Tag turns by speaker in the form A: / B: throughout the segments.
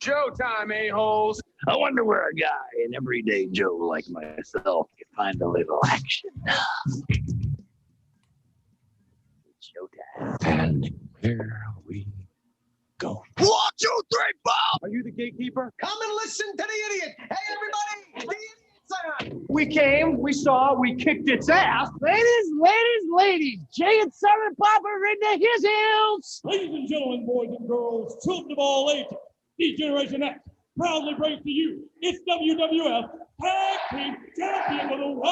A: Showtime, a-holes.
B: I wonder where a guy, an everyday Joe like myself, can find a little action. It's showtime. And here we go. 1, 2, 3, 4.
A: Are you the gatekeeper?
C: Come and listen to the idiot. Hey, everybody, the idiot's on.
A: We came, we saw, we kicked its ass.
D: Ladies, Jay and Silent Papa into his heels.
E: Ladies and gentlemen, boys and girls, children of all ages, D-Generation X proudly brings to you its WWF Tag Team Champion of the World,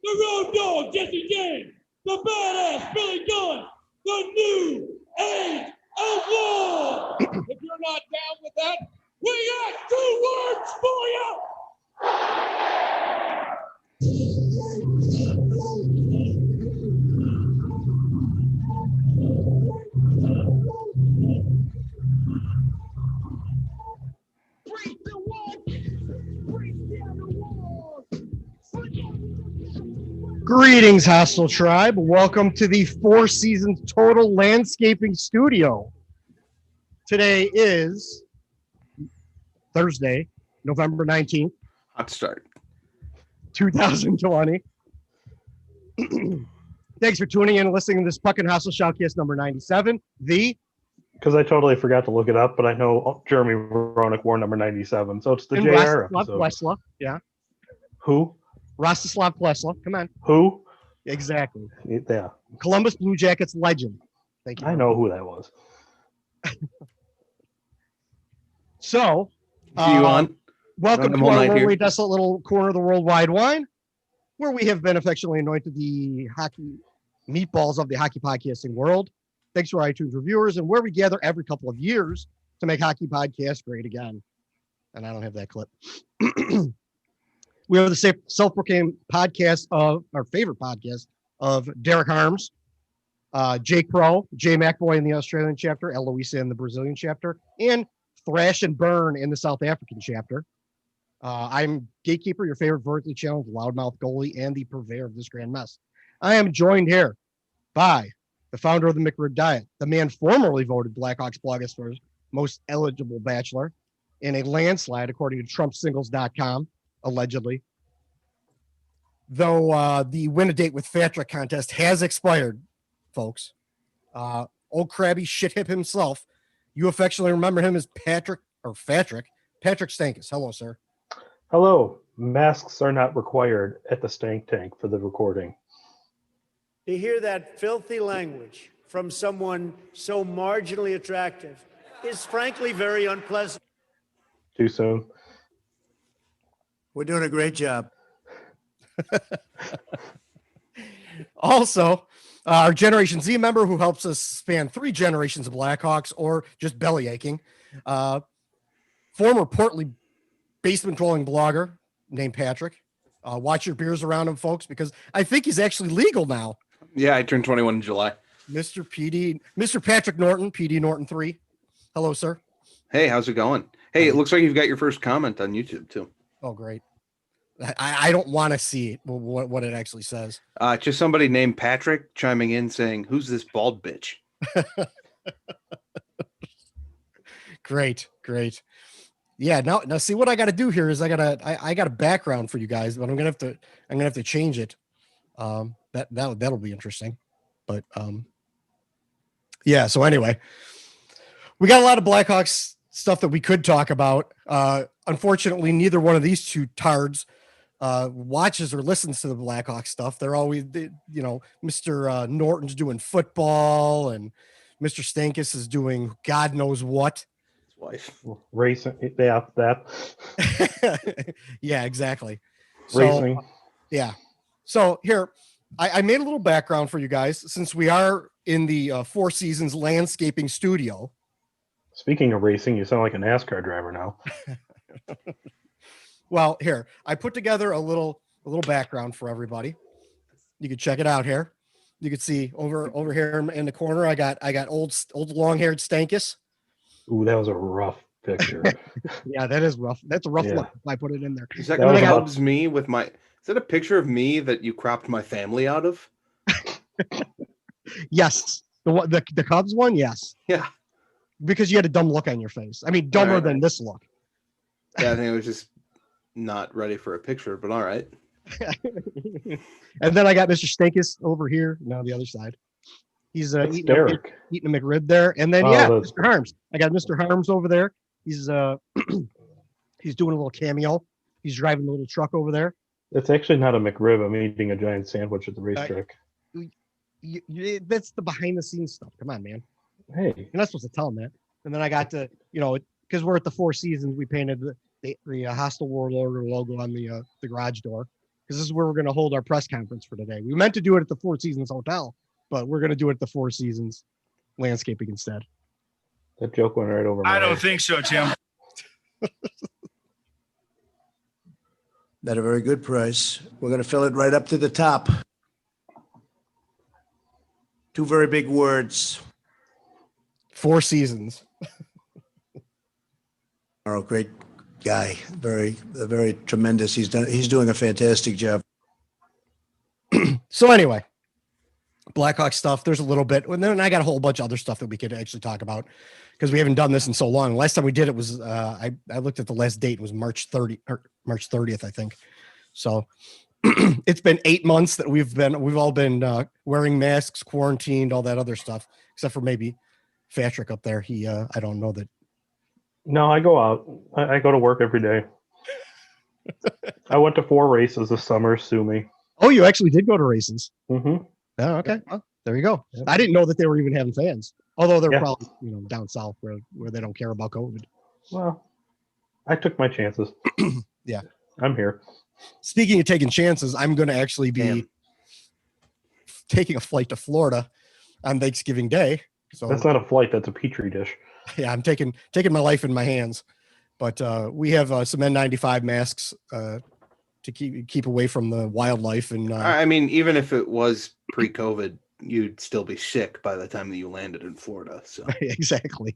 E: the Road Dogg Jesse James, the Badass Billy Gunn, the New Age Outlaw. If you're not down with that, we got 2 words for you.
F: Greetings, Hostile Tribe. Welcome to the Four Seasons Total Landscaping Studio. Today is Thursday, November 19th.
G: Hot start.
F: 2020. Thanks for tuning in and listening to this Puckin Hostile Shoutcast number 97.
H: Because I totally forgot to look it up, but I know Jeremy Roenick wore number 97, so it's the JR
F: Rostislav
H: episode.
F: Plesla. Yeah.
H: Who?
F: Rostislav Plesla. Come on.
H: Who?
F: Exactly.
H: Yeah.
F: Columbus Blue Jackets legend. Thank you.
H: I know who that was.
F: So,
G: See you on.
F: welcome
G: I'm
F: to
G: all
F: our
G: night
F: lonely,
G: here.
F: desolate little corner of the world wide wine, where we have been affectionately anointed the hockey meatballs of the hockey podcasting world. Thanks to our iTunes reviewers, and where we gather every couple of years to make hockey podcasts great again. And I don't have that clip. We are the self-proclaimed podcast of our favorite podcast of Derek Harms, Jake Pro, Jay McBoy in the Australian chapter, Eloisa in the Brazilian chapter, and Thrash and Burn in the South African chapter. I'm Gatekeeper, your favorite vertically challenged loudmouth goalie and the purveyor of this grand mess. I am joined here by the founder of the McRib Diet, the man formerly voted Blackhawks blogosphere's most eligible bachelor in a landslide, according to TrumpSingles.com, allegedly. Though the win a date with Fatrick contest has expired, folks. Old crabby shit hip himself. You affectionately remember him as Fatrick Stankus. Hello, sir.
H: Hello. Masks are not required at the stank tank for the recording.
I: To hear that filthy language from someone so marginally attractive is frankly very unpleasant.
H: Too soon.
I: We're doing a great job.
F: Also, our Generation Z member who helps us span 3 generations of Blackhawks or just belly aching. Former Portly basement trolling blogger named Patrick. Watch your beers around him, folks, because I think he's actually legal now.
G: Yeah, I turned 21 in July.
F: Mr. Patrick Norton, PD Norton 3. Hello, sir.
G: Hey, how's it going? Hey, it looks like you've got your first comment on YouTube, too.
F: Oh, great. I don't want to see it, what it actually says.
G: Just somebody named Patrick chiming in saying, who's this bald bitch?
F: Great. Yeah, now see what I got to do here is I got a background for you guys, but I'm gonna have to change it. That'll be interesting. But yeah. So anyway, we got a lot of Blackhawks stuff that we could talk about. Unfortunately, neither one of these two tards watches or listens to the Blackhawks stuff. They're always, Mr. Norton's doing football, and Mr. Stankus is doing God knows what.
G: Wife
H: Racing. Yeah, that.
F: Yeah, exactly.
H: Racing.
F: Yeah. So here, I made a little background for you guys since we are in the Four Seasons landscaping studio.
H: Speaking of racing, you sound like a NASCAR driver now.
F: Well, here, I put together a little background for everybody. You can check it out here. You can see over here in the corner, I got old long-haired Stankus.
H: Ooh, that was a rough picture.
F: Yeah, that is rough. That's a rough look if I put it in there.
G: Is that
H: That
G: Cubs me with my... Is that a picture of me that you cropped my family out of?
F: Yes. The Cubs one, yes.
G: Yeah.
F: because you had a dumb look on your face. I mean, dumber
G: Alright.
F: than this look.
G: Yeah, I think I was just not ready for a picture, but all right.
F: And then I got Mr. Stankus over here. No, the other side. He's
H: That's
F: eating
H: Derek.
F: a McRib there. And then,
H: Oh,
F: yeah,
H: that's-
F: Mr. Harms. I got Mr. Harms over there. He's he's doing a little cameo. He's driving the little truck over there.
H: It's actually not a McRib. I'm eating a giant sandwich at the racetrack.
F: That's the behind the scenes stuff. Come on, man.
H: Hey,
F: You're not supposed to tell him that. And then I got to, because we're at the Four Seasons, we painted the Hostile World Order logo on the garage door. Because this is where we're going to hold our press conference for today. We meant to do it at the Four Seasons Hotel, but we're going to do it at the Four Seasons Landscaping instead.
H: that joke went right over my
A: I don't
H: head.
A: think so, Tim.
J: At a very good price. We're going to fill it right up to the top. Two very big words.
F: Four Seasons.
J: Oh, great guy. Very tremendous. He's doing a fantastic job.
F: So anyway, Blackhawks stuff. There's a little bit, and then I got a whole bunch of other stuff that we could actually talk about because we haven't done this in so long. Last time we did it was I looked at the last date. It was March 30th, I think. So it's been 8 months that we've all been wearing masks, quarantined, all that other stuff, except for maybe Fatrick up there. He I don't know that.
H: No, I go out. I go to work every day. I went to 4 races this summer. Sue me.
F: Oh, you actually did go to races.
H: Mm-hmm.
F: Oh, okay. Well, there you go.
H: Yep.
F: I didn't know that they were even having fans. Although they're
H: Yeah.
F: probably down south where they don't care about COVID.
H: Well, I took my chances.
F: Yeah.
H: I'm here.
F: Speaking of taking chances, I'm going to actually be
G: Damn.
F: taking a flight to Florida on Thanksgiving Day. So
H: That's not a flight. That's a petri dish.
F: yeah, I'm taking my life in my hands. But we have some N95 masks to keep away from the wildlife. And
G: I mean, even if it was pre-COVID, you'd still be sick by the time that you landed in Florida. So
F: exactly.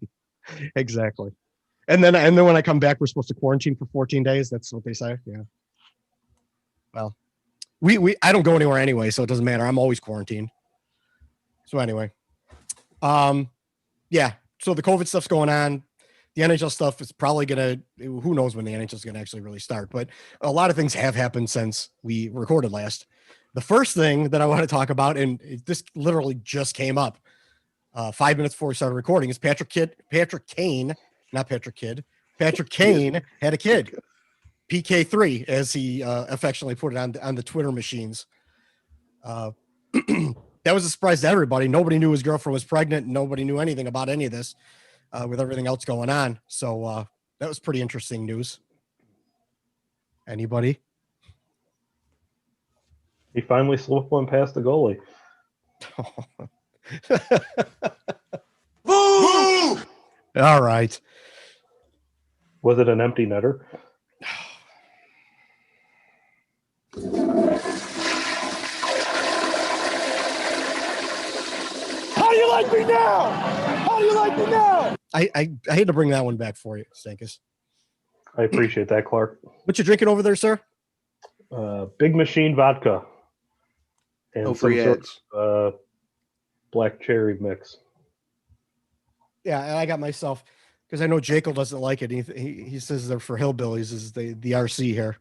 F: And then when I come back, we're supposed to quarantine for 14 days. That's what they say. Yeah. Well, I don't go anywhere anyway, so it doesn't matter. I'm always quarantined. So anyway, yeah. So the COVID stuff's going on. The NHL stuff is probably who knows when the NHL is going to actually really start, but a lot of things have happened since we recorded last. The first thing that I want to talk about, and this literally just came up 5 minutes before we started recording, is Patrick Kane had a kid, PK3, as he affectionately put it on the Twitter machines. That was a surprise to everybody. Nobody knew his girlfriend was pregnant. Nobody knew anything about any of this with everything else going on. So that was pretty interesting news. Anybody?
H: He finally slipped one past the goalie.
F: All right.
H: Was it an empty netter?
D: How do you like me now? How do you like me now?
F: I hate to bring that one back for you, Stankus.
H: I appreciate that, Clark.
F: What you drinking over there, sir?
H: Big Machine vodka. And
G: no
H: some
G: free
H: sort
G: ads.
H: of black cherry mix.
F: Yeah, and I got myself, because I know Jekyll doesn't like it. He says they're for hillbillies, is the RC here.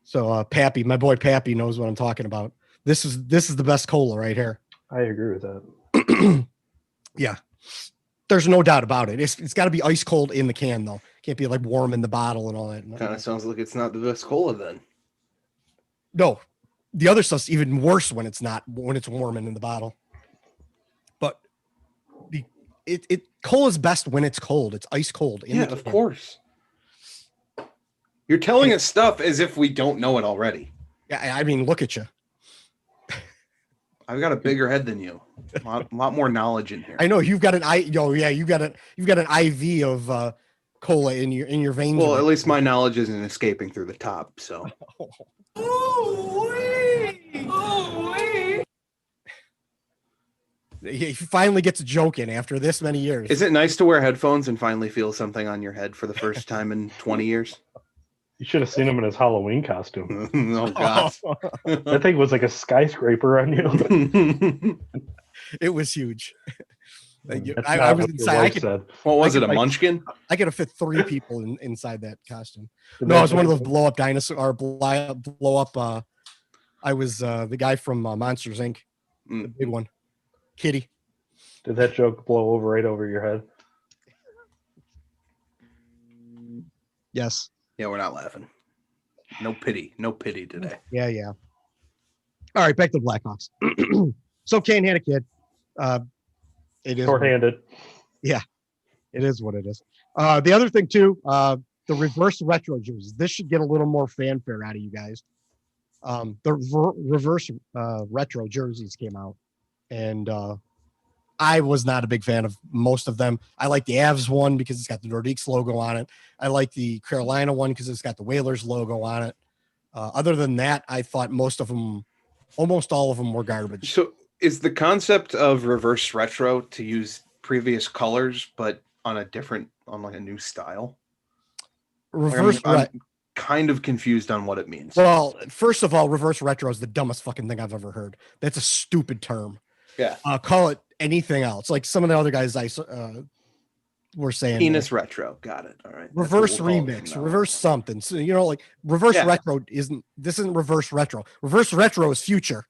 F: So Pappy, my boy Pappy knows what I'm talking about. This is the best cola right here.
H: I agree with that.
F: Yeah. There's no doubt about it. It's got to be ice cold in the can, though. Can't be like warm in the bottle and all that.
G: Kind of sounds like it's not the best cola then.
F: No, the other stuff's even worse when it's warm and in the bottle. But cola's best when it's cold. It's ice cold.
G: Yeah, of course. You're telling us stuff as if we don't know it already.
F: Yeah, I mean, look at you.
G: I've got a bigger head than you. A lot more knowledge in here.
F: I know you've got you've got an IV of cola in your veins.
G: Well, at least my knowledge isn't escaping through the top. So.
F: He finally gets a joke in after this many years.
G: Is it nice to wear headphones and finally feel something on your head for the first time in 20 years?
H: You should have seen him in his Halloween costume.
G: Oh, God.
H: That thing was like a skyscraper on you.
F: It was huge.
H: That's
F: I
H: not
F: was
H: what your
F: inside. I
H: wife
F: could,
H: said.
G: What was
F: I
G: it?
F: could,
G: A
F: like,
G: munchkin?
F: I could have fit 3 people inside that costume.
H: Did
F: No, I
H: that
F: was one of
H: joke-
F: those blow up dinosaur or blow up. I was the guy from Monsters Inc. The big one, Kitty.
H: Did that joke blow right over your head?
F: Yes.
G: Yeah, we're not laughing. No pity. No pity today.
F: Yeah. All right, back to the Blackhawks. So Kane had a kid. It is
H: Short-handed.
F: Yeah, it is what it is. The other thing too, the reverse retro jerseys. This should get a little more fanfare out of you guys. The reverse retro jerseys came out, and I was not a big fan of most of them. I like the Avs one because it's got the Nordiques logo on it. I like the Carolina one because it's got the Whalers logo on it. Other than that, I thought almost all of them were garbage.
G: So is the concept of reverse retro to use previous colors, but on like a new style? I'm kind of confused on what it means.
F: Well, first of all, reverse retro is the dumbest fucking thing I've ever heard. That's a stupid term.
G: Yeah.
F: Call it anything else. Like some of the other guys were saying.
G: Penis retro. Got it. All right. That's
F: Reverse
G: what we'll call it
F: remix,
G: from now
F: reverse
G: on.
F: something. So, like reverse
G: Yeah.
F: retro this isn't reverse retro. Reverse retro is future.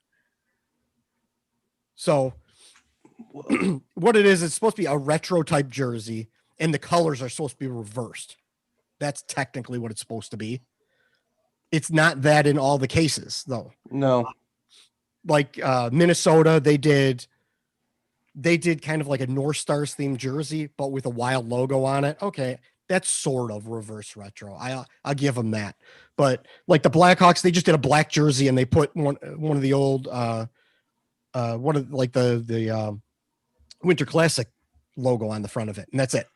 F: So what it is, it's supposed to be a retro type jersey and the colors are supposed to be reversed. That's technically what it's supposed to be. It's not that in all the cases though.
G: No.
F: Like Minnesota, they did kind of like a North Stars themed jersey, but with a wild logo on it. Okay, that's sort of reverse retro. I'll give them that. But like the Blackhawks, they just did a black jersey and they put one of the old one of like the Winter Classic logo on the front of it, and that's it.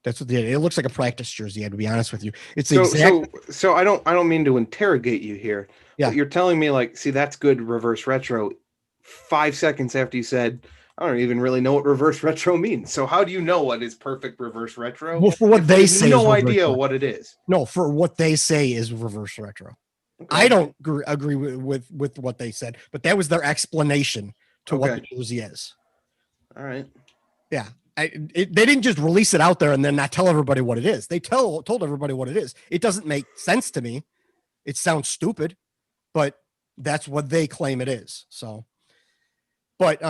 F: That's what they did. It looks like a practice jersey. I had to be honest with you. It's the exact.
G: So I don't mean to interrogate you here.
F: Yeah.
G: But you're telling me like, see, that's good reverse retro. 5 seconds after you said, I don't even really know what reverse retro means. So how do you know what is perfect reverse retro?
F: Well, for what they say,
G: no
F: is reverse
G: idea
F: retro.
G: what it is.
F: No, for what they say is reverse retro.
G: Okay.
F: I don't agree with what they said, but that was their explanation to what the jersey is.
G: All right.
F: Yeah. They didn't just release it out there and then not tell everybody what it is. They told everybody what it is. It doesn't make sense to me. It sounds stupid, but that's what they claim it is. So, but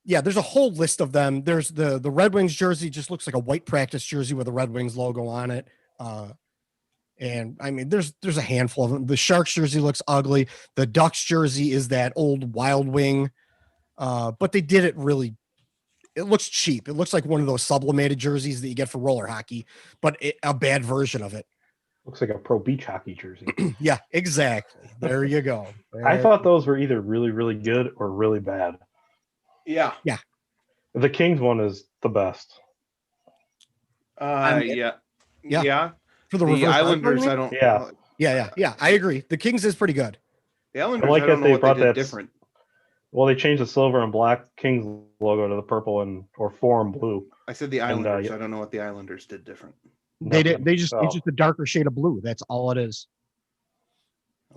F: yeah, there's a whole list of them. There's the Red Wings jersey, just looks like a white practice jersey with a Red Wings logo on it. And I mean, there's a handful of them. The Sharks jersey looks ugly. The Ducks jersey is that old Wild Wing, but they did it really. It looks cheap. It looks like one of those sublimated jerseys that you get for roller hockey, but a bad version of it.
H: Looks like a pro beach hockey jersey.
F: Yeah, exactly. There you go.
H: I thought those were either really, really good or really bad.
G: Yeah.
F: Yeah.
H: The Kings one is the best.
G: Yeah.
F: For the
G: The
F: reverse
G: Islanders,
F: retro,
G: I don't.
F: Yeah. I agree. The Kings is pretty good.
G: The Islanders,
H: I like
G: I don't
H: that
G: know
H: they
G: what
H: brought
G: they did
H: that
G: different.
H: Well, they changed the silver and black Kings logo to the purple or forum blue.
G: I said the Islanders. I don't know what the Islanders did different.
F: They did. It's just a darker shade of blue. That's all it is.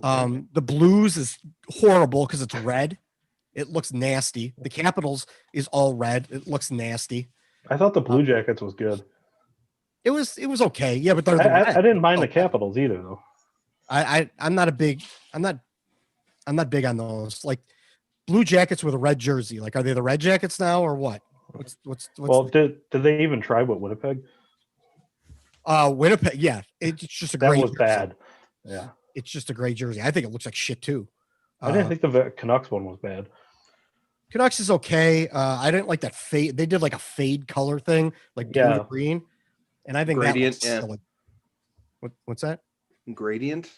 F: The Blues is horrible because it's red. It looks nasty. The Capitals is all red. It looks nasty.
H: I thought the Blue Jackets was good.
F: It was okay. Yeah, but they're
H: I didn't mind the Capitals either though.
F: I'm not big on those. Like Blue Jackets with a red jersey. Like, are they the Red Jackets now or what? What's
H: well, did they even try with Winnipeg?
F: Winnipeg, yeah. It's just a
H: That
F: great
H: was
F: jersey.
H: bad. Yeah.
F: It's just a great jersey. I think it looks like shit too.
H: I didn't think the Canucks one was bad.
F: Canucks is okay. I didn't like that fade. They did like a fade color thing, like blue to green. And I think
G: Gradient,
F: that was silly. What's that?
G: Gradient?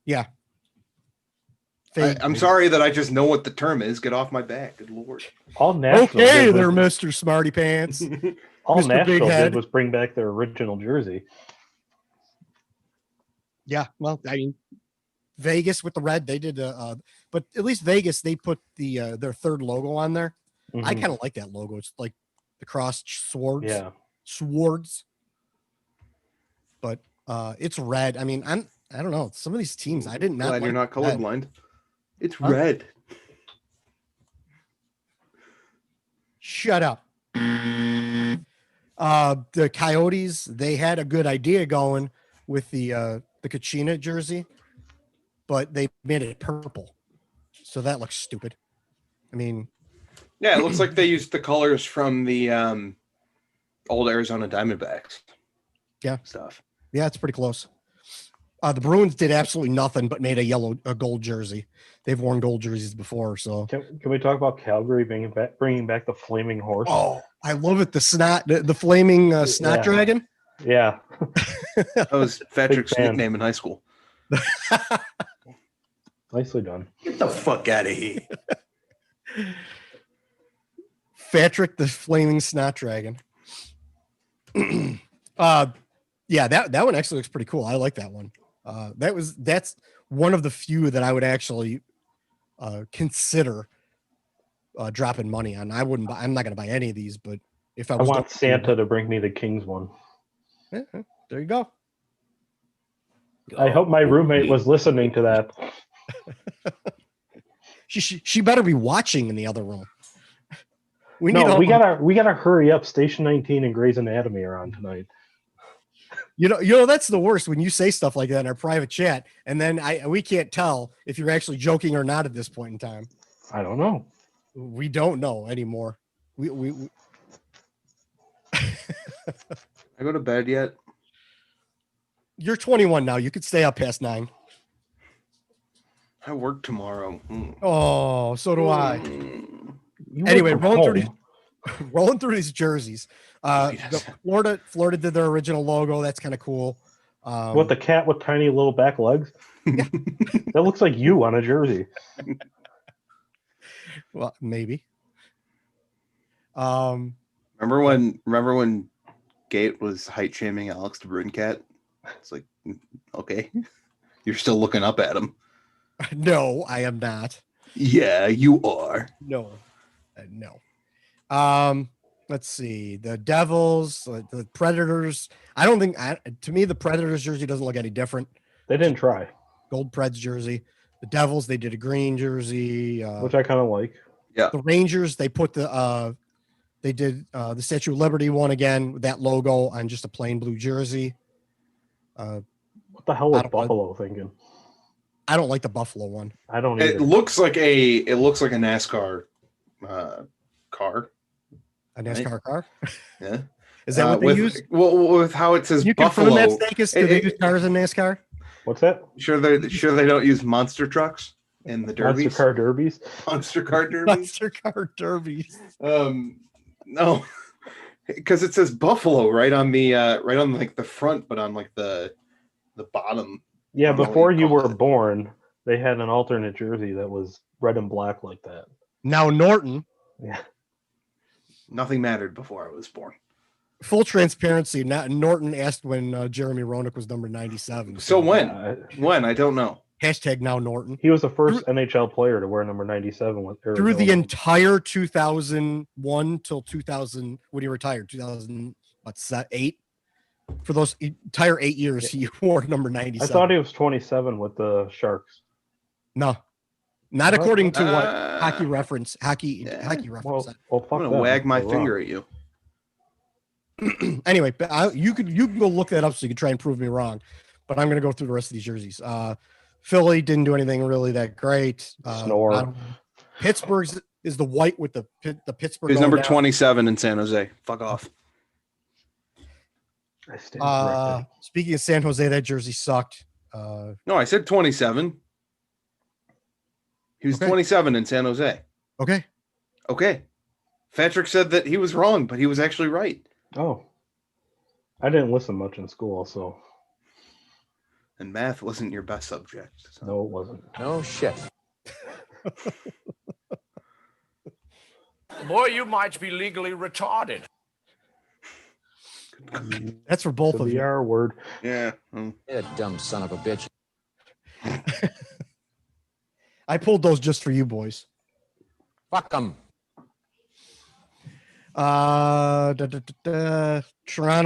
F: Yeah.
G: I'm sorry that I just know what the term is. Get off my back. Good Lord.
H: All Nashville
F: Okay,
H: did
F: there,
H: was,
F: Mr. Smarty Pants.
H: all
F: Mr.
H: Nashville
F: Big Head.
H: did was bring back their original jersey.
F: Yeah, well, I mean, Vegas with the red, they did but at least Vegas, they put their third logo on there.
H: Mm-hmm.
F: I kind of like that logo. It's like the cross swords.
H: Yeah.
F: Swords. But it's red. I mean, I don't know. Some of these teams, I did not.
G: Glad
F: like
G: you're not
F: red.
G: colorblind. It's red.
F: Shut up. The Coyotes, they had a good idea going with the Kachina jersey, but they made it purple, so that looks stupid. I mean,
G: yeah, it looks like they used the colors from the old Arizona Diamondbacks.
F: Yeah,
G: stuff.
F: Yeah, it's pretty close. The Bruins did absolutely nothing but made a gold jersey. They've worn gold jerseys before, so.
H: Can we talk about Calgary bringing back the flaming horse?
F: Oh, I love it. The flaming snot dragon.
H: Yeah.
G: That was Fatrick's nickname in high school.
H: Nicely done.
J: Get the fuck out of here.
F: Fatrick, the flaming snot dragon. Yeah, that one actually looks pretty cool. I like that one. That's one of the few that I would actually consider dropping money on. I'm not going to buy any of these, but if I
H: want Santa to bring me the Kings one.
F: Yeah, there you go.
H: I hope my roommate was listening to that.
F: She better be watching in the other room.
H: We gotta hurry up. Station 19 and Grey's Anatomy are on tonight.
F: You know that's the worst when you say stuff like that in our private chat, and then we can't tell if you're actually joking or not at this point in time.
H: I don't know.
F: We don't know anymore. We
G: I go to bed yet?
F: You're 21 now. You could stay up past 9.
G: I work tomorrow.
F: Oh, so do I. Anyway, rolling through these jerseys. Florida did their original logo. That's kind of cool.
H: What, the cat with tiny little back legs? Yeah. That looks like you on a jersey.
F: Well, maybe.
G: Remember when Gate was height shaming Alex DeBrincat? It's like, okay, you're still looking up at him.
F: No, I am not.
G: Yeah, you are.
F: No. Let's see. The Devils, the Predators. I don't think to me the Predators jersey doesn't look any different.
H: They didn't try.
F: Gold Preds jersey. The Devils, they did a green jersey,
H: which I kind of like.
G: Yeah.
H: The
F: Rangers, they put the Statue of Liberty one again with that logo on just a plain blue jersey.
H: What the hell was Buffalo thinking?
F: I don't like the Buffalo one.
H: I don't either.
G: It looks like a NASCAR car.
F: A NASCAR car?
G: Yeah.
F: Is that what they use?
G: Well, with how it says
F: you
G: Buffalo.
F: Confirm that, Stankus? Do they use cars in NASCAR?
H: What's that?
G: Sure they don't use monster trucks in the derbies.
H: Monster car derbies.
G: Monster car derbies.
F: Monster car derbies.
G: No, because it says Buffalo right on like the front, but on like the bottom.
H: Yeah, before you were born, they had an alternate jersey that was red and black like that.
F: Now Norton.
H: Yeah.
G: Nothing mattered before I was born.
F: Full transparency. Norton asked when Jeremy Roenick was number 97.
G: So when? I don't know.
F: Hashtag now Norton.
H: He was the first NHL player to wear number 97 with Arizona.
F: Through the entire 2001 till 2000 when he retired, 2008. For those entire 8 years, he wore number 97.
H: I thought he was 27 with the Sharks.
F: No, not according to what hockey reference. Hockey reference.
H: Well,
G: I'm gonna wag my finger at you.
F: Anyway, you can go look that up so you can try and prove me wrong. But I'm gonna go through the rest of these jerseys. Philly didn't do anything really that great.
H: Snore.
F: Pittsburgh's is the white with the Pittsburgh.
G: He's number 27 in San Jose. Fuck off.
F: Speaking of San Jose, that jersey sucked.
G: No, I said 27. He was 27 in San Jose.
F: Okay.
G: Fatrick said that he was wrong, but he was actually right.
H: Oh. I didn't listen much in school, so.
G: And math wasn't your best subject. So.
H: No, it wasn't.
J: No shit.
K: Boy, you might be legally retarded.
F: That's for both of
H: the
F: you.
H: R word.
G: Yeah.
J: You dumb son of a bitch.
F: I pulled those just for you boys.
J: Fuck them.
F: Toronto,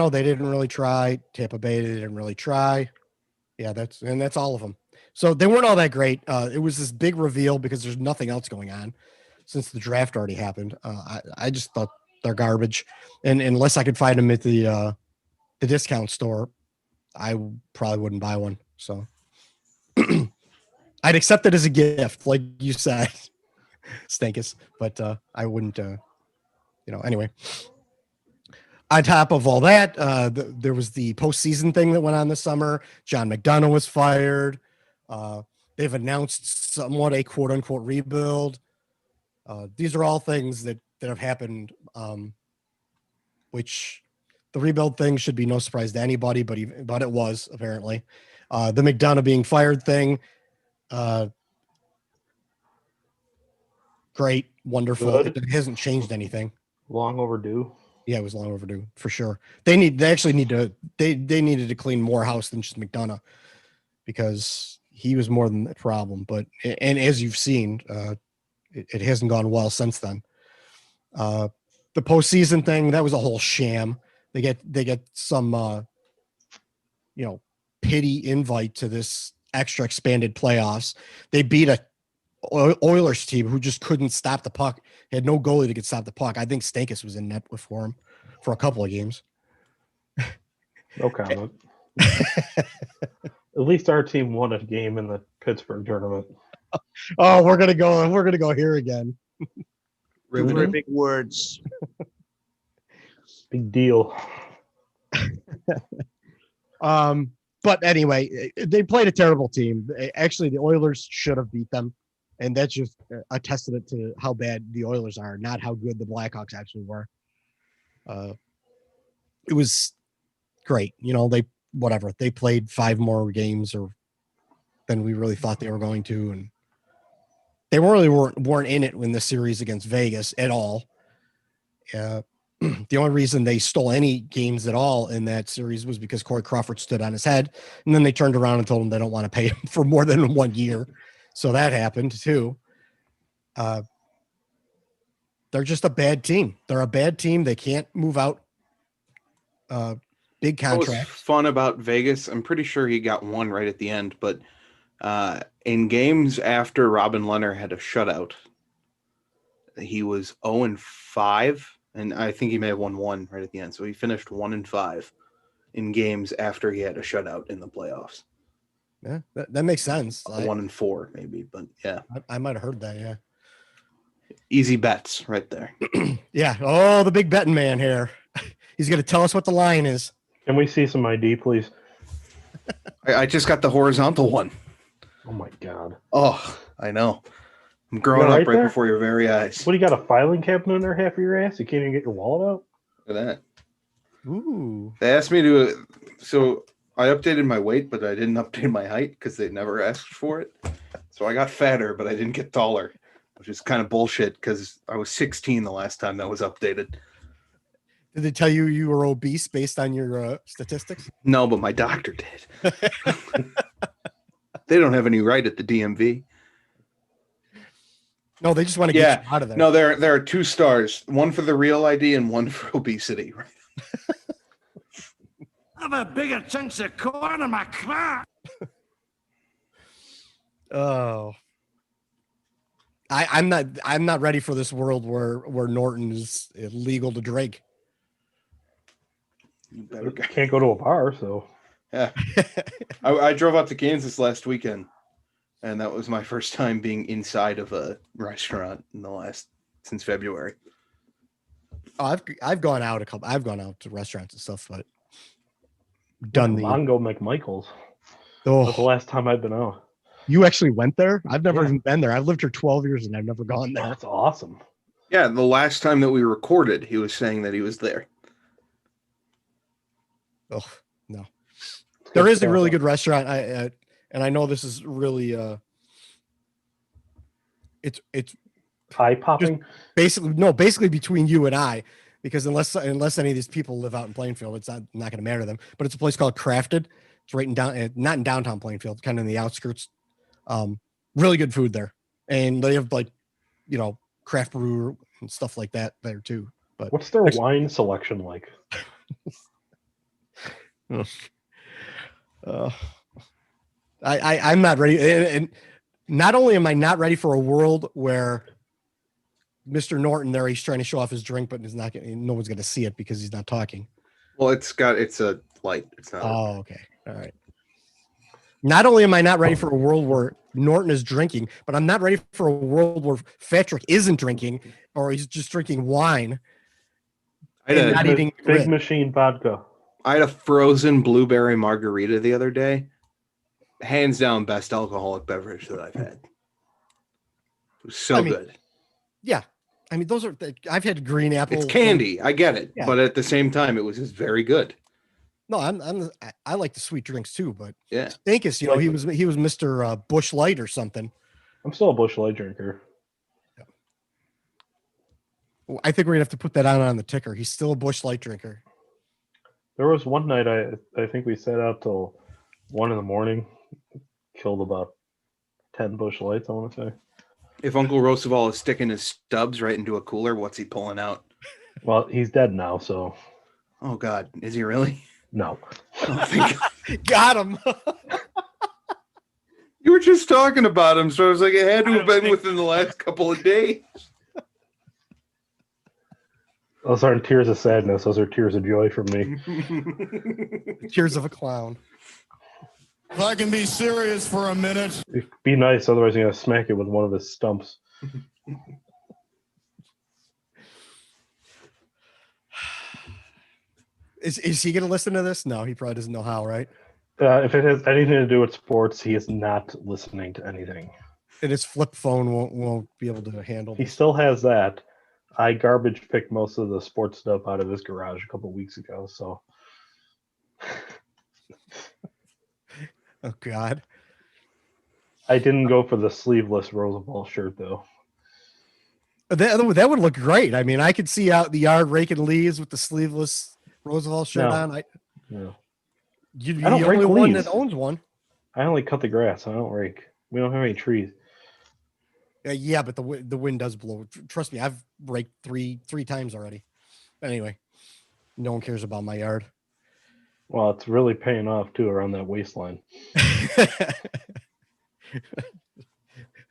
F: they didn't really try. Tampa Bay, they didn't really try. Yeah, that's all of them. So they weren't all that great. It was this big reveal because there's nothing else going on since the draft already happened. I just thought They're garbage. And unless I could find them at the discount store, I probably wouldn't buy one. So I'd accept it as a gift, like you said, Stankus, but I wouldn't, anyway. On top of all that, there was the postseason thing that went on this summer. John McDonough was fired. They've announced somewhat a quote unquote rebuild. These are all things that have happened, which the rebuild thing should be no surprise to anybody, but it was apparently. The McDonough being fired thing, great, wonderful.
H: Good.
F: It hasn't changed anything.
H: Long overdue.
F: Yeah, it was long overdue for sure. They actually need to needed to clean more house than just McDonough, because he was more than the problem. But and as you've seen, it hasn't gone well since then. The postseason thing, that was a whole sham. They get some pity invite to this extra expanded playoffs. They beat a Oilers team who just couldn't stop the puck. Had no goalie that could stop the puck. I think Stankus was in net for him for a couple of games.
H: No comment. At least our team won a game in the Pittsburgh tournament.
F: Oh, we're gonna go here again.
J: Very big words.
H: Big deal.
F: But anyway, they played a terrible team. Actually, the Oilers should have beat them. And that's just a testament to how bad the Oilers are, not how good the Blackhawks actually were. It was great. They played 5 more games than we really thought they were going to. And they weren't in it in the series against Vegas at all. The only reason they stole any games at all in that series was because Corey Crawford stood on his head. And then they turned around and told him they don't want to pay him for more than 1 year. So that happened too. They're just a bad team. They're a bad team. They can't move out big contract.
G: What was fun about Vegas, I'm pretty sure he got one right at the end, but in games after Robin Lehner had a shutout, he was 0-5, and I think he may have won 1 right at the end. So he finished 1-5 in games after he had a shutout in the playoffs.
F: Yeah, that makes sense.
G: 1-4 maybe, but yeah.
F: I might have heard that, yeah.
G: Easy bets right there.
F: Yeah. Oh, the big betting man here. He's going to tell us what the line is.
H: Can we see some ID, please?
G: I just got the horizontal one.
H: Oh, my God.
G: Oh, I know. I'm growing up right before your very eyes.
H: What, do you got a filing cabinet in there half of your ass? You can't even get your wallet out?
G: Look at that.
F: Ooh.
G: They asked me to, so I updated my weight, but I didn't update my height because they never asked for it. So I got fatter, but I didn't get taller, which is kind of bullshit because I was 16 the last time that was updated.
F: Did they tell you were obese based on your statistics?
G: No, but my doctor did. They don't have any right at the DMV.
F: No, they just want to get you out of there.
G: No, there are 2 stars, one for the real ID and one for obesity. Right?
K: I have a bigger chunks of corn in my crop.
F: Oh, I'm not ready for this world where Norton is illegal to drink.
G: You better go.
H: Can't go to a bar, so
G: yeah. I drove out to Kansas last weekend, and that was my first time being inside of a restaurant since February.
F: Oh, I've gone out I've gone out to restaurants and stuff, but done the
H: Mongo McMichael's.
F: Oh,
H: that's the last time I've been out.
F: You actually went there? I've never even been there. I've lived here 12 years and I've never gone there.
H: That's awesome.
G: Yeah, the last time that we recorded, he was saying that he was there.
F: Oh no, there is a really good restaurant. And I know this is really it's
H: eye popping.
F: Basically between you and I, because unless any of these people live out in Plainfield, it's not going to matter to them. But it's a place called Crafted. It's right not in downtown Plainfield, kind of in the outskirts. Really good food there, and they have craft brew and stuff like that there too. But
H: what's their wine selection like?
F: I'm not ready, and not only am I not ready for a world where Mr. Norton there. He's trying to show off his drink, but no one's going to see it because he's not talking.
G: Well, it's a light. It's not.
F: Oh, okay. All right. Not only am I not ready for a world where Norton is drinking, but I'm not ready for a world where Fatrick isn't drinking or he's just drinking wine.
H: Not eating Big Machine vodka.
G: I had a frozen blueberry margarita the other day. Hands down, best alcoholic beverage that I've had. It was so good.
F: Yeah. I mean, I've had green apple.
G: It's candy. I get it.
F: Yeah.
G: But at the same time, it was just very good.
F: No, I like the sweet drinks too, but
G: yeah,
F: Stankus, he was Mr. Bush Light or something.
H: I'm still a Bush Light drinker.
F: Yeah. Well, I think we're gonna have to put that on the ticker. He's still a Bush Light drinker.
H: There was one night I think we sat out till 1 a.m, killed about 10 Bush Lights, I want to say.
G: If Uncle Roosevelt is sticking his stubs right into a cooler, what's he pulling out?
H: Well, he's dead now, so.
G: Oh God, is he really?
H: No.
G: Oh, thank God.
F: Got him.
G: You were just talking about him, so I was like, it had to have been within the last couple of days.
H: Those aren't tears of sadness. Those are tears of joy from me.
F: Tears of a clown.
K: If I can be serious for a minute.
H: Be nice, otherwise you're going to smack it with one of his stumps.
F: Is he going to listen to this? No, he probably doesn't know how, right?
H: If it has anything to do with sports, he is not listening to anything.
F: And his flip phone won't be able to handle
H: He
F: this.
H: still has that. I garbage picked most of the sports stuff out of his garage a couple weeks ago, so.
F: Oh, God.
H: I didn't go for the sleeveless Roosevelt shirt, though.
F: That would look great. I mean, I could see out the yard raking leaves with the sleeveless Roosevelt shirt on. You'd be the only one that owns one.
H: I only cut the grass. I don't rake. We don't have any trees.
F: Yeah, but the wind does blow. Trust me, I've raked three times already. But anyway, no one cares about my yard.
H: Well, it's really paying off too around that waistline.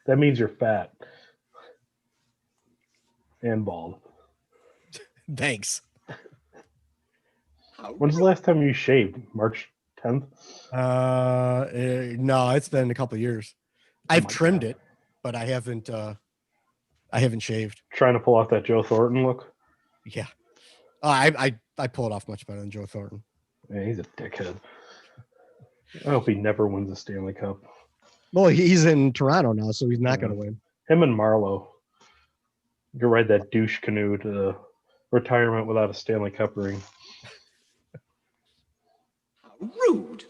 H: That means you're fat and bald.
F: Thanks.
H: When's the last time you shaved? March 10th?
F: No, it's been a couple of years. I've trimmed it, but I haven't shaved.
H: Trying to pull off that Joe Thornton look?
F: Yeah. I pull it off much better than Joe Thornton.
H: Yeah, he's a dickhead. I hope he never wins the Stanley Cup.
F: Well, he's in Toronto now, so he's not going to win.
H: Him and Marlowe. You can ride that douche canoe to retirement without a Stanley Cup ring.
B: Rude.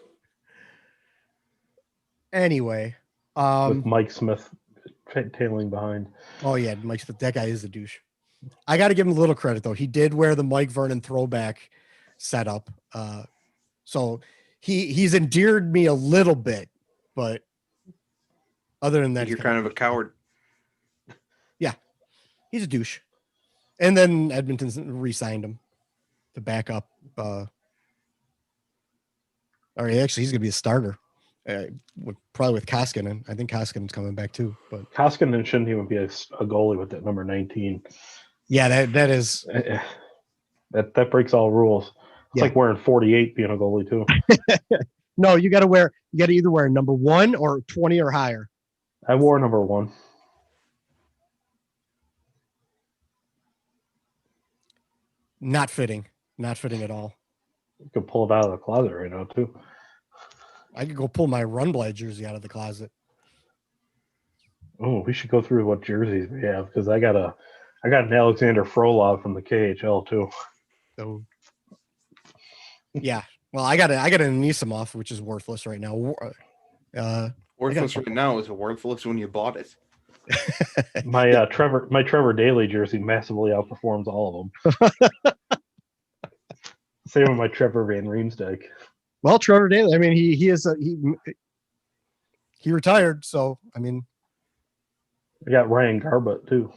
F: Anyway,
H: with Mike Smith tailing behind.
F: Oh yeah, Mike Smith. That guy is a douche. I got to give him a little credit though. He did wear the Mike Vernon throwback setup, so he's endeared me a little bit. But other than that,
G: you're kind of a coward.
F: Yeah, he's a douche. And then Edmonton re-signed him to back up. Or actually, he's going to be a starter, probably with Koskinen. I think Koskinen's coming back too. But
H: Koskinen shouldn't even be a goalie with that number 19.
F: Yeah, that is
H: that breaks all rules. It's like wearing 48 being a goalie too.
F: No, you got to either wear number 1 or 20 or higher.
H: I wore number 1.
F: Not fitting at all.
H: You could pull it out of the closet right now too.
F: I could go pull my Rundblad jersey out of the closet.
H: Oh, we should go through what jerseys we have because I got an Alexander Frolov from the KHL too.
F: So yeah, well, I got an Anisimov, which is worthless right now.
G: Worthless right now is worthless when you bought it.
H: My Trevor Daly jersey massively outperforms all of them. Same with my Trevor Van Riemsdyk.
F: Well, Trevor Daly, I mean, he retired, so I mean,
H: I got Ryan Garbutt too.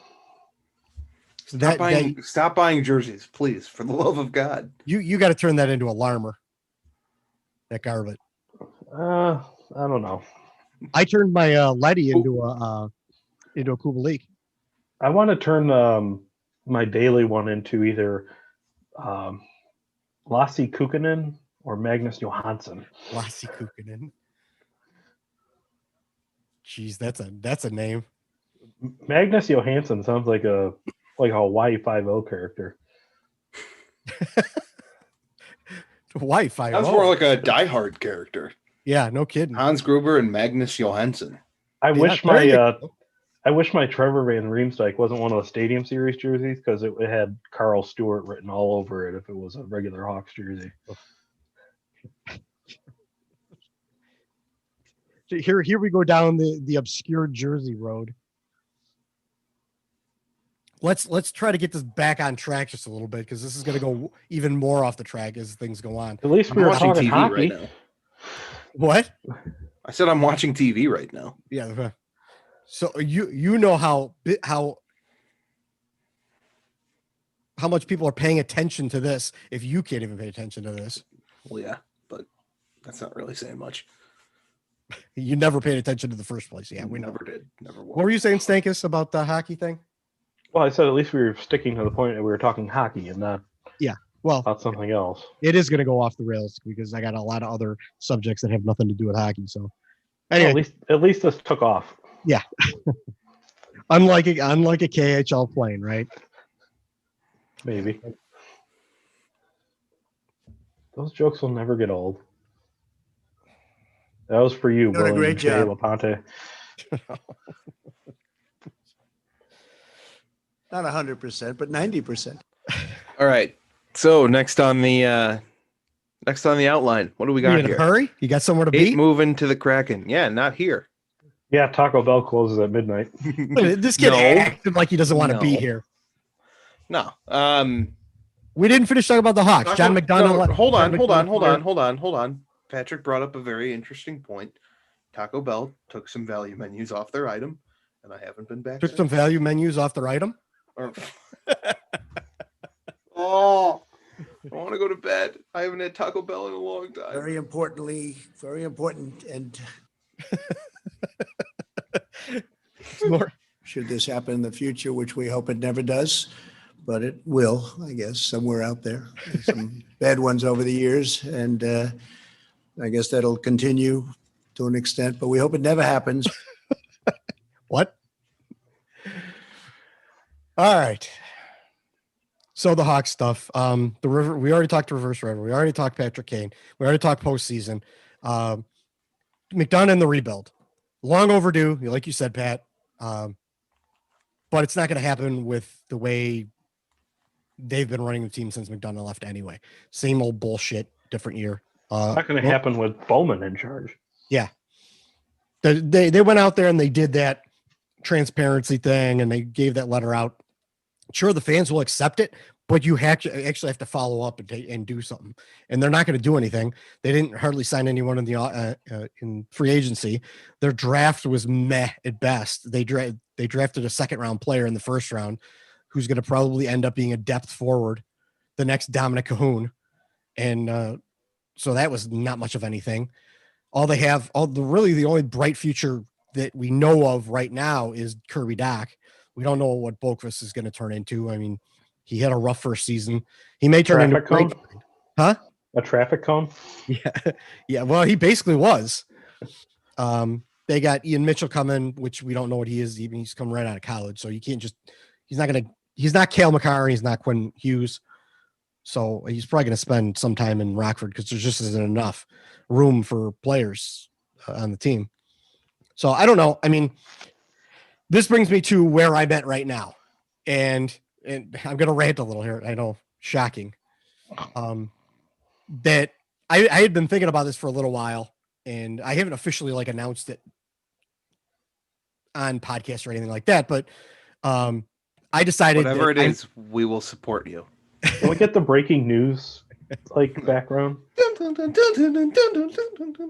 F: So
G: stop buying jerseys, please, for the love of God.
F: You got to turn that into a Larmer. That Garbutt.
H: I don't know.
F: I turned my Letty into a Kubalik.
H: I want to turn my daily one into either Lassi Kukkonen or Magnus Johansson.
F: Lassi Kukkonen. Jeez, that's a name.
H: Magnus Johansson sounds like a Hawaii 5-0 character.
F: Hawaii 5-0.
G: Sounds more like a Die Hard character.
F: Yeah, no kidding.
G: Hans Gruber and Magnus Johansson.
H: I wish my Trevor Van Riemsdyk wasn't one of the Stadium Series jerseys because it had Carl Stewart written all over it if it was a regular Hawks jersey.
F: Here we go down the obscure jersey road. Let's try to get this back on track just a little bit because this is going to go even more off the track as things go on.
H: At least we're
G: watching
H: talking
G: TV
H: hockey
G: right now.
F: What?
G: I said I'm watching TV right now.
F: Yeah. So you know how much people are paying attention to this if you can't even pay attention to this.
G: Well, yeah, but that's not really saying much.
F: You never paid attention to the first place. Yeah, we
G: never did. Never.
F: What were you saying, Stankus, about the hockey thing?
H: Well, I said at least we were sticking to the point that we were talking hockey and not about something else.
F: It is going to go off the rails because I got a lot of other subjects that have nothing to do with hockey. So anyway,
H: at least this took off.
F: Yeah. unlike a KHL plane, right?
H: Maybe. Those jokes will never get old. That was for you,
J: Doing a great job.
H: LaPonte.
J: Not 100%, but 90%.
G: All right. So next on the outline, what do we got
F: You in
G: here?
F: a hurry? You got somewhere to be?
G: Moving to the Kraken. Yeah, not here.
H: Yeah, Taco Bell closes at midnight.
F: This kid acted like he doesn't want to be here.
G: No.
F: We didn't finish talking about the Hawks. John McDonough.
G: No, hold on. Patrick brought up a very interesting point. Taco Bell took some value menus off their item, and I haven't been back.
F: Took
G: since.
F: some value menus off their item.
G: Oh, I want to go to bed. I haven't had Taco Bell in a long time.
J: Very important, and should this happen in the future, which we hope it never does, but it will, I guess, somewhere out there. There's some bad ones over the years, and I guess that'll continue to an extent, but we hope it never happens.
F: What? All right. So the Hawks stuff. The river. We already talked reverse river. We already talked Patrick Kane. We already talked postseason. McDonough and the rebuild. Long overdue, like you said, Pat. But it's not going to happen with the way they've been running the team since McDonough left anyway. Same old bullshit, different year.
H: It's not going to happen with Bowman in charge.
F: Yeah. They went out there and they did that transparency thing and they gave that letter out. Sure, the fans will accept it, but you actually have to follow up and do something. And they're not going to do anything. They didn't hardly sign anyone in the in free agency. Their draft was meh at best. They drafted a second-round player in the first round who's going to probably end up being a depth forward, the next Dominic Cahoon. And so that was not much of anything. The only bright future that we know of right now is Kirby Dach. We don't know what Boqvist is going to turn into. I mean, he had a rough first season. He may turn into a great, huh?
H: A traffic cone?
F: Yeah. Yeah. Well, he basically was. They got Ian Mitchell coming, which we don't know what he is. He's coming right out of college. So you can't he's not Cale Makar. He's not Quinn Hughes. So he's probably going to spend some time in Rockford because there just isn't enough room for players on the team. So I don't know. I mean, this brings me to where I'm at right now. And I'm going to rant a little here. I know, shocking. That I had been thinking about this for a little while, and I haven't officially announced it on podcast or anything like that. But I decided
G: whatever it is, we will support you.
H: Can we get the breaking news background?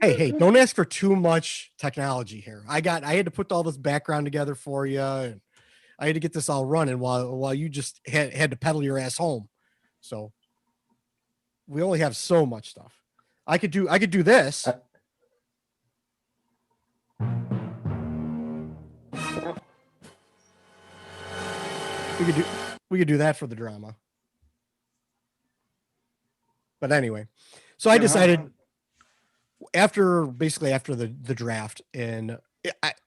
F: Hey, don't ask for too much technology here. I had to put all this background together for you, and I had to get this all running while you just had to pedal your ass home. So we only have so much stuff. I could do this. we could do that for the drama. But anyway, so I decided after the draft, and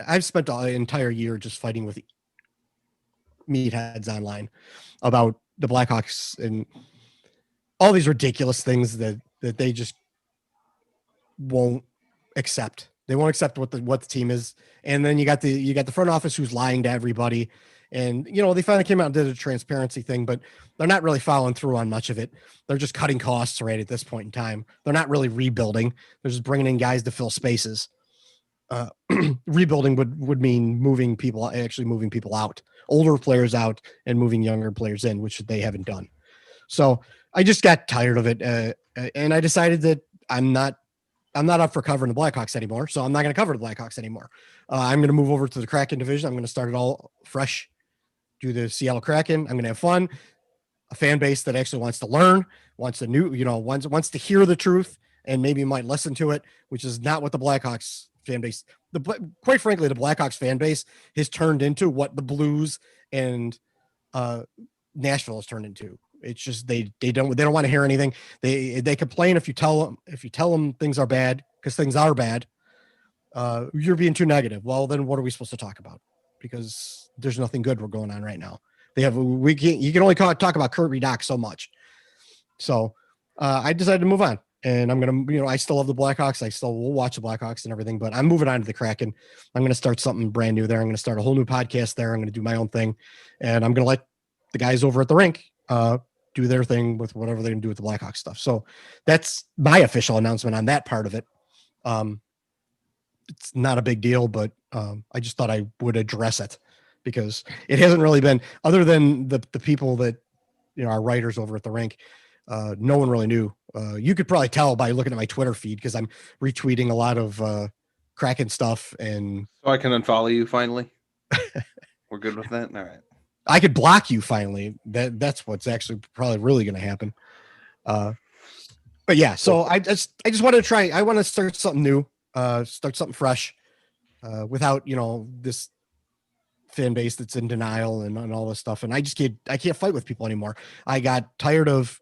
F: I've spent the entire year just fighting with meatheads online about the Blackhawks and all these ridiculous things that they just won't accept. They won't accept what the team is. And then you got the front office who's lying to everybody. And, they finally came out and did a transparency thing, but they're not really following through on much of it. They're just cutting costs right at this point in time. They're not really rebuilding. They're just bringing in guys to fill spaces. Rebuilding would mean moving people out, older players out and moving younger players in, which they haven't done. So I just got tired of it. And I decided that I'm not up for covering the Blackhawks anymore. So I'm not going to cover the Blackhawks anymore. I'm going to move over to the Kraken division. I'm going to start it all fresh. Do the Seattle Kraken. I'm going to have fun. A fan base that actually wants to learn, wants to hear the truth, and maybe might listen to it, which is not what the Blackhawks fan base. Quite frankly, the Blackhawks fan base has turned into what the Blues and Nashville has turned into. It's just they don't want to hear anything. They complain if you tell them things are bad, because things are bad. You're being too negative. Well, then what are we supposed to talk about? Because there's nothing good going on right now. You can only talk about Kirby Doc so much. So I decided to move on, and I'm gonna I still love the Blackhawks. I still will watch the Blackhawks and everything, but I'm moving on to the Kraken. I'm gonna start something brand new there. I'm gonna start a whole new podcast there. I'm gonna do my own thing, and I'm gonna let the guys over at the rink do their thing with whatever they're gonna do with the Blackhawks stuff. So that's my official announcement on that part of it. It's not a big deal, but I just thought I would address it because it hasn't really been, other than the people that are writers over at the rink. No one really knew. You could probably tell by looking at my Twitter feed because I'm retweeting a lot of Kraken stuff, and
G: so I can unfollow you finally. We're good with that. All right.
F: I could block you finally. That's what's actually probably really going to happen. But yeah, so I just want to try. I want to start something new, start something fresh, without this fan base that's in denial and all this stuff. And I can't fight with people anymore. I got tired of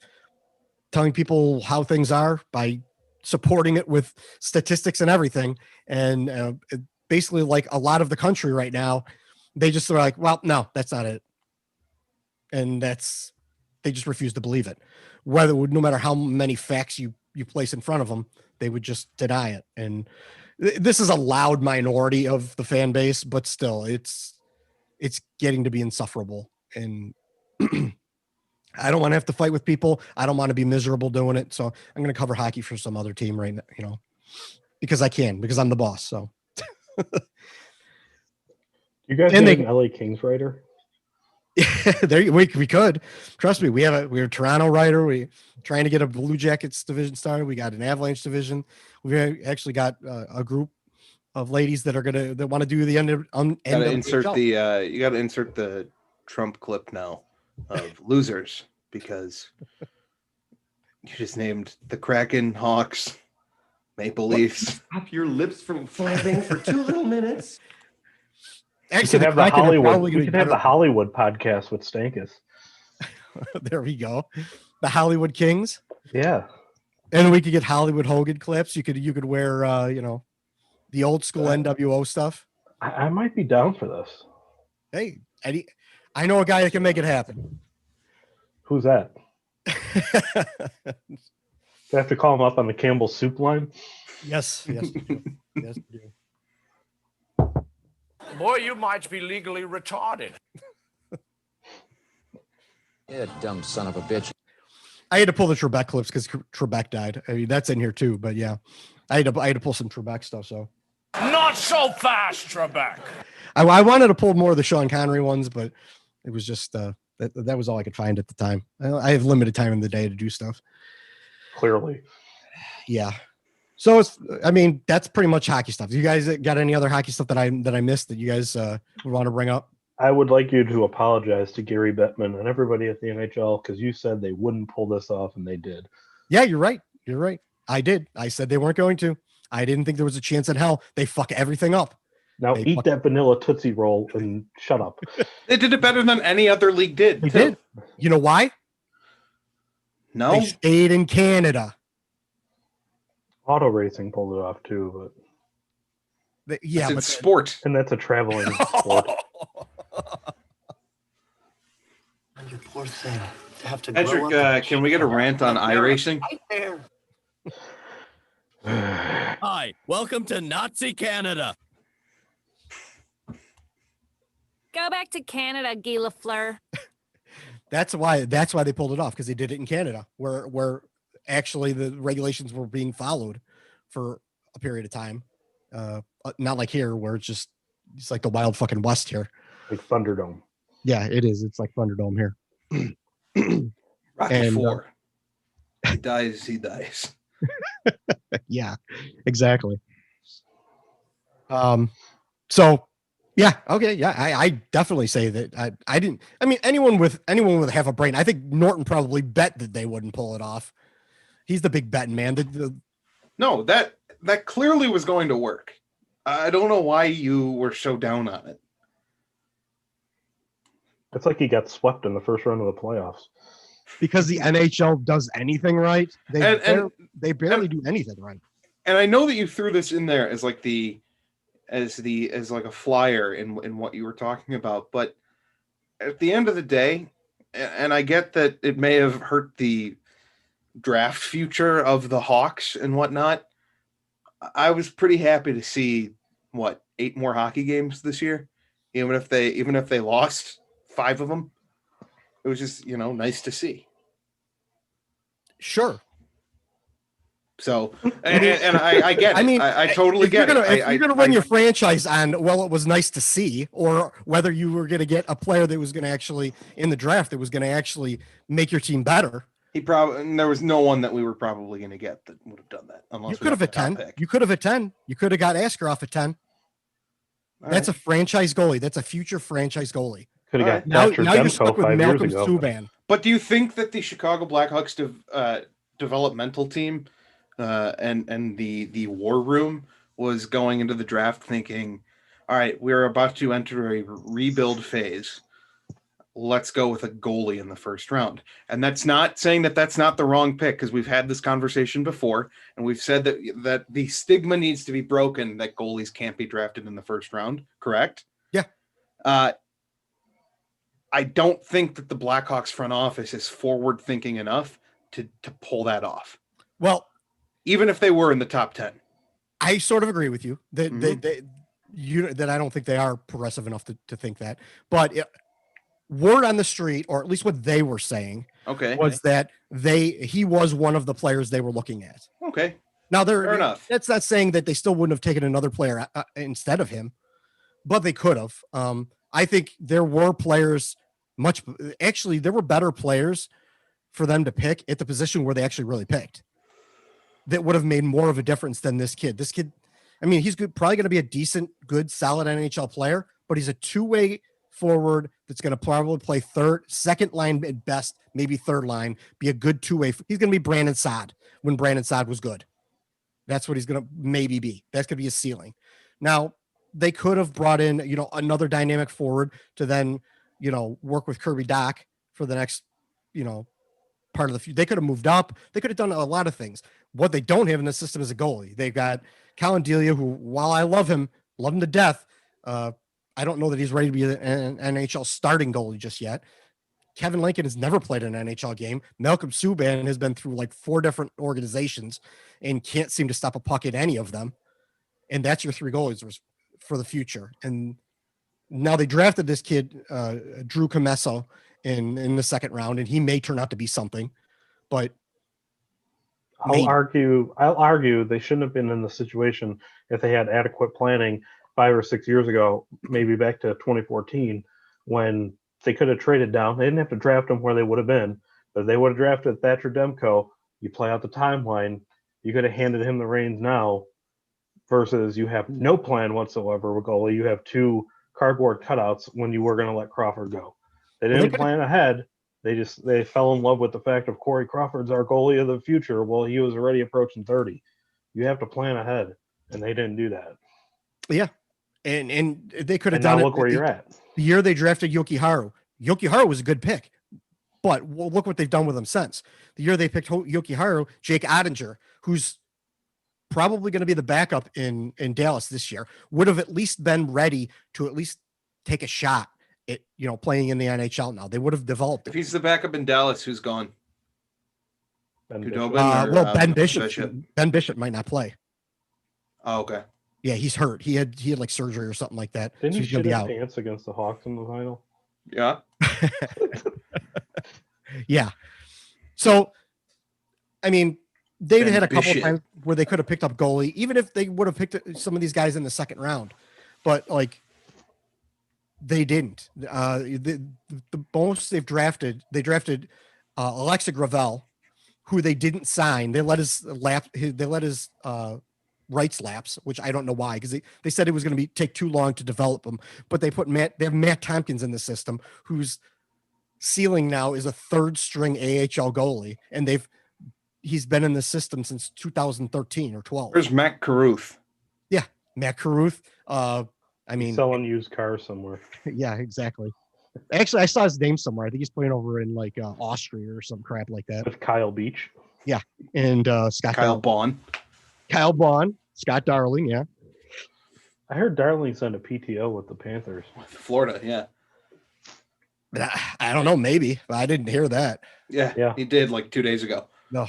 F: telling people how things are by supporting it with statistics and everything. And basically, like a lot of the country right now, they just are like, well, no, that's not it. And they just refuse to believe it. No matter how many facts you place in front of them, they would just deny it. And this is a loud minority of the fan base, but still it's getting to be insufferable. And I don't want to have to fight with people. I don't want to be miserable doing it. So I'm going to cover hockey for some other team right now, because I can, because I'm the boss. So
H: you guys have an LA Kings writer?
F: We could. Trust me, we're a Toronto writer. We're trying to get a Blue Jackets division started. We got an Avalanche division. We've actually got a group of ladies that want to do the end of
G: you got to insert the Trump clip now of losers, because you just named the Kraken, Hawks, Maple Leafs.
B: Stop your lips from flapping for 2 little minutes.
H: Actually, we can have the Hollywood podcast with Stankus.
F: There we go. The Hollywood Kings.
H: Yeah.
F: And we could get Hollywood Hogan clips. You could wear the old school NWO stuff.
H: I might be down for this.
F: Hey, Eddie, I know a guy that can make it happen.
H: Who's that? Do I have to call him up on the Campbell soup line?
F: Yes. Yes, we do.
L: Boy, you might be legally retarded.
B: Yeah, dumb son of a bitch.
F: I had to pull the Trebeck clips because Trebeck died. I mean, that's in here too, but yeah, I had to pull some Trebeck stuff. So
L: Not so fast, Trebeck.
F: I wanted to pull more of the Sean Connery ones, but it was just that was all I could find at the time. I have limited time in the day to do stuff.
H: Clearly,
F: yeah. So that's pretty much hockey stuff. You guys got any other hockey stuff that I missed that you guys would want to bring up?
H: I would like you to apologize to Gary Bettman and everybody at the NHL, because you said they wouldn't pull this off, and they did.
F: Yeah, you're right. You're right. I did. I said they weren't going to. I didn't think there was a chance in hell. They fuck everything up.
H: Now
F: They
H: eat that vanilla Tootsie Roll and shut up.
G: They did it better than any other league did.
F: They
G: too.
F: did. You know why?
G: No.
F: They stayed in Canada.
H: Auto racing pulled it off too, but
G: It's sport,
H: and that's a traveling sport.
M: You poor thing. To have to
G: Patrick, can we get a rant on iRacing?
M: Right there.
N: Hi, welcome to Nazi Canada.
O: Go back to Canada, Guy Lafleur.
F: That's why they pulled it off, because they did it in Canada, where actually the regulations were being followed for a period of time. Not like here, where it's like the wild fucking west here.
H: Like Thunderdome.
F: Yeah, it is. It's like Thunderdome here.
G: Rocky Four. He dies.
F: Yeah, exactly. So yeah, okay, yeah, I definitely say that I didn't. I mean, anyone with half a brain, I think Norton probably bet that they wouldn't pull it off. He's the big betting man.
G: No, that clearly was going to work. I don't know why you were so down on it.
H: It's like he got swept in the first round of the playoffs.
F: Because the NHL does anything right. They barely do anything right.
G: And I know that you threw this in there as like as like a flyer in what you were talking about, but at the end of the day, and I get that it may have hurt the draft future of the Hawks and whatnot, I was pretty happy to see 8 more hockey games this year, even if they lost 5 of them. It was just, nice to see.
F: Sure.
G: So, and I get it. I mean, I totally get it.
F: If you're going to run your franchise on, well, it was nice to see, or whether you were going to get a player that was going to actually, in the draft, that was going to actually make your team better.
G: There was no one that we were probably going to get that would have done that. Unless
F: you could have at 10. You could have at 10. You could have got Askarov at 10. That's a franchise goalie. That's a future franchise goalie.
H: Could have got
F: now you're stuck with Malcolm Subban.
G: But do you think that the Chicago Blackhawks developmental team and the war room was going into the draft thinking, all right, we're about to enter a rebuild phase. Let's go with a goalie in the first round. And that's not saying that that's not the wrong pick, because we've had this conversation before, and we've said that the stigma needs to be broken that goalies can't be drafted in the first round, correct?
F: Yeah.
G: I don't think that the Blackhawks front office is forward thinking enough to pull that off.
F: Well,
G: even if they were in the top 10.
F: I sort of agree with you that that I don't think they are progressive enough to think that. But word on the street, or at least what they were saying, was that he was one of the players they were looking at.
G: Okay.
F: Now
G: fair enough.
F: That's not saying that they still wouldn't have taken another player instead of him, but they could have. I think there were players there were better players for them to pick at the position where they actually really picked that would have made more of a difference than this kid. This kid, I mean, he's probably going to be a decent, good, solid NHL player, but he's a two-way forward that's going to probably play second line at best, maybe third line, be a good two-way. He's going to be Brandon Saad when Brandon Saad was good. That's what he's going to maybe be. That's going to be his ceiling. Now, they could have brought in, another dynamic forward to then, work with Kirby Dach for the next, part of the future. They could have moved up. They could have done a lot of things. What they don't have in the system is a goalie. They've got Colin Delia, who, while I love him to death, I don't know that he's ready to be an NHL starting goalie just yet. Kevin Lincoln has never played an NHL game. Malcolm Subban has been through like 4 different organizations and can't seem to stop a puck at any of them. And that's your 3 goalies for the future. And now they drafted this kid, Drew Comesso, in the second round, and he may turn out to be something, but
H: I'll argue they shouldn't have been in the situation if they had adequate planning 5 or 6 years ago, maybe back to 2014, when they could have traded down. They didn't have to draft them where they would have been, but if they would have drafted Thatcher Demko, you play out the timeline, you could have handed him the reins now, versus you have no plan whatsoever with goalie. You have 2 cardboard cutouts when you were going to let Crawford go. They didn't plan ahead. They fell in love with the fact of Corey Crawford's our goalie of the future. Well, he was already approaching 30. You have to plan ahead, and they didn't do that.
F: Yeah. And they could have
H: And
F: done
H: now
F: it.
H: look where you're at.
F: The year they drafted Yoki Haru. Yoki Haru was a good pick, but look what they've done with him since. The year they picked Yoki Haru, Jake Ottinger, who's probably going to be the backup in Dallas this year, would have at least been ready to at least take a shot at, playing in the NHL now. They would have developed.
G: If he's the backup in Dallas, who's gone?
H: Ben
F: Bishop. Ben Bishop might not play.
G: Oh, okay.
F: Yeah, he's hurt. He had like surgery or something like that.
H: Didn't
F: so
H: he
F: he's gonna
H: shit
F: be
H: his
F: out.
H: pants against the Hawks in the final?
G: Yeah.
F: Yeah. So, I mean, they've
G: Ben
F: had a couple
G: Bishop.
F: of times where they could have picked up goalie, even if they would have picked some of these guys in the second round, but like they didn't. The most they drafted Alexa Gravel, who they didn't sign. They let his rights lapse, which I don't know why, because they said it was going to take too long to develop him. But they have Matt Tompkins in the system, whose ceiling now is a third string AHL goalie, and he's been in the system since 2013 or 12.
G: Where's Matt Carruth?
F: Yeah, Matt Carruth. I mean,
H: selling used cars somewhere.
F: Yeah, exactly. Actually, I saw his name somewhere. I think he's playing over in like Austria or some crap like that.
H: With Kyle Beach.
F: Yeah, and Scott
G: Kyle Baun.
F: Kyle Baun, Scott Darling. Yeah,
H: I heard Darling signed a PTO with the Panthers.
G: Florida, yeah.
F: But I don't know, maybe, but I didn't hear that.
G: Yeah, he did like 2 days ago.
F: No,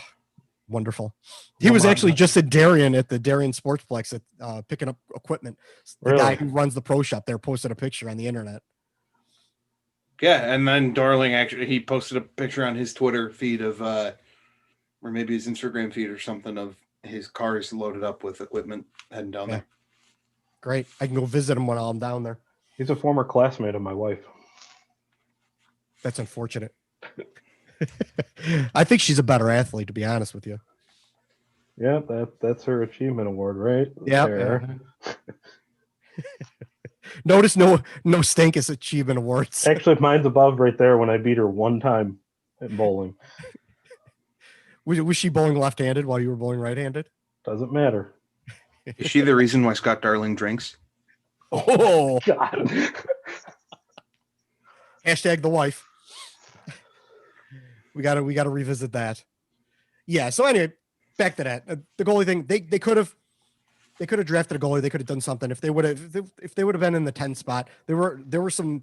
F: wonderful. He was actually just at Darien at the Darien Sportsplex at picking up equipment. The guy who runs the pro shop there posted a picture on the internet.
G: Yeah, and then Darling he posted a picture on his Twitter feed of, or maybe his Instagram feed or something, of his cars loaded up with equipment heading down there.
F: Great. I can go visit him when I'm down there.
H: He's a former classmate of my wife.
F: That's unfortunate. I think she's a better athlete, to be honest with you.
H: Yeah, that's her achievement award, right?
F: Yeah. Notice no Stankus achievement awards.
H: Actually, mine's above right there when I beat her one time at bowling.
F: Was she bowling left-handed while you were bowling right-handed?
H: Doesn't matter.
G: Is she the reason why Scott Darling drinks?
F: Oh,
H: God.
F: Hashtag the wife. We gotta revisit that. Yeah. So anyway, back to that. The goalie thing. They could have drafted a goalie. They could have done something if they would have been in the 10 spot. There was some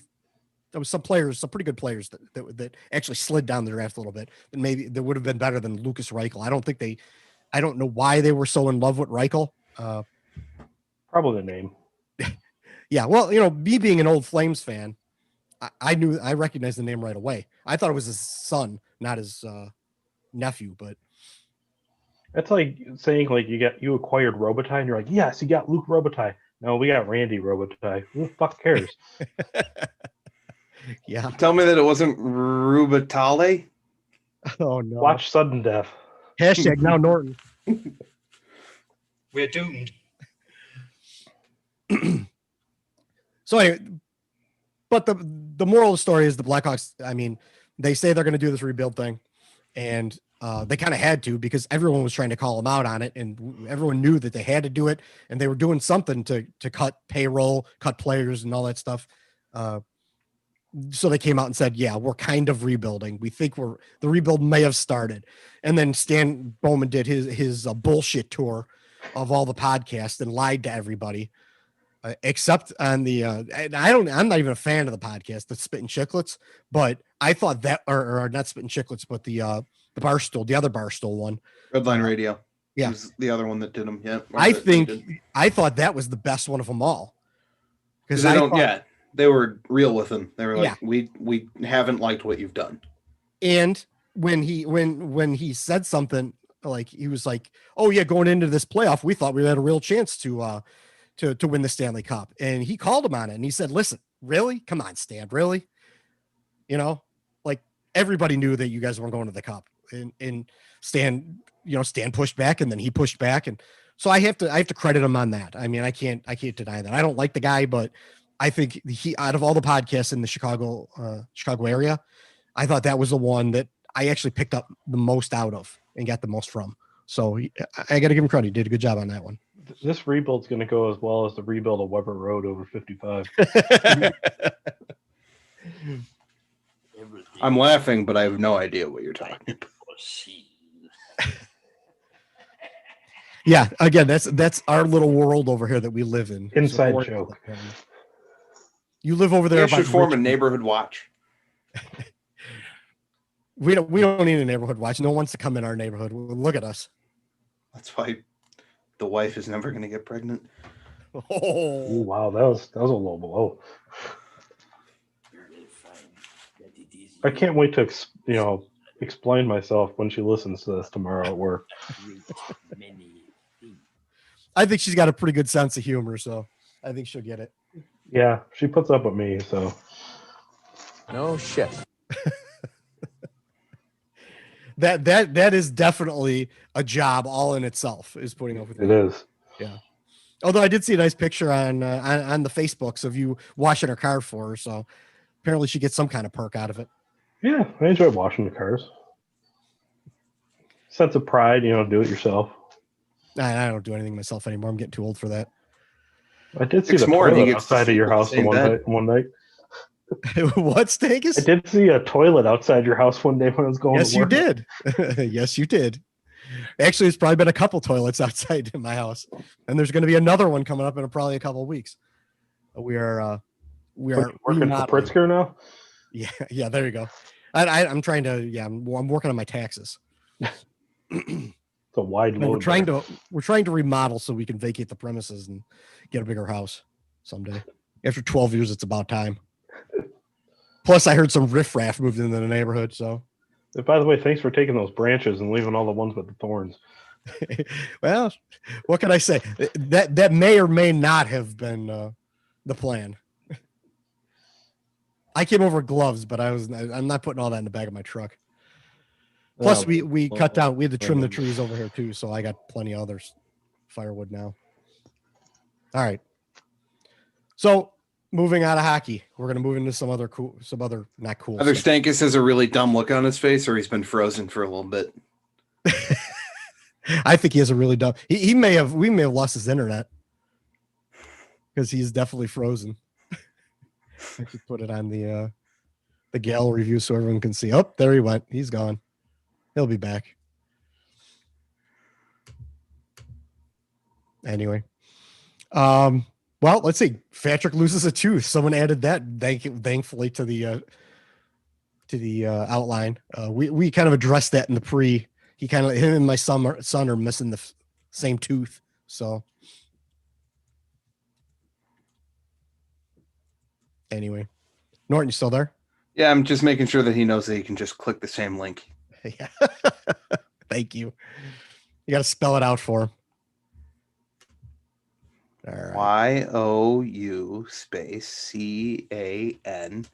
F: players, some pretty good players that actually slid down the draft a little bit. And maybe they would have been better than Lucas Reichel. I don't know why they were so in love with Reichel.
H: Probably the name.
F: Yeah. Well, me being an old Flames fan, I recognized the name right away. I thought it was his son, not his nephew, but
H: that's like saying like you acquired Robitaille and you're like, yes, you got Luke Robitaille. No, we got Randy Robitaille. Who the fuck cares?
F: Yeah.
G: Tell me that it wasn't Rubitale.
F: Oh no.
H: Watch Sudden Death.
F: Hashtag now Norton.
C: We're doomed.
F: So anyway, but the moral of the story is the Blackhawks, I mean, they say they're going to do this rebuild thing, and they kind of had to, because everyone was trying to call them out on it, and everyone knew that they had to do it, and they were doing something to cut payroll, cut players, and all that stuff. So they came out and said, yeah, we're kind of rebuilding. We think the rebuild may have started. And then Stan Bowman did his bullshit tour of all the podcasts and lied to everybody. Except on the I'm not even a fan of the podcast, the Spittin' Chicklets, but I thought that, or not Spittin' Chicklets, but the Barstool, the other Barstool one,
G: Redline Radio.
F: Yeah,
G: was the other one that did them. Yeah,
F: I thought that was the best one of them all, because
G: they were real with him. They were like, we haven't liked what you've done.
F: And when he said something, like he was like, oh yeah, going into this playoff, we thought we had a real chance to win the Stanley Cup. And he called him on it, and he said, listen, really? Come on, Stan, really? Like everybody knew that you guys weren't going to the Cup. And Stan pushed back, and then he pushed back. And so I have to credit him on that. I mean, I can't deny that. I don't like the guy, but I think he, out of all the podcasts in the Chicago area, I thought that was the one that I actually picked up the most out of and got the most from. So I got to give him credit. He did a good job on that one.
H: This rebuild's going to go as well as the rebuild of Weber Road over 55.
G: I'm laughing, but I have no idea what you're talking about.
F: Yeah, again, that's our little world over here that we live in.
H: Inside
F: So
H: joke.
F: you live over there.
G: You should form a neighborhood watch.
F: We don't need a neighborhood watch. No one wants to come in our neighborhood. Look at us.
G: That's why the wife is never going to get pregnant.
F: Oh
H: wow, that was a low blow. I can't wait to explain myself when she listens to this tomorrow at work.
F: I think she's got a pretty good sense of humor, so I think she'll get it.
H: Yeah, she puts up with me, so.
B: No shit.
F: That is definitely a job all in itself, is putting up with
H: it. It is.
F: Yeah. Although I did see a nice picture on the Facebooks of you washing her car for her, so apparently she gets some kind of perk out of it.
H: Yeah, I enjoy washing the cars. Sense of pride, do it yourself.
F: I don't do anything myself anymore. I'm getting too old for that.
H: I did see the toilet outside of your house one night.
F: What, Stankus?
H: I did see a toilet outside your house one day when I was going to work.
F: Yes, you did. Yes, you did. Actually, there's probably been a couple toilets outside in my house, and there's going to be another one coming up in probably a couple of weeks. We are
H: working for Pritzker now.
F: Yeah. There you go. I'm trying to. Yeah, I'm working on my taxes.
H: It's a wide load.
F: We're trying to remodel so we can vacate the premises and get a bigger house someday. After 12 years, it's about time. Plus, I heard some riffraff moved into the neighborhood. So,
H: by the way, thanks for taking those branches and leaving all the ones with the thorns.
F: Well, what can I say? That may or may not have been the plan. I came over with gloves, but I'm not putting all that in the back of my truck. Plus, we cut down. We had to trim the trees over here too, so I got plenty of other firewood now. All right. So, moving out of hockey, we're going to move into some other not cool.
G: Either Stankus has a really dumb look on his face, or he's been frozen for a little bit.
F: I think he has a really dumb. We may have lost his internet because he's definitely frozen. I could put it on the gallery view so everyone can see. Oh, there he went. He's gone. He'll be back. Anyway, well, let's see. Fatrick loses a tooth. Someone added that, thankfully, to the outline. We kind of addressed that in the pre. Him and my son are missing the same tooth. So anyway, Norton, you still there?
G: Yeah, I'm just making sure that he knows that he can just click the same link.
F: Yeah. Thank you. You got to spell it out for him. All right.
G: YOU space CANCLICK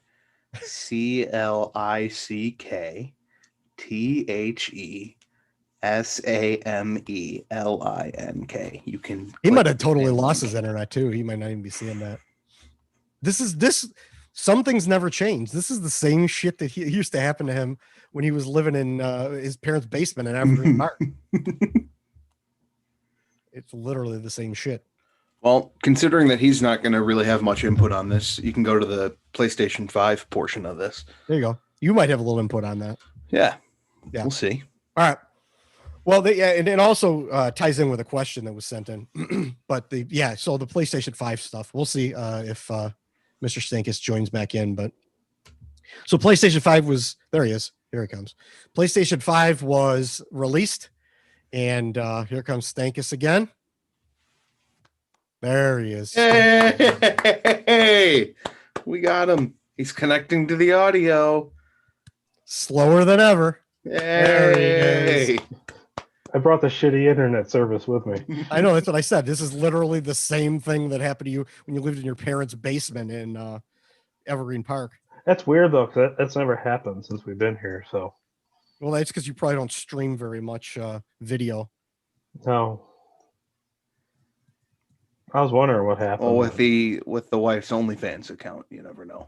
G: THESAMELINK. You can.
F: He might have totally lost his internet too. He might not even be seeing that. Some things never change. This is the same shit that used to happen to him when he was living in his parents' basement in Evergreen Park. It's literally the same shit.
G: Well, considering that he's not going to really have much input on this, you can go to the PlayStation 5 portion of this.
F: There you go. You might have a little input on that.
G: Yeah. We'll see.
F: All right. Well, and it also ties in with a question that was sent in. But so the PlayStation 5 stuff, we'll see if Mr. Stankus joins back in. But so PlayStation 5 was, there he is. Here he comes. PlayStation 5 was released, and here comes Stankus again. There he is.
G: Hey, we got him. He's connecting to the audio.
F: Slower than ever. There he is.
H: I brought the shitty internet service with me.
F: I know, that's what I said. This is literally the same thing that happened to you when you lived in your parents' basement in Evergreen Park.
H: That's weird though, because that's never happened since we've been here. So,
F: well, that's because you probably don't stream very much video.
H: No. I was wondering what happened.
G: Well, with the wife's OnlyFans account, you never know.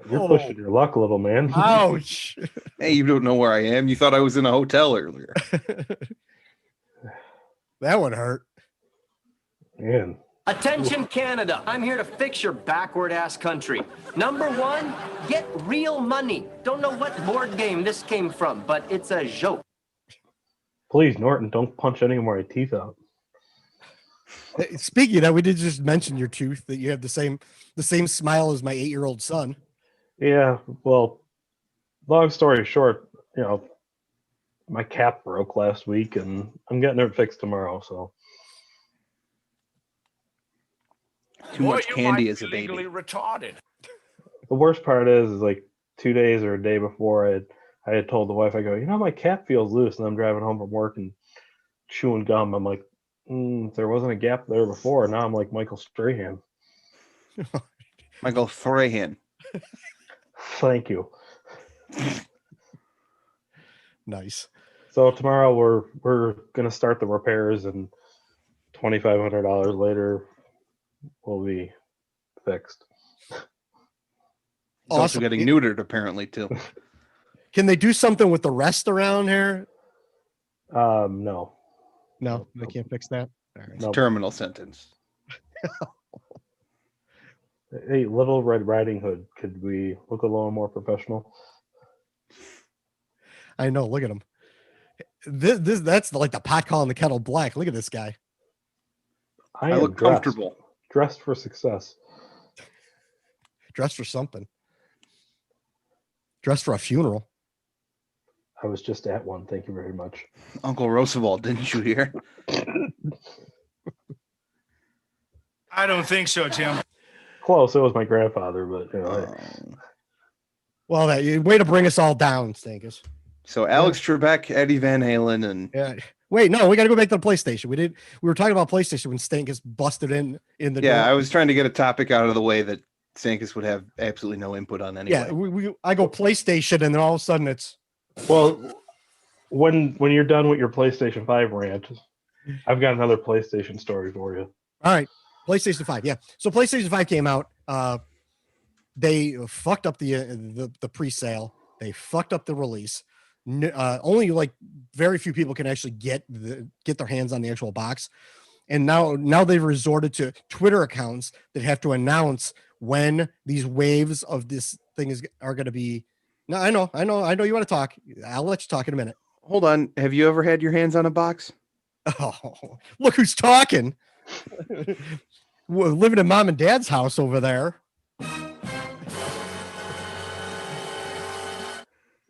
H: You're pushing your luck a little, man.
F: Ouch.
G: Hey, you don't know where I am. You thought I was in a hotel earlier.
F: That one hurt.
H: Man.
P: Attention, Canada. I'm here to fix your backward ass country. Number one, get real money. Don't know what board game this came from, but it's a joke.
H: Please, Norton, don't punch any of my teeth out.
F: Speaking of that, we did just mention your tooth, that you have the same smile as my 8-year-old son.
H: Yeah, well, long story short, my cap broke last week, and I'm getting it fixed tomorrow. So
G: too much candy as a baby.
L: Retarded.
H: The worst part is like 2 days or a day before I had told the wife, I go, my cap feels loose, and I'm driving home from work and chewing gum. I'm like, there wasn't a gap there before. Now I'm like Michael Strahan.
G: Michael Strahan.
H: Thank you.
F: Nice.
H: So tomorrow we're gonna start the repairs, and $2,500 later will be fixed.
G: He's also getting neutered apparently too.
F: Can they do something with the rest around here?
H: No.
F: No, they can't fix that.
G: Right. Nope. Terminal sentence.
H: Hey, Little Red Riding Hood, could we look a little more professional?
F: I know. Look at him. That's like the pot calling the kettle black. Look at this guy.
H: I
G: look comfortable.
H: Dressed for success.
F: Dressed for something. Dressed for a funeral.
H: I was just at one. Thank you very much.
G: Uncle Roosevelt, didn't you hear?
Q: I don't think so, Tim.
H: Close. It was my grandfather, but
F: Well, way to bring us all down, Stankus.
G: So Alex Trebeck, Eddie Van Halen, and
F: wait, no, we got to go back to the PlayStation. We were talking about PlayStation when Stankus busted in the door.
G: I was trying to get a topic out of the way that Stankus would have absolutely no input on anyway.
F: Yeah, I go PlayStation, and then all of a sudden it's
H: when you're done with your PlayStation 5 rant, I've got another PlayStation story for you.
F: All right, PlayStation 5. Yeah, so PlayStation 5 came out. They fucked up the pre-sale. They fucked up the release. Only like very few people can actually get their hands on the actual box, and now they've resorted to Twitter accounts that have to announce when these waves of this thing are going to be. No, I know you want to talk. I'll let you talk in a minute.
G: Hold on. Have you ever had your hands on a box?
F: Oh, look who's talking. We're living in mom and dad's house over there.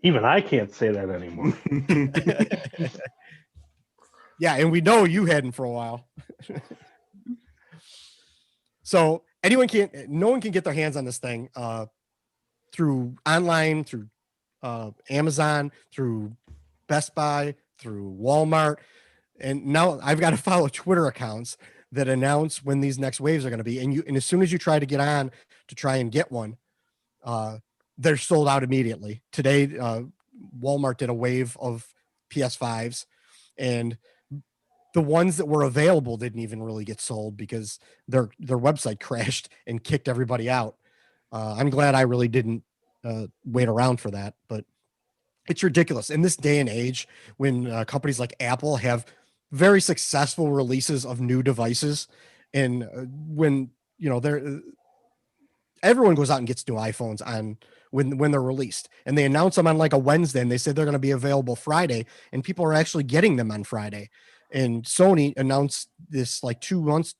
H: Even I can't say that anymore.
F: Yeah, and we know you hadn't for a while. So no one can get their hands on this thing through online, through Amazon, through Best Buy, through Walmart. And now I've got to follow Twitter accounts that announce when these next waves are going to be. And as soon as you try to get on to try and get one, they're sold out immediately. Today, Walmart did a wave of PS5s, and the ones that were available didn't even really get sold because their website crashed and kicked everybody out. I'm glad I really didn't wait around for that, but it's ridiculous in this day and age when companies like Apple have very successful releases of new devices, and when everyone goes out and gets new iPhones on when they're released, and they announce them on like a Wednesday, and they say they're going to be available Friday, and people are actually getting them on Friday. And Sony announced this like 3 months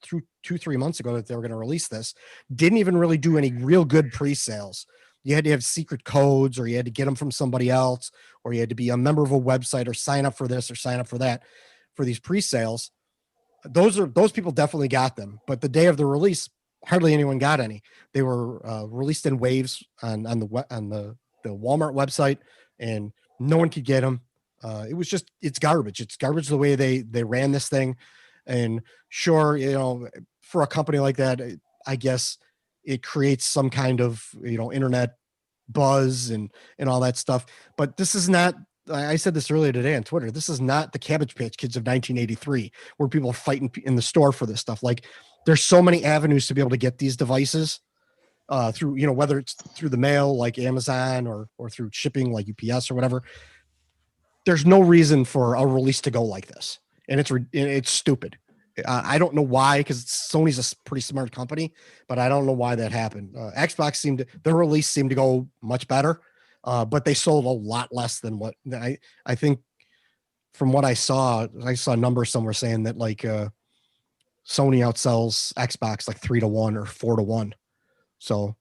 F: ago that they were going to release this. Didn't even really do any real good pre-sales. You had to have secret codes, or you had to get them from somebody else, or you had to be a member of a website, or sign up for this or sign up for that for these pre-sales. Those people definitely got them, but the day of the release, hardly anyone got any. They were released in waves on the Walmart website, and no one could get them. It's garbage. It's garbage the way they ran this thing. And sure, for a company like that, I guess it creates some kind of, internet buzz and all that stuff. But this is not, I said this earlier today on Twitter, this is not the Cabbage Patch Kids of 1983 where people are fighting in the store for this stuff. Like, there's so many avenues to be able to get these devices through, whether it's through the mail like Amazon or through shipping like UPS or whatever. There's no reason for a release to go like this. and it's stupid. I don't know why, because Sony's a pretty smart company, but I don't know why that happened. Xbox their release seemed to go much better, but they sold a lot less than what I think. From what I saw numbers somewhere saying that like Sony outsells Xbox like 3-1 or 4-1. So,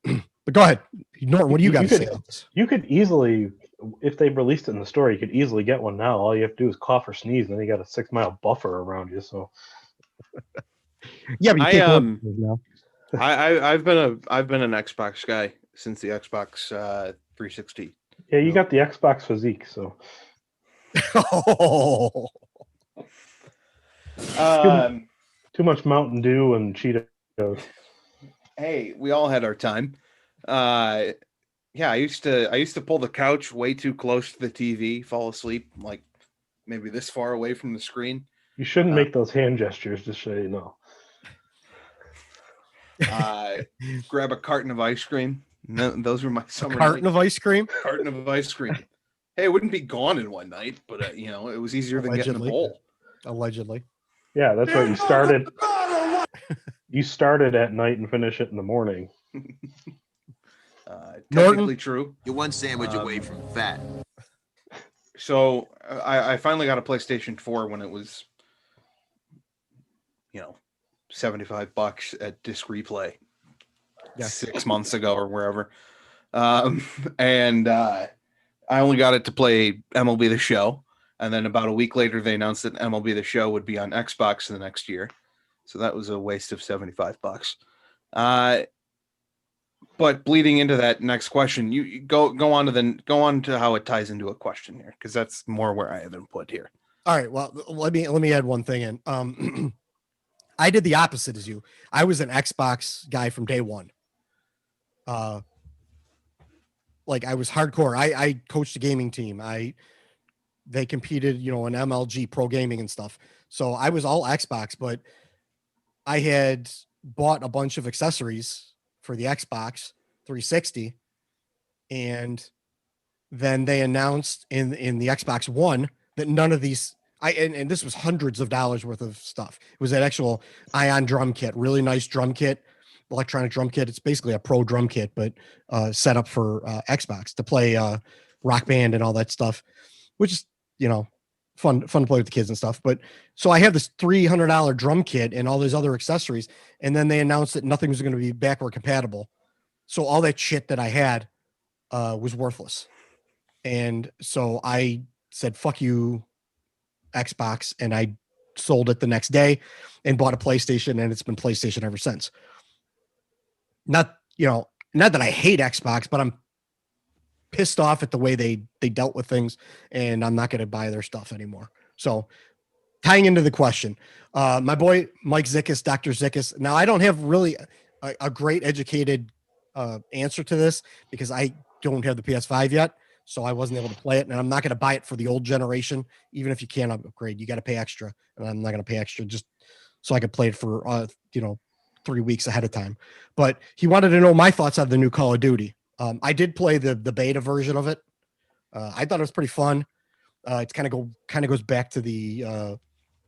F: but go ahead, Norton. What do you got to say about this?
H: You could easily, if they released it in the store, you could easily get one now. All you have to do is cough or sneeze, and then you got a 6-mile buffer around you. So,
F: yeah, but you can't
G: now. I've been an Xbox guy since the Xbox 360.
H: Yeah, you got the Xbox physique, so.
F: Oh.
H: Too much Mountain Dew and Cheetos.
G: Hey, we all had our time. Yeah, I used to pull the couch way too close to the TV, fall asleep like maybe this far away from the screen.
H: You shouldn't make those hand gestures, just so you know.
G: Grab a carton of ice cream. No, those were my summer
F: carton
G: nights.
F: of ice cream.
G: Carton of ice cream. Hey, it wouldn't be gone in one night, but it was easier than getting a bowl.
F: Allegedly.
H: Yeah, that's what you started. You started at night and finish it in the morning.
G: Technically true.
B: You're one sandwich away from fat.
G: So I finally got a PlayStation 4 when it was, $75 at Disc Replay.
F: Yeah.
G: 6 months ago or wherever. And I only got it to play MLB The Show. And then about a week later, they announced that MLB The Show would be on Xbox the next year. So that was a waste of $75. But bleeding into that next question, you go on to how it ties into a question here, because that's more where I have input here.
F: All right. Well, let me add one thing in. I did the opposite as you. I was an Xbox guy from day one. Like I was hardcore. I coached a gaming team. They competed, in MLG pro gaming and stuff. So I was all Xbox, but I had bought a bunch of accessories for the Xbox 360, and then they announced in the Xbox One that none of these and this was hundreds of dollars worth of stuff. It was an actual Ion drum kit, really nice drum kit, electronic drum kit. It's basically a pro drum kit, but set up for Xbox to play Rock Band and all that stuff, which is fun to play with the kids and stuff. But so I have this $300 drum kit and all these other accessories, and then they announced that nothing was going to be backward compatible. So all that shit that I had was worthless. And so I said, fuck you, Xbox. And I sold it the next day and bought a PlayStation, and it's been PlayStation ever since. Not that I hate Xbox, but I'm pissed off at the way they dealt with things, and I'm not going to buy their stuff anymore. So tying into the question, my boy, Mike Zickus, Dr. Zickus. Now I don't have really a great educated answer to this because I don't have the PS5 yet. So I wasn't able to play it, and I'm not going to buy it for the old generation. Even if you can upgrade, you got to pay extra, and I'm not going to pay extra just so I could play it for 3 weeks ahead of time. But he wanted to know my thoughts on the new Call of Duty. I did play the beta version of it. I thought it was pretty fun. It's kind of goes back to the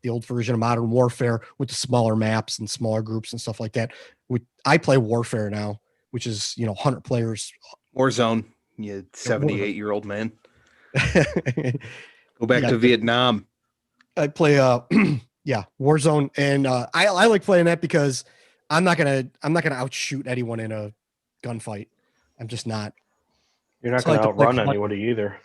F: old version of Modern Warfare with the smaller maps and smaller groups and stuff like that. I play Warfare now, which is 100 players.
G: Warzone. You 78-year-old man. Go back to Vietnam.
F: I play Warzone, and I like playing that because I'm not gonna outshoot anyone in a gunfight. I'm just not.
H: You're not going to outrun anybody either.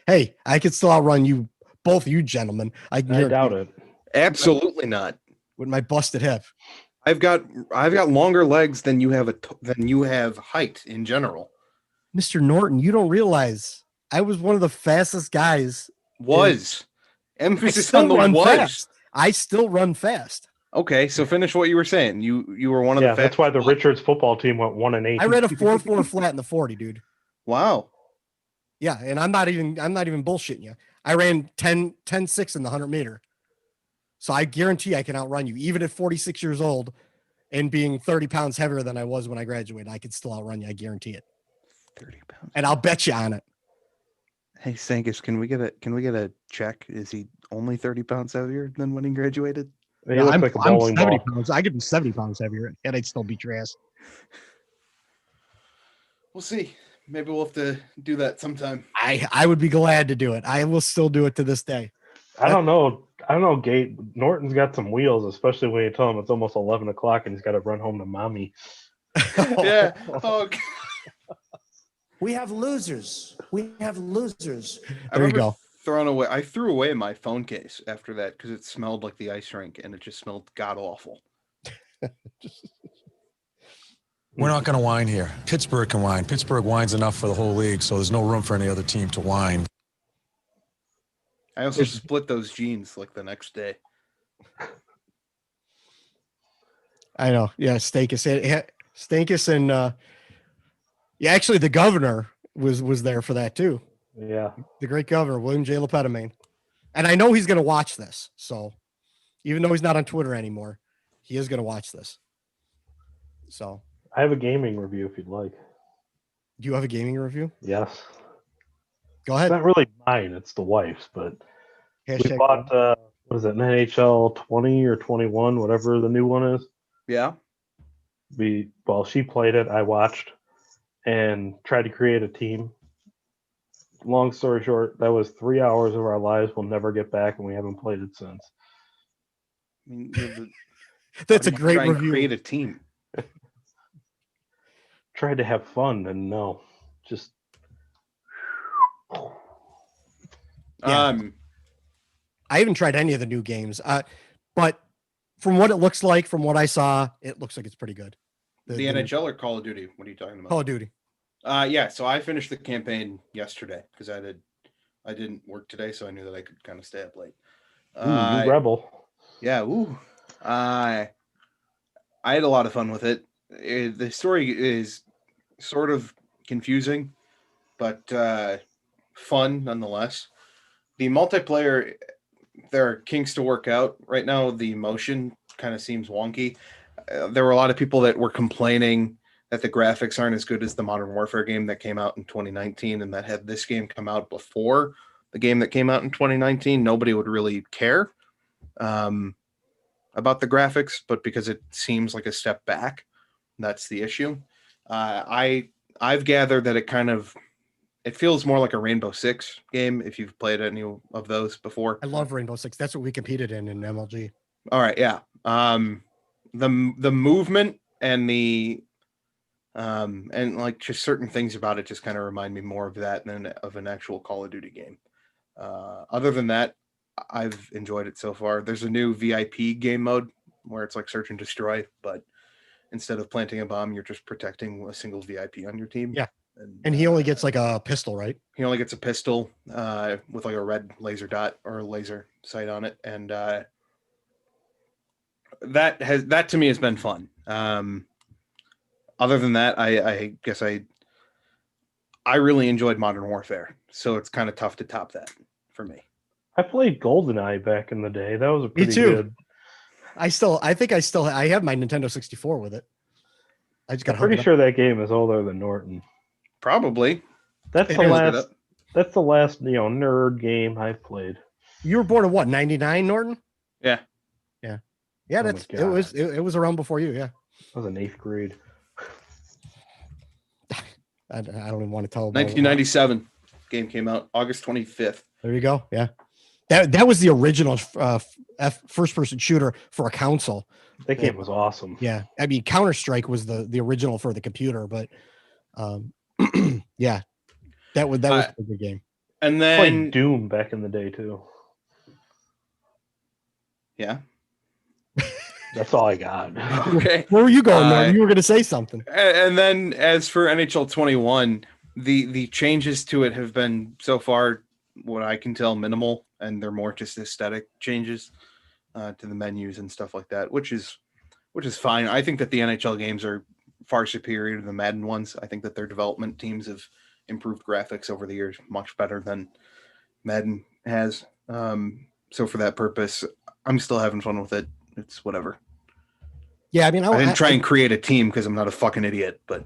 F: Hey, I could still outrun you, both you gentlemen. I
H: doubt it.
G: Absolutely not.
F: With my busted hip.
G: I've got longer legs than you have height in general.
F: Mr. Norton, you don't realize I was one of the fastest guys.
G: Emphasis on the was.
F: Fast. I still run fast.
G: Okay, so finish what you were saying. You were one of the fastest.
H: That's why the Richards football team went 1-8.
F: I ran a 4.4 flat in the 40, dude.
G: Wow.
F: Yeah, and I'm not even bullshitting you. I ran 10.6 in the 100 meter. So I guarantee I can outrun you, even at 46 years old and being 30 pounds heavier than I was when I graduated. I could still outrun you. I guarantee it.
G: 30 pounds.
F: And I'll bet you on it.
G: Hey Stankus, can we get a check? Is he only 30 pounds heavier than when he graduated?
H: He looks like a bowling
F: 70
H: ball.
F: pounds. I could be 70 pounds heavier, and I'd still beat your ass.
G: We'll see. Maybe we'll have to do that sometime.
F: I would be glad to do it. I will still do it to this day.
H: I don't know, Gate. Norton's got some wheels, especially when you tell him it's almost 11 o'clock and he's got to run home to mommy.
G: Yeah. Oh.
M: We have losers. We have losers.
F: There you go.
G: I threw away my phone case after that because it smelled like the ice rink and it just smelled god awful.
R: We're not going to whine here. Pittsburgh can whine. Pittsburgh whines enough for the whole league, so there's no room for any other team to whine.
G: I also split those jeans like the next day.
F: I know. Yeah, Stankus and yeah, actually the governor was there for that too.
H: Yeah.
F: The great governor, William J. Lepetamain. And I know he's going to watch this. So even though he's not on Twitter anymore, he is going to watch this. So
H: I have a gaming review if you'd like.
F: Do you have a gaming review?
H: Yes.
F: Go ahead.
H: It's not really mine, it's the wife's, but
F: Hashtag
H: we bought what is it, an NHL 20 or 21, whatever the new one is.
G: Yeah.
H: She played it, I watched and tried to create a team. Long story short, that was 3 hours of our lives we'll never get back, and we haven't played it since.
G: I mean,
F: that's a great review.
G: Create a team.
H: Tried to have fun, and no, just
F: yeah. I haven't tried any of the new games, but from what it looks like, from what I saw, it looks like it's pretty good.
G: The NHL or Call of Duty? What are you talking about?
F: Call of Duty.
G: Yeah. So I finished the campaign yesterday because I didn't work today, so I knew that I could kind of stay up late.
H: You rebel.
G: Yeah. Ooh. I had a lot of fun with it. The story is sort of confusing, but fun nonetheless. The multiplayer, there are kinks to work out. Right now, the motion kind of seems wonky. There were a lot of people that were complaining that the graphics aren't as good as the Modern Warfare game that came out in 2019, and that had this game come out before the game that came out in 2019, nobody would really care about the graphics, but because it seems like a step back, that's the issue. I've gathered that it feels more like a Rainbow Six game if you've played any of those before.
F: I love Rainbow Six. That's what we competed in MLG.
G: All right, yeah. The movement and the and like just certain things about it just kind of remind me more of that than of an actual Call of Duty game. Other than that, I've enjoyed it so far. There's a new VIP game mode where it's like search and destroy, but instead of planting a bomb, you're just protecting a single VIP on your team.
F: Yeah. And he only gets like a pistol, right?
G: He only gets a pistol with like a red laser dot or a laser sight on it. And that to me has been fun. Other than that, I guess I really enjoyed Modern Warfare. So it's kind of tough to top that for me.
H: I played GoldenEye back in the day. That was a pretty good.
F: I think I have my Nintendo 64 with it. I'm
H: pretty sure that game is older than Norton.
G: Probably.
H: That's the last nerd game I've played.
F: You were born in what, 99, Norton?
G: Yeah.
F: Yeah. Yeah, it was around before you, yeah.
H: I was in 8th grade.
F: I don't even want to tell.
G: 1997 game came out August 25th.
F: There you go. Yeah. That was the original first-person shooter for a console.
H: That game was awesome.
F: Yeah, I mean Counter-Strike was the original for the computer, but yeah, that was a good game.
G: And then
H: played Doom back in the day too.
G: Yeah,
H: that's all I got.
G: Okay,
F: where were you going, man? You were going to say something.
G: And then as for NHL 21, the changes to it have been so far, what I can tell, minimal, and they're more just aesthetic changes to the menus and stuff like that, which is fine. I think that the NHL games are far superior to the Madden ones. I think that their development teams have improved graphics over the years much better than Madden has. So for that purpose, I'm still having fun with it. It's whatever.
F: Yeah, I mean,
G: I didn't try and create a team because I'm not a fucking idiot, but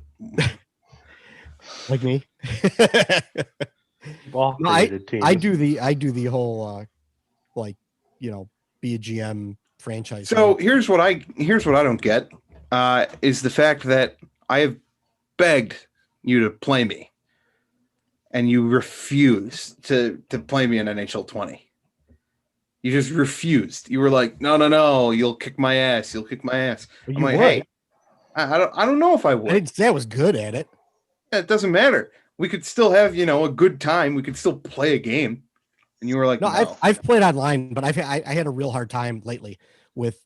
F: like me.
H: Ball
F: No, I
H: created teams.
F: I do the whole like, you know, be a GM franchise.
G: So here's what I don't get is the fact that I have begged you to play me, and you refuse to play me in NHL 20. You just refused. You were like, no, you'll kick my ass. You'll kick my ass.
F: Well,
G: I'm
F: you
G: like,
F: would.
G: hey, I don't know if I would.
F: I didn't say I was good at it.
G: It doesn't matter. We could still have, a good time. We could still play a game. And you were like, no.
F: I've played online, but I had a real hard time lately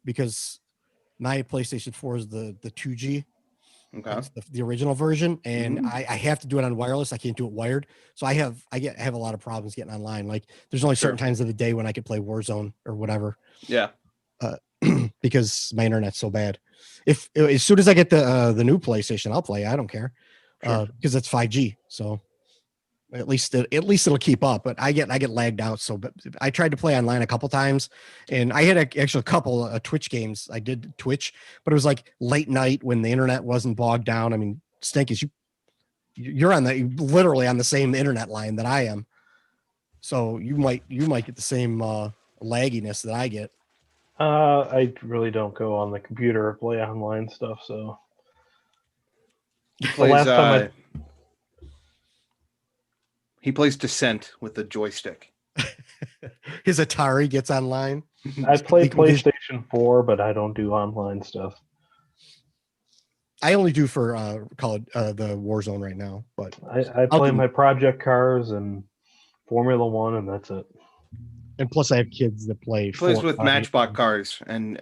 F: because my PlayStation 4 is the 2G.
G: Okay.
F: It's the original version, and I have to do it on wireless. I can't do it wired, so I have a lot of problems getting online. Like, there's only certain times of the day when I could play Warzone or whatever.
G: Yeah.
F: Because my internet's so bad. If as soon as I get the new PlayStation, I'll play. I don't care, because it's 5G. So at least it'll keep up. But I get lagged out. So, but I tried to play online a couple times, and I had actually a couple of Twitch games. I did Twitch, but it was like late night when the internet wasn't bogged down. I mean, Stankies, you're literally on the same internet line that I am, so you might get the same lagginess that I get.
H: I really don't go on the computer or play online stuff. So
G: the last time he plays Descent with the joystick.
F: His Atari gets online.
H: I play PlayStation 4, but I don't do online stuff.
F: I only do for the Warzone right now. But
H: I play my project cars and Formula 1, and that's it.
F: And plus, I have kids that play.
G: He plays with Matchbox cars and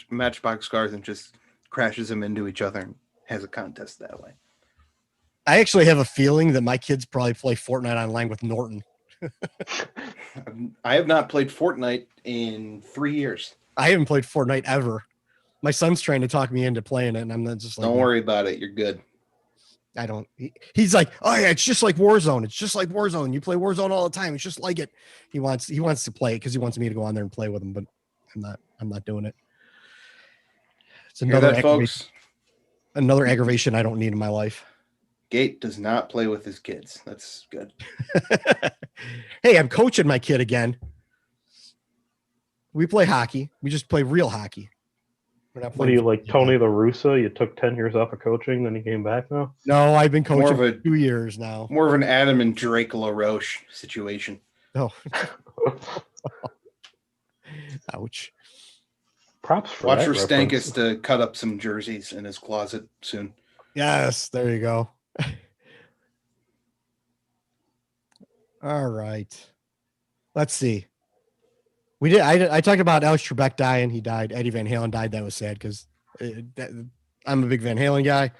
G: Matchbox cars, and just crashes them into each other and has a contest that way.
F: I actually have a feeling that my kids probably play Fortnite online with Norton.
G: I have not played Fortnite in 3 years.
F: I haven't played Fortnite ever. My son's trying to talk me into playing it, and I'm not just like,
G: don't worry about it. You're good.
F: I don't. He's like, oh yeah, it's just like Warzone. It's just like Warzone. You play Warzone all the time. It's just like it. He wants to play it because he wants me to go on there and play with him, but I'm not doing it. It's another
G: folks.
F: Another aggravation I don't need in my life.
G: Gate does not play with his kids. That's good.
F: Hey, I'm coaching my kid again. We play hockey. We just play real hockey.
H: What are you, like Tony La Russa? You took 10 years off of coaching, then you came back now?
F: No, I've been coaching for 2 years now.
G: More of an Adam and Drake LaRoche situation.
F: Oh. Ouch.
H: Props for
G: Watch
H: that
G: for
H: reference.
G: Stankus to cut up some jerseys in his closet soon.
F: Yes, there you go. All right. Let's see. We did. I talked about Alex Trebeck dying. He died. Eddie Van Halen died. That was sad because I'm a big Van Halen guy.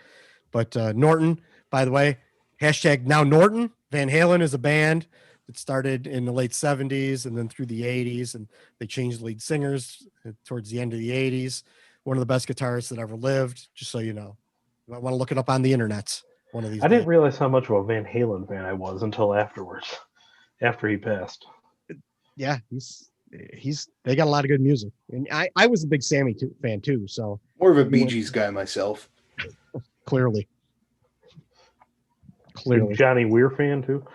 F: But Norton, by the way, hashtag now Norton. Van Halen is a band that started in the late 70s and then through the 80s, and they changed lead singers towards the end of the 80s. One of the best guitarists that ever lived, just so you know. You might want to look it up on the internet. One of these.
H: I didn't realize how much of a Van Halen fan I was until afterwards, after he passed.
F: Yeah, they got a lot of good music, and I was a big Sammy fan too. So
G: more of a Bee Gees guy myself.
F: Clearly.
H: Johnny Weir fan too.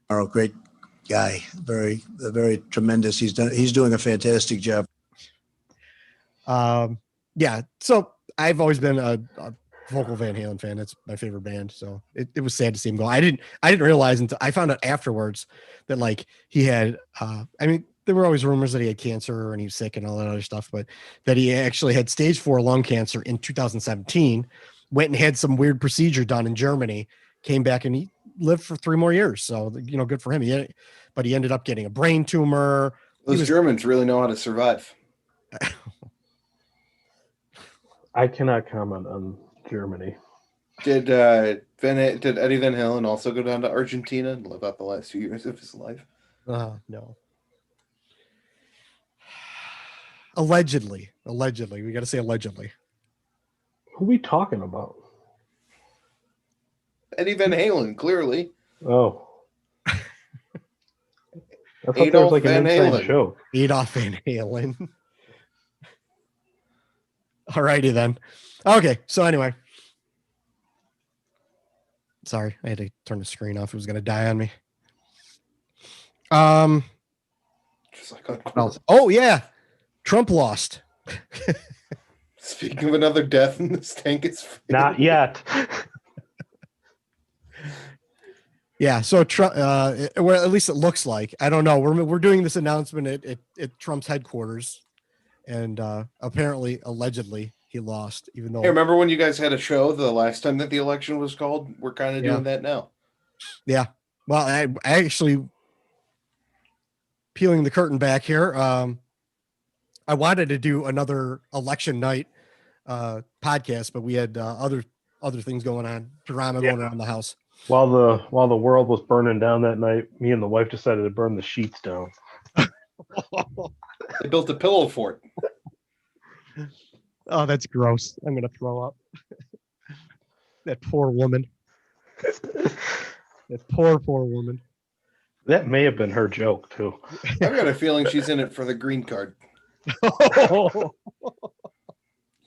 J: Oh, great guy, very tremendous. He's doing a fantastic job.
F: Yeah. So I've always been a vocal Van Halen fan. That's my favorite band. So it was sad to see him go. I didn't realize until I found out afterwards that like he had, I mean, there were always rumors that he had cancer and he was sick and all that other stuff, but that he actually had stage 4 lung cancer in 2017, went and had some weird procedure done in Germany, came back and he lived for 3 more years. So, good for him. But he ended up getting a brain tumor.
G: Those Germans really know how to survive.
H: I cannot comment on Germany.
G: Did Eddie Van Halen also go down to Argentina and live out the last 2 years of his life?
F: No. Allegedly. We got to say allegedly.
H: Who are we talking about?
G: Eddie Van Halen, clearly.
H: Oh. I thought there was like an inside joke.
F: Adolf Van Halen. Alrighty then. Okay, so anyway, Sorry, I had to turn the screen off. It was going to die on me.
G: Just like
F: oh yeah, Trump lost.
G: Speaking of another death in this tank, it's
H: Not yet.
F: Yeah, so Trump, well, at least it looks like. I don't know. We're doing this announcement at Trump's headquarters, and apparently, allegedly, he lost. Even though,
G: Hey, remember when you guys had a show the last time that the election was called? We're kind of doing that now.
F: Yeah. Well, I actually peeling the curtain back here. I wanted to do another election night podcast, but we had other things going on, drama going on in the house.
H: While the world was burning down that night, me and the wife decided to burn the sheets down.
G: They built a pillow fort.
F: Oh, that's gross. I'm gonna throw up. That poor woman. That poor woman.
H: That may have been her joke too.
G: I've got a feeling she's in it for the green card.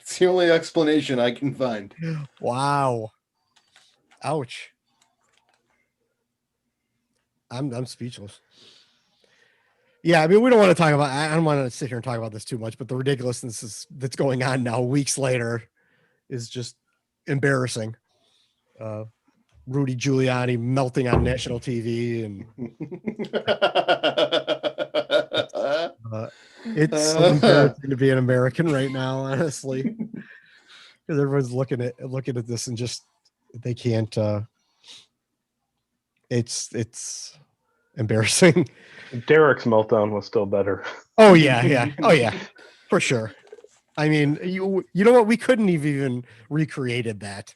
G: It's the only explanation I can find.
F: Wow. Ouch. I'm speechless. Yeah, I mean, we don't want to talk about. I don't want to sit here and talk about this too much, but the ridiculousness that's going on now, weeks later, is just embarrassing. Rudy Giuliani melting on national TV, and it's so embarrassing to be an American right now, honestly, because everyone's looking at this and just they can't. It's embarrassing.
H: Derek's meltdown was still better.
F: Oh yeah. Oh yeah, for sure. I mean, you know what? We couldn't have even recreated that.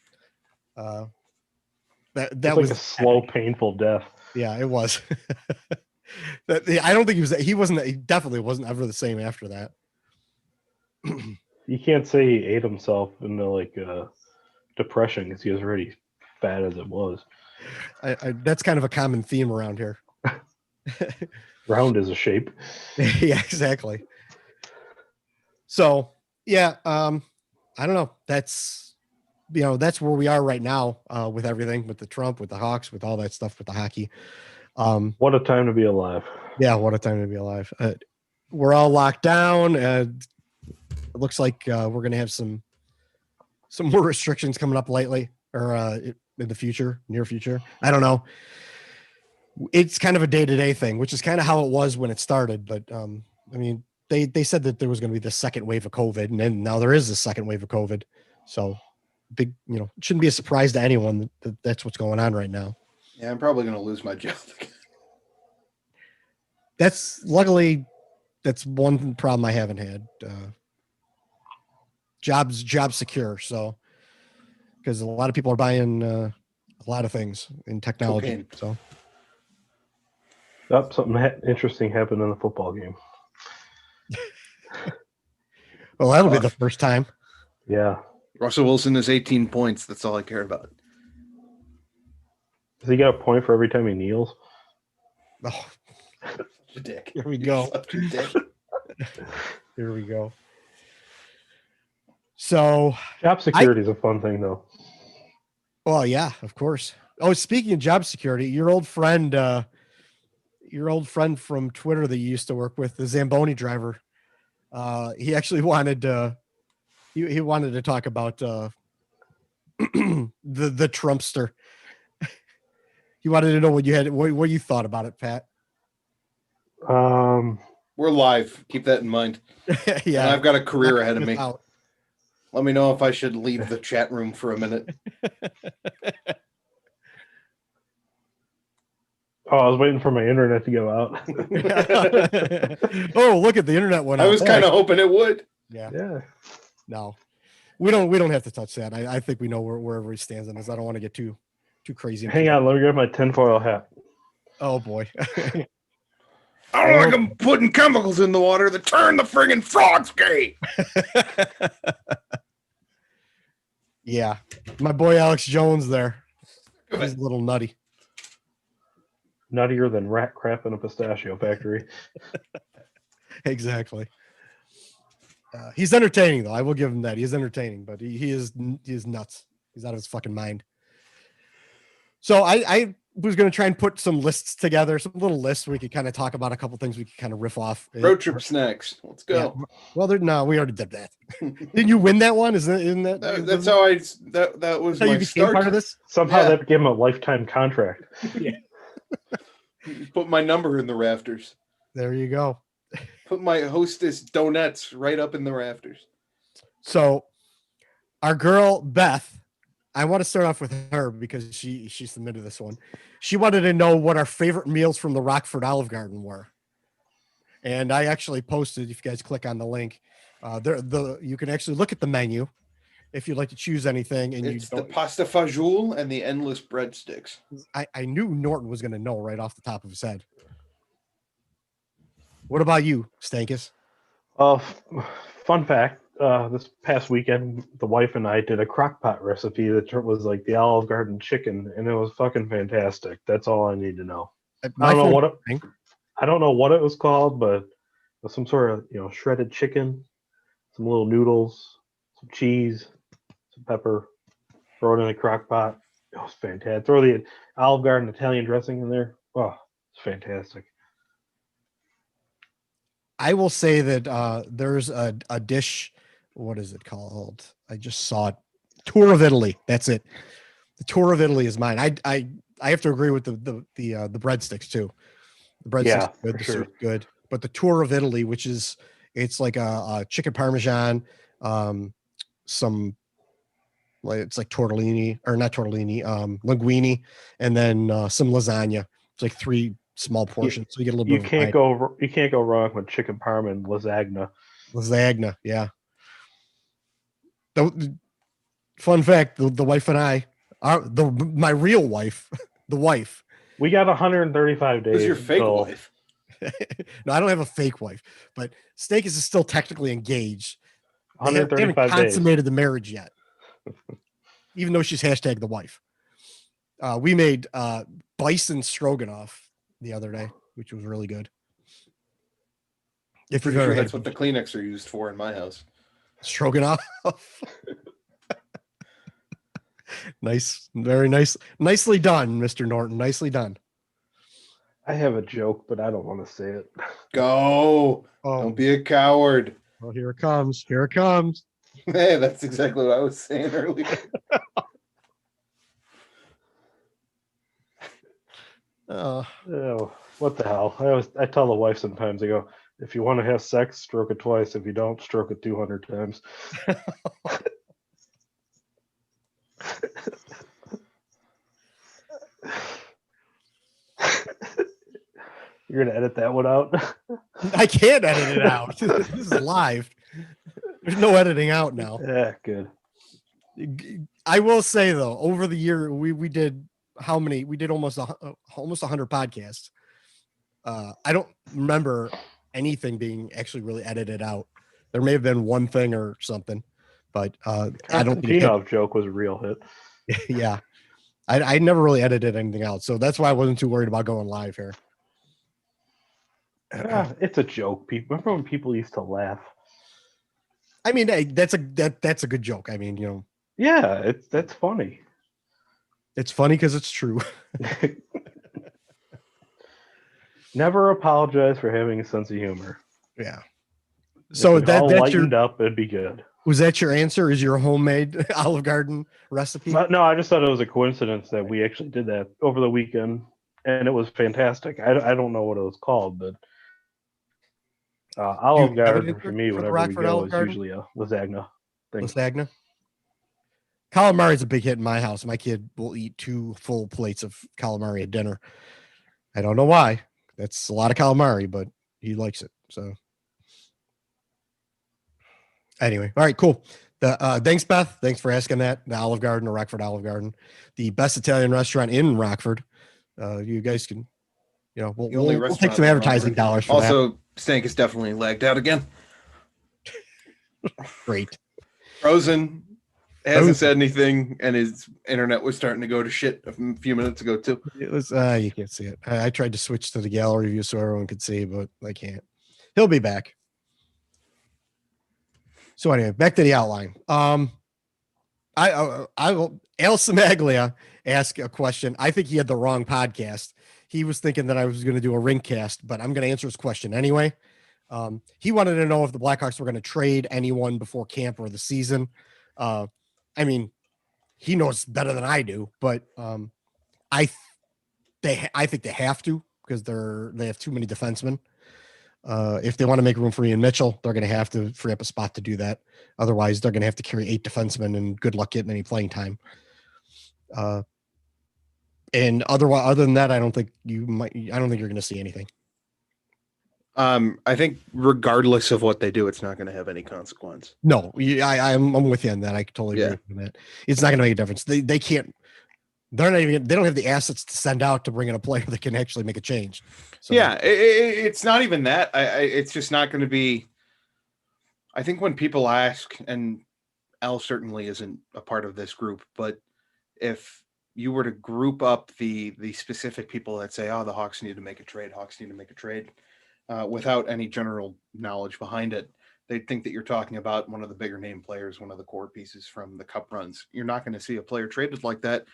F: That was
H: like a slow, painful death.
F: Yeah, it was. I don't think he definitely wasn't ever the same after that.
H: You can't say he ate himself into like depression because he was already fat as it was.
F: That's kind of a common theme around here.
H: Round is a shape.
F: Yeah, exactly. So yeah, I don't know. That's where we are right now with everything, with the Trump, with the Hawks, with all that stuff, with the hockey.
H: What a time to be alive.
F: Yeah, what a time to be alive. We're all locked down, and it looks like we're going to have some more restrictions coming up lately, or in the future, near future. I don't know. It's kind of a day-to-day thing, which is kind of how it was when it started. But I mean, they said that there was going to be the second wave of COVID, and then now there is a second wave of COVID. So big, it shouldn't be a surprise to anyone that that's what's going on right now.
G: Yeah, I'm probably going to lose my job.
F: Luckily, that's one problem I haven't had. Job secure. So, because a lot of people are buying a lot of things in technology.
G: Cocaine.
F: So,
H: something interesting happened in the football game.
F: Well, that'll be the first time.
H: Yeah.
G: Russell Wilson is 18 points. That's all I care about.
H: Does he get a point for every time he kneels?
F: Oh,
G: such a dick.
F: Here we go.
G: Such a dick.
F: Here we go. So,
H: job security is a fun thing, though.
F: Well, yeah, of course. Oh, speaking of job security, your old friend from Twitter that you used to work with, the Zamboni driver, he actually wanted to. He wanted to talk about the Trumpster. He wanted to know what you thought about it, Pat.
G: We're live. Keep that in mind.
F: Yeah,
G: and I've got a career ahead of me.
F: Out.
G: Let me know if I should leave the chat room for a minute.
H: Oh, I was waiting for my internet to go out.
F: Oh, look at the internet went out.
G: I was kind of hoping it would.
F: Yeah. No, we don't have to touch that. I think we know wherever he stands on this. I don't want to get too crazy.
H: Hang on, let me grab my tinfoil hat.
F: Oh boy.
G: I don't like them putting chemicals in the water that turn the friggin' frogs gay.
F: Yeah, my boy Alex Jones there. He's a little nutty.
H: Nuttier than rat crap in a pistachio factory.
F: Exactly. He's entertaining, though. I will give him that. He is entertaining, but he is nuts. He's out of his fucking mind. So I was going to try and put some lists together, some little lists where we could kind of talk about a couple things we could kind of riff off.
G: Road trip snacks. Let's go.
F: Yeah. Well, no, we already did that. Didn't you win that one? Isn't that?
G: That's how that was
F: how
G: my
F: you became
G: start.
F: part of this.
H: Somehow that became a lifetime contract.
F: Yeah.
G: Put my number in the rafters.
F: There you go.
G: Put my hostess donuts right up in the rafters.
F: So our girl Beth, I want to start off with her because she submitted this one. She wanted to know what our favorite meals from the Rockford Olive Garden were. And I actually posted, if you guys click on the link, you can actually look at the menu if you'd like to choose anything. And
G: it's the pasta fajoule and the endless breadsticks.
F: I knew Norton was going to know right off the top of his head. What about you, Stankus?
H: Fun fact. This past weekend, the wife and I did a crock pot recipe that was like the Olive Garden chicken, and it was fucking fantastic. That's all I need to know. I don't know what it was called, but it was some sort of shredded chicken, some little noodles, some cheese, some pepper. Throw it in a crock pot. It was fantastic. Throw the Olive Garden Italian dressing in there. Oh, it's fantastic.
F: I will say that there's a dish. What is it called? I just saw it. Tour of Italy. That's it. The Tour of Italy is mine. I have to agree with the breadsticks too. The breadsticks are good. The soup's good. But the Tour of Italy, which is it's like a chicken parmesan, some it's like tortellini or not tortellini, linguine, and then some lasagna. It's like 3 small portions, so you get a little bit.
H: You can't go wrong with chicken parm and lasagna.
F: Lasagna, yeah. The fun fact: the wife and I are my real wife, the wife.
H: We got 135 days.
G: Who's your fake wife?
F: No, I don't have a fake wife, but Stankus is still technically engaged.
H: 135
F: they haven't
H: days.
F: Consummated the marriage yet, even though she's hashtag the wife. We made bison stroganoff the other day, which was really good. If you've ever
G: that's what the Kleenex are used for in my house.
F: Stroganoff. Nice, very nice. Nicely done, Mr. Norton. Nicely done.
H: I have a joke, but I don't want to say it.
G: Go. Don't be a coward.
F: Well, here it comes. Here it comes.
G: Hey, that's exactly what I was saying earlier.
H: Oh, what the hell? I tell the wife sometimes, I go, if you want to have sex, stroke it twice. If you don't, stroke it 200 times. You're going to edit that one out?
F: I can't edit it out. This is live. There's no editing out now.
H: Yeah, good.
F: I will say, though, over the year, we did how many? We did almost 100 podcasts. I don't remember anything being actually really edited out. There may have been one thing or something, but I don't think
H: the joke was a real hit.
F: Yeah. I never really edited anything out, so that's why I wasn't too worried about going live here.
H: It's a joke. Remember when people used to laugh?
F: I mean, hey, that's a good joke. I mean,
H: yeah, that's funny.
F: It's funny because it's true.
H: Never apologize for having a sense of humor.
F: Yeah. So that's
H: lightened up, it'd be good.
F: Was that your answer? Is your homemade Olive Garden recipe?
H: No, I just thought it was a coincidence that we actually did that over the weekend, and it was fantastic. I don't know what it was called, but Olive Garden for me, whenever we go, is usually a lasagna thing.
F: Lasagna. Calamari is a big hit in my house. My kid will eat 2 full plates of calamari at dinner. I don't know why. That's a lot of calamari, but he likes it. So anyway, all right, cool. Thanks, Beth. Thanks for asking that. The Olive Garden, or Rockford Olive Garden, the best Italian restaurant in Rockford. You guys can, we'll take some advertising dollars for
G: that. Stank is definitely lagged out again.
F: Great.
G: Frozen hasn't said anything, and his internet was starting to go to shit a few minutes ago too.
F: It was you can't see it. I tried to switch to the gallery view so everyone could see, but I can't. He'll be back. So anyway, back to the outline. I will. Al Samaglia ask a question. I think he had the wrong podcast. He was thinking that I was going to do a ring cast, but I'm going to answer his question anyway. He wanted to know if the Blackhawks were going to trade anyone before camp or the season. I mean, he knows better than I do, but I think they have to, because they have too many defensemen. If they want to make room for Ian Mitchell, they're going to have to free up a spot to do that. Otherwise, they're going to have to carry 8 defensemen, and good luck getting any playing time. And other than that, I don't think you're going to see anything.
G: I think regardless of what they do, it's not going to have any consequence.
F: No, I'm with you on that. I totally agree with that. It's not going to make a difference. They can't. They don't have the assets to send out to bring in a player that can actually make a change. So,
G: yeah, it's not even that. It's just not going to be. I think when people ask, and Al certainly isn't a part of this group, but if you were to group up the specific people that say, "Oh, the Hawks need to make a trade," without any general knowledge behind it, they'd think that you're talking about one of the bigger name players, one of the core pieces from the cup runs. You're not going to see a player traded like that,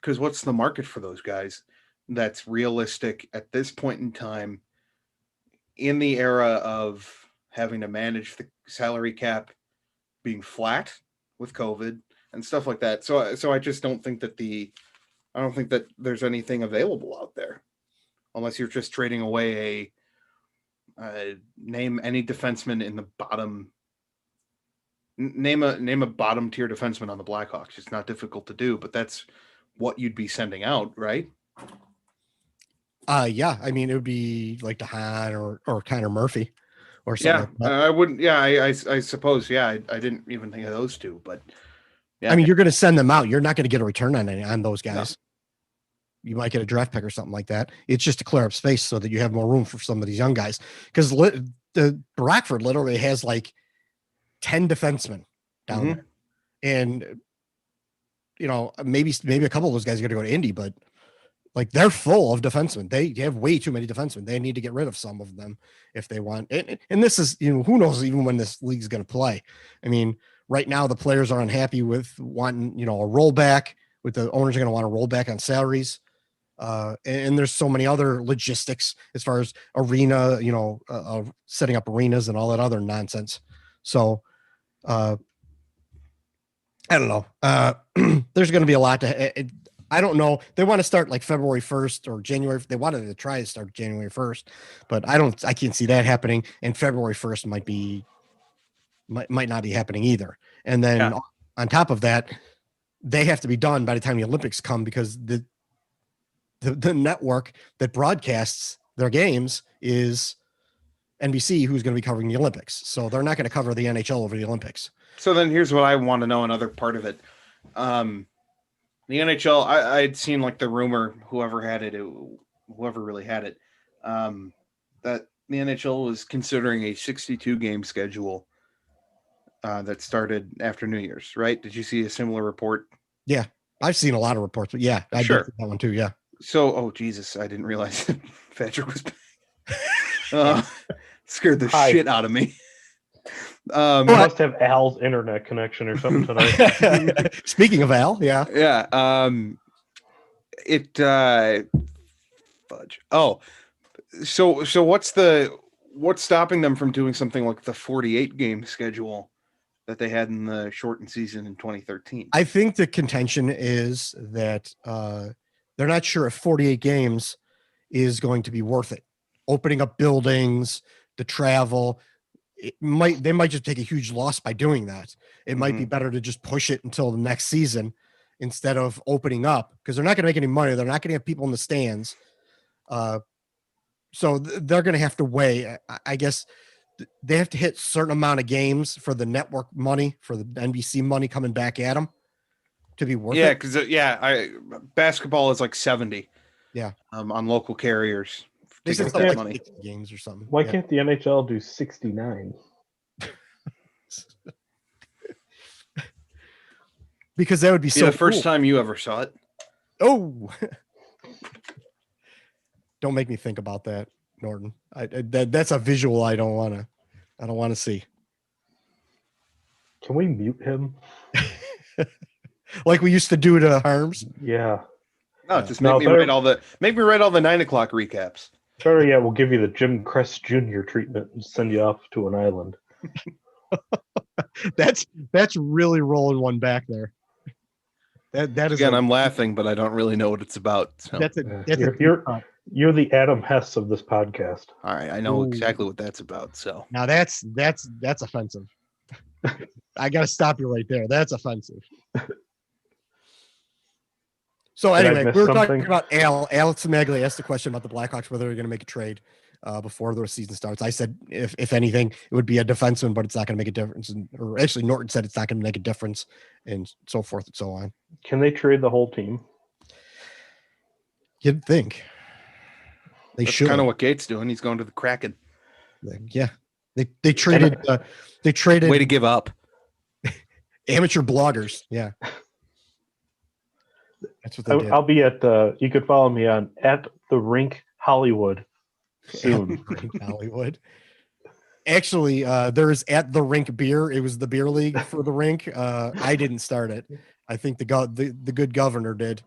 G: because what's the market for those guys that's realistic at this point in time, in the era of having to manage the salary cap being flat with COVID and stuff like that. So I just don't think that I don't think that there's anything available out there, unless you're just trading away name any defenseman in the bottom. Name a bottom tier defenseman on the Blackhawks. It's not difficult to do, but that's what you'd be sending out, right?
F: Yeah. I mean, it would be like DeHaan or Connor Murphy or something.
G: Yeah, I wouldn't. Yeah, I suppose. Yeah, I didn't even think of those two, but yeah.
F: I mean, you're going to send them out. You're not going to get a return on those guys. No. You might get a draft pick or something like that. It's just to clear up space so that you have more room for some of these young guys. Because the Rockford literally has like 10 defensemen down there, and maybe a couple of those guys are going to go to Indy, but like they're full of defensemen. They have way too many defensemen. They need to get rid of some of them if they want. And this is, who knows even when this league's going to play. I mean, right now the players are unhappy with wanting, a rollback. With the owners are going to want to roll back on salaries. And there's so many other logistics as far as arena, setting up arenas and all that other nonsense. So I don't know. There's going to be a lot I don't know. They want to start like February 1st or January. They wanted to try to start January 1st, but I can't see that happening. And February 1st might not be happening either. And then on top of that, they have to be done by the time the Olympics come, because the network that broadcasts their games is NBC, who's going to be covering the Olympics. So they're not going to cover the NHL over the Olympics.
G: So then here's what I want to know, another part of it. The NHL, I'd seen like the rumor, whoever really had it, that the NHL was considering a 62 game schedule that started after New Year's, right? Did you see a similar report?
F: Yeah, I've seen a lot of reports, but yeah, I did that one too. Yeah.
G: So, oh Jesus, I didn't realize that Fatrick was scared the shit out of me.
H: You must have Al's internet connection or something tonight.
F: Speaking of Al, yeah.
G: Fudge. Oh, so what's stopping them from doing something like the 48 game schedule that they had in the shortened season in 2013?
F: I think the contention is that they're not sure if 48 games is going to be worth it. Opening up buildings, the travel, they might just take a huge loss by doing that. It might be better to just push it until the next season instead of opening up, because they're not going to make any money. They're not going to have people in the stands. So they're going to have to weigh, I guess they have to hit a certain amount of games for the network money, for the NBC money coming back at them to be worth it.
G: Because basketball is like 70.
F: Yeah.
G: On local carriers.
F: This is like money. Games or something.
H: Why can't the NHL do 69?
F: Because that would be so
G: the first
F: cool.
G: time you ever saw it.
F: Oh, don't make me think about that, Norton. That's a visual I don't want to see.
H: Can we mute him?
F: like we used to do to Harms.
H: Yeah.
G: No, just make me write all the 9 o'clock recaps.
H: Better yet, we'll give you the Jim Crest Jr. treatment and send you off to an island.
F: That's really rolling one back there. That is
G: again. I'm laughing, but I don't really know what it's about. So.
H: You're the Adam Hess of this podcast.
G: All right, I know exactly what that's about. So
F: now that's offensive. I got to stop you right there. That's offensive. So anyway, we were talking about Alex Magley asked the question about the Blackhawks, whether they're going to make a trade before the season starts. I said, if anything, it would be a defenseman, but it's not going to make a difference. Or actually, Norton said it's not going to make a difference, and so forth and so on.
H: Can they trade the whole team?
F: You'd think.
G: That's kind of what Gate's doing. He's going to the Kraken.
F: Yeah, they traded. They traded.
G: Way to give up.
F: Amateur bloggers. Yeah. That's what they did.
H: I'll be at you could follow me on @the_rink Hollywood soon.
F: Rink Hollywood. Actually, there's @the_rink beer. It was the beer league for the rink. I didn't start it. I think the good governor did.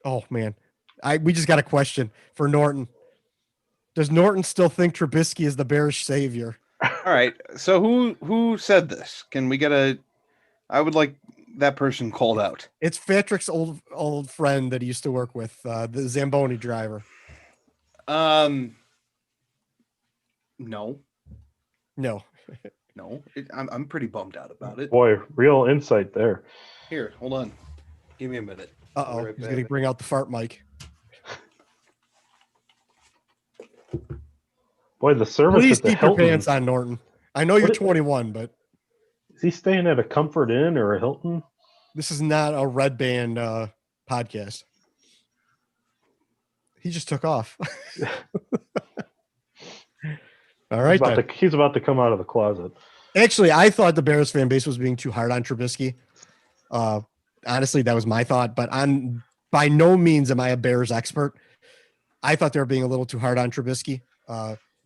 F: Oh man, we just got a question for Norton. Does Norton still think Trubisky is the Bears' savior?
G: All right. So who said this? Can we get I would like that person called out.
F: It's Fatrick's old friend that he used to work with, the Zamboni driver.
G: No.
F: No.
G: I'm pretty bummed out about it.
H: Boy, real insight there.
G: Here, hold on. Give me a minute.
F: Uh-oh. He's going to bring out the fart mic.
H: Boy, the service
F: Please
H: at the
F: keep your
H: Hilton.
F: pants on, Norton. I know you're 21, but
H: is he staying at a Comfort Inn or a Hilton?
F: This is not a Red Band podcast. He just took off. All right.
H: He's about to come out of the closet.
F: Actually, I thought the Bears fan base was being too hard on Trubisky. Honestly, that was my thought, but by no means am I a Bears expert. I thought they were being a little too hard on Trubisky.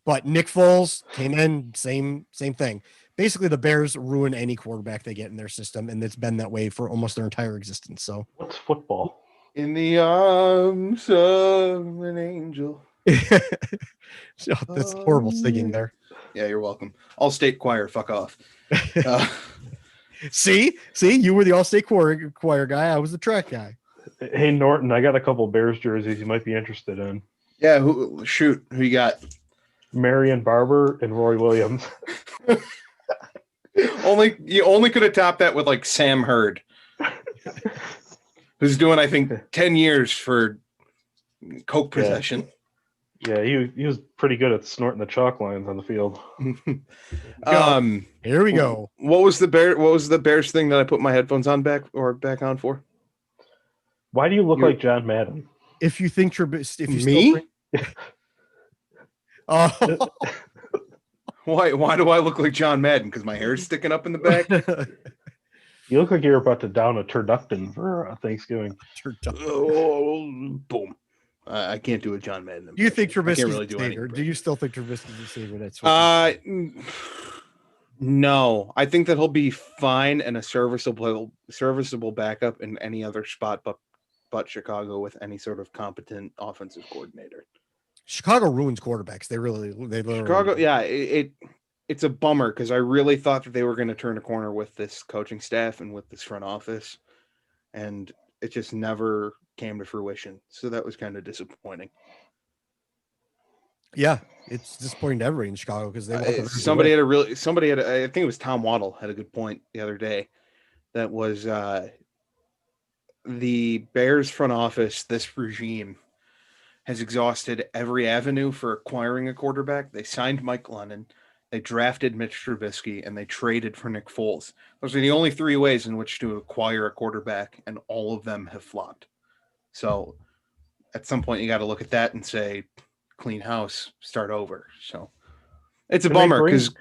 F: But Nick Foles came in, same thing. Basically, the Bears ruin any quarterback they get in their system, and it's been that way for almost their entire existence. So,
H: what's football?
G: In the arms of an angel.
F: That's horrible singing there.
G: Yeah, you're welcome. All-state choir, fuck off.
F: See, you were the all-state choir guy. I was the track guy.
H: Hey, Norton, I got a couple Bears jerseys you might be interested in.
G: Yeah, who you got?
H: Marion Barber and Roy Williams.
G: You only could have topped that with like Sam Hurd, who's doing I think 10 years for coke possession.
H: Yeah, he was pretty good at snorting the chalk lines on the field.
F: Here we go.
G: What was the Bears thing that I put my headphones on back on for?
H: Why do you look like John Madden?
F: If you think Trubisky,
G: Why do I look like John Madden? Because my hair's sticking up in the back.
H: You look like you're about to down a turducken for Thanksgiving.
G: Oh, boom! I can't do a John Madden.
F: Do you think Trubisky's
G: really
F: the savior? Do you still think Trubisky's the savior? That's
G: no. I think that he'll be fine and a serviceable backup in any other spot, but Chicago with any sort of competent offensive coordinator.
F: Chicago ruins quarterbacks. They literally
G: Chicago. Yeah, it's a bummer because I really thought that they were going to turn a corner with this coaching staff and with this front office, and it just never came to fruition. So that was kind of disappointing.
F: Yeah, it's disappointing to everybody in Chicago because they
G: I think it was Tom Waddle had a good point the other day. That was the Bears front office. This regime has exhausted every avenue for acquiring a quarterback. They signed Mike Glennon, they drafted Mitch Trubisky, and they traded for Nick Foles. Those are the only three ways in which to acquire a quarterback, and all of them have flopped. So at some point you got to look at that and say, clean house, start over. So it's a bummer because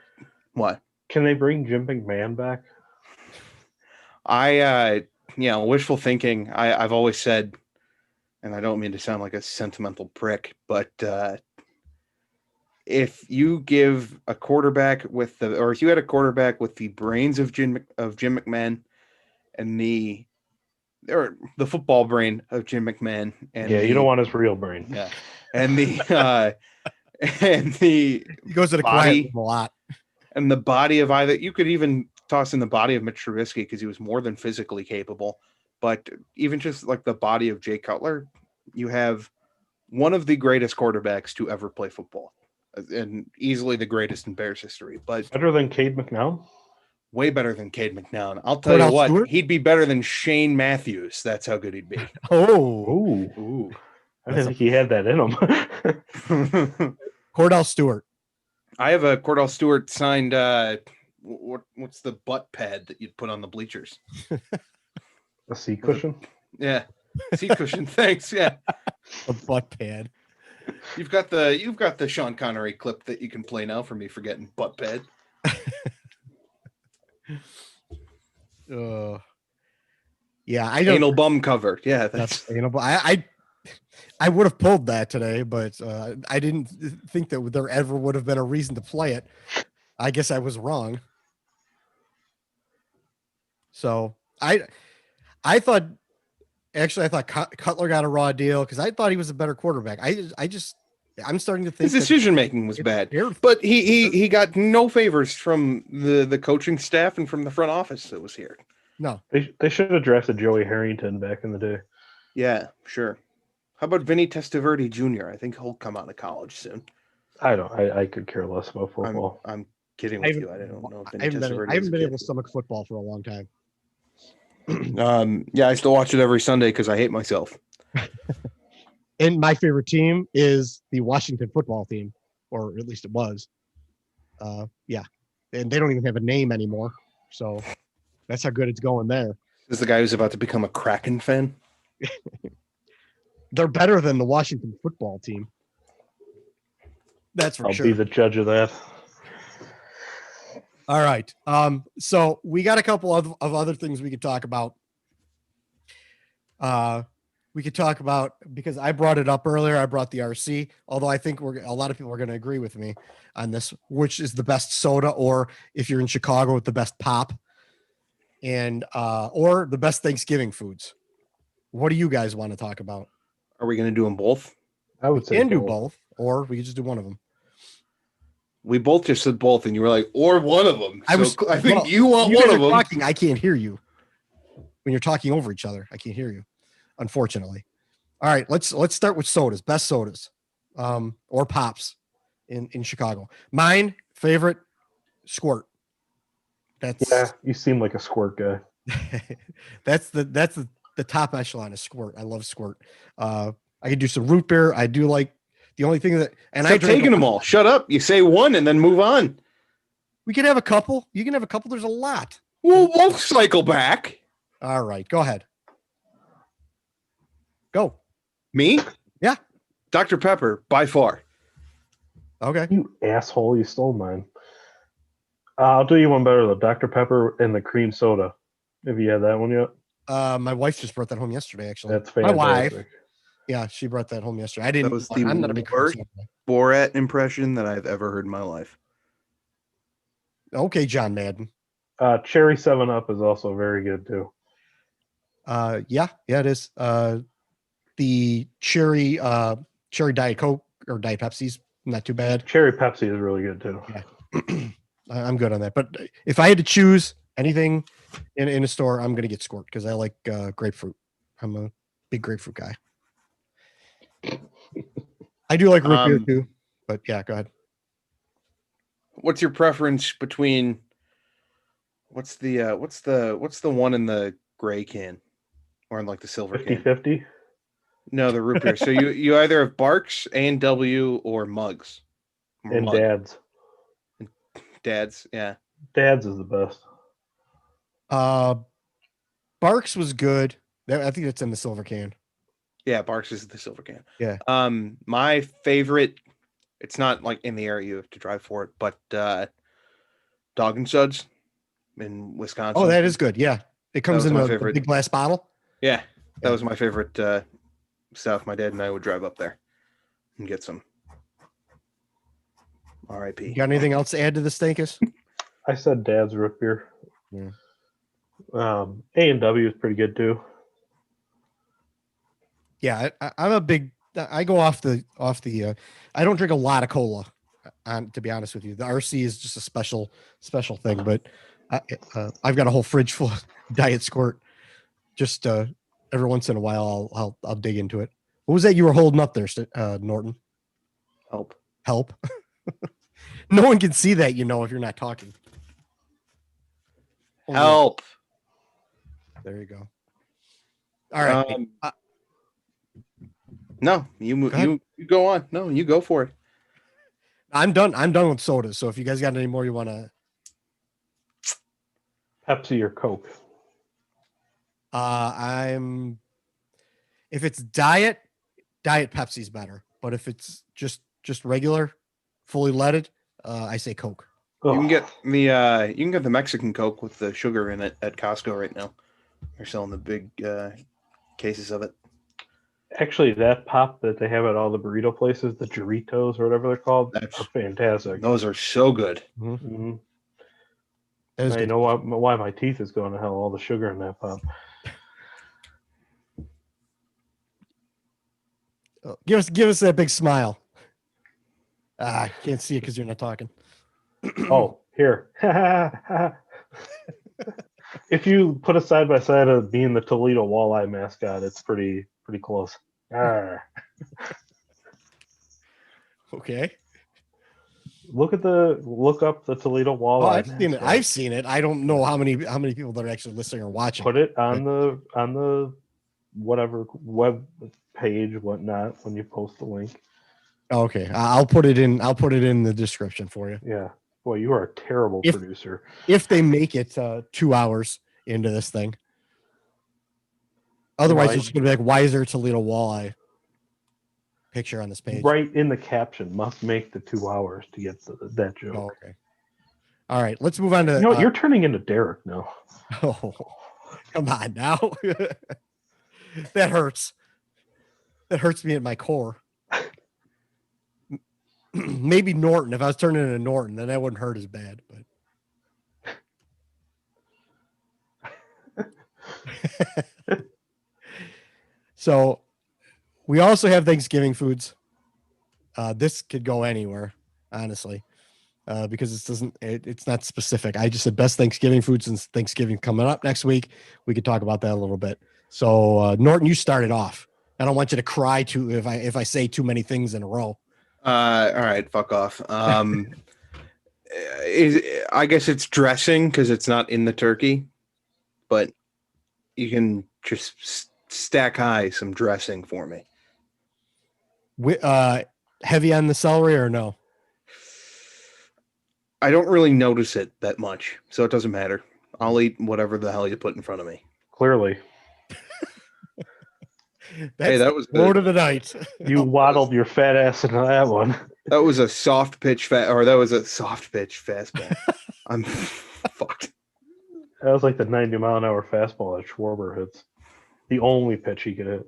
G: what?
H: Can they bring Jim McMahon back?
G: Wishful thinking. I've always said, and I don't mean to sound like a sentimental prick, but if you give a quarterback with if you had a quarterback with the brains of Jim McMahon and the football brain of Jim McMahon, and
H: you don't want his real brain.
G: Yeah, and the he
F: goes to the quiet room a lot,
G: and the body of either, you could even toss in the body of Mitch Trubisky because he was more than physically capable, but even just like the body of Jay Cutler, you have one of the greatest quarterbacks to ever play football, and easily the greatest in Bears history. But
H: better than Cade McNown?
G: Way better than Cade McNown. I'll tell you what,
F: Stewart?
G: he'd be better than Shane Matthews. That's how good he'd be.
H: Ooh. I didn't think he had that in him.
F: Cordell Stewart.
G: I have a Cordell Stewart signed. What's the butt pad that you'd put on the bleachers?
H: A seat cushion?
G: Yeah. Seat cushion. Thanks. Yeah.
F: A butt pad.
G: You've got the Sean Connery clip that you can play now for me for getting butt pad.
F: Yeah, I don't.
G: Anal bum cover. Yeah,
F: that's anal. I would have pulled that today, but I didn't think that there ever would have been a reason to play it. I guess I was wrong. So I thought Cutler got a raw deal because I thought he was a better quarterback. I'm starting to think
G: his decision making was bad, but he got no favors from the coaching staff and from the front office that was here.
F: No,
H: they should have drafted Joey Harrington back in the day.
G: Yeah, sure. How about Vinny Testaverde Jr.? I think he'll come out of college soon.
H: I could care less about football.
G: I'm kidding with you. I don't know.
F: I haven't been able to stomach football for a long time.
G: Yeah, I still watch it every Sunday because I hate myself.
F: And my favorite team is the Washington football team, or at least it was. Yeah, and they don't even have a name anymore. So that's how good it's going there.
G: This is the guy who's about to become a Kraken fan.
F: They're better than the Washington football team. That's for sure.
H: I'll be the judge of that.
F: All right. So we got a couple of other things we could talk about. We could talk about, because I brought it up earlier, I brought the RC, although I think a lot of people are going to agree with me on this, which is the best soda, or if you're in Chicago, with the best pop, and or the best Thanksgiving foods. What do you guys want to talk about?
G: Are we going to do them both?
H: I would say
F: do both, or we could just do one of them.
G: We both just said both, and you were like, or one of them. I think you want one of them.
F: Talking, I can't hear you when you're talking over each other. I can't hear you, unfortunately. All right, let's start with sodas, best sodas, or pops in Chicago. Mine favorite, Squirt.
H: Yeah, you seem like a Squirt guy.
F: that's the top echelon of Squirt. I love Squirt. I could do some root beer. I do like the only thing that, and
G: I'm taking them all. Shut up. You say one and then move on.
F: We can have a couple. You can have a couple. There's a lot.
G: We'll cycle back.
F: All right, go ahead. Go.
G: Me?
F: Yeah.
G: Dr. Pepper, by far.
F: Okay.
H: You asshole, you stole mine. I'll do you one better though. Dr. Pepper and the cream soda. Have you had that one yet?
F: My wife just brought that home yesterday, actually.
H: That's fantastic.
F: My wife. Yeah, she brought that home yesterday. I didn't.
G: That was the
F: I'm not a big
G: worst Borat impression that I've ever heard in my life.
F: Okay, John Madden.
H: Cherry 7-Up is also very good too.
F: Yeah, it is. The cherry Diet Coke or Diet Pepsi's not too bad.
H: Cherry Pepsi is really good too.
F: Yeah. I'm good on that. But if I had to choose anything in a store, I'm going to get Squirt because I like grapefruit. I'm a big grapefruit guy. I do like root beer too, but yeah, go ahead.
G: What's your preference between what's the one in the gray can or in like the silver
H: 50-50?
G: can? No, the root beer. So you either have Barks, A&W, or Mugs.
H: And Dad's.
G: Dad's, yeah.
H: Dad's is the best.
F: Barks was good. I think it's in the silver can.
G: Yeah, Barks is the silver can.
F: Yeah.
G: My favorite, it's not like in the area you have to drive for it, but Dog and Suds in Wisconsin.
F: Oh, that is good. Yeah. It comes in a big glass bottle.
G: Yeah. That was my favorite stuff. My dad and I would drive up there and get some. R.I.P.
F: Got anything else to add to the Stankus?
H: I said Dad's root beer.
F: Yeah.
H: A&W is pretty good too.
F: Yeah, I'm a big. I go off the. I don't drink a lot of cola. To be honest with you, the RC is just a special thing. But I've got a whole fridge full of Diet Squirt. Just every once in a while, I'll dig into it. What was that you were holding up there, Norton? Help. No one can see that, if you're not talking.
G: Help.
F: There you go. All right.
G: No, you go on. No, you go for it.
F: I'm done with sodas. So if you guys got any more you want to.
H: Pepsi or Coke?
F: If it's diet Pepsi's better. But if it's just regular, fully leaded, I say Coke.
G: You can get the Mexican Coke with the sugar in it at Costco right now. They're selling the big cases of it.
H: Actually, that pop that they have at all the burrito places, the Doritos or whatever they're called, are fantastic.
G: Those are so good.
H: Mm-hmm.
F: Now
H: you know why my teeth is going to hell, all the sugar in that pop.
F: Give us that big smile. Can't see it because you're not talking.
H: Oh, here. If you put a side by side of being the Toledo Walleye mascot, it's pretty close.
F: Okay.
H: Look up the Toledo Walleye.
F: Oh, I've seen it. I don't know how many people that are actually listening or watching.
H: Put it on the whatever web page, whatnot, when you post the link.
F: Okay, I'll put it in the description for you.
H: Yeah. Boy, you are a terrible producer.
F: If they make it 2 hours into this thing. Otherwise, it's going to be like, why is there a Toledo Walleye picture on this page?
H: Right in the caption, must make the 2 hours to get that joke.
F: Oh, okay. All right, let's move on to...
H: you're turning into Derek now.
F: Oh, come on now. That hurts. That hurts me at my core. Maybe Norton. If I was turning into Norton, then that wouldn't hurt as bad. But so we also have Thanksgiving foods. This could go anywhere, honestly, because it's not specific. I just said best Thanksgiving foods since Thanksgiving coming up next week. We could talk about that a little bit. So Norton, you started off. I don't want you to cry if I say too many things in a row.
G: All right, fuck off. I guess it's dressing because it's not in the turkey, but you can just stack high some dressing for me.
F: Heavy on the celery or no?
G: I don't really notice it that much, so it doesn't matter. I'll eat whatever the hell you put in front of me.
H: Clearly.
F: Hey, that was word of the night.
H: You waddled your fat ass into that one.
G: That was a soft pitch fastball. I'm fucked.
H: That was like the 90-mile-an-hour fastball that Schwarber hits. The only pitch he could hit.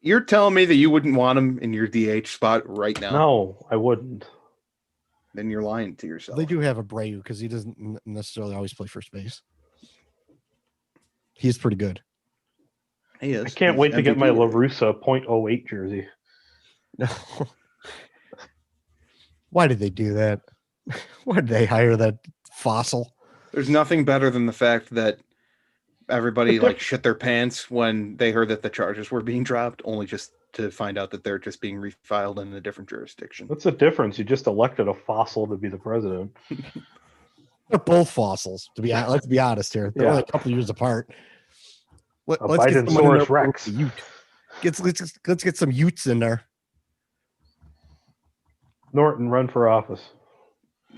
G: You're telling me that you wouldn't want him in your DH spot right now?
H: No, I wouldn't.
G: Then you're lying to yourself.
F: They do have Abreu because he doesn't necessarily always play first base. He's pretty good.
G: He is.
H: I can't wait to get my La Russa .08 jersey.
F: Why did they do that? Why did they hire that fossil?
G: There's nothing better than the fact that everybody shit their pants when they heard that the charges were being dropped, only just to find out that they're just being refiled in a different jurisdiction.
H: What's the difference? You just elected a fossil to be the president.
F: They're both fossils. Let's be honest here. They're only a couple years apart. Let's get
H: Bidensaurus Rex.
F: Let's get some Utes in there.
H: Norton, run for office.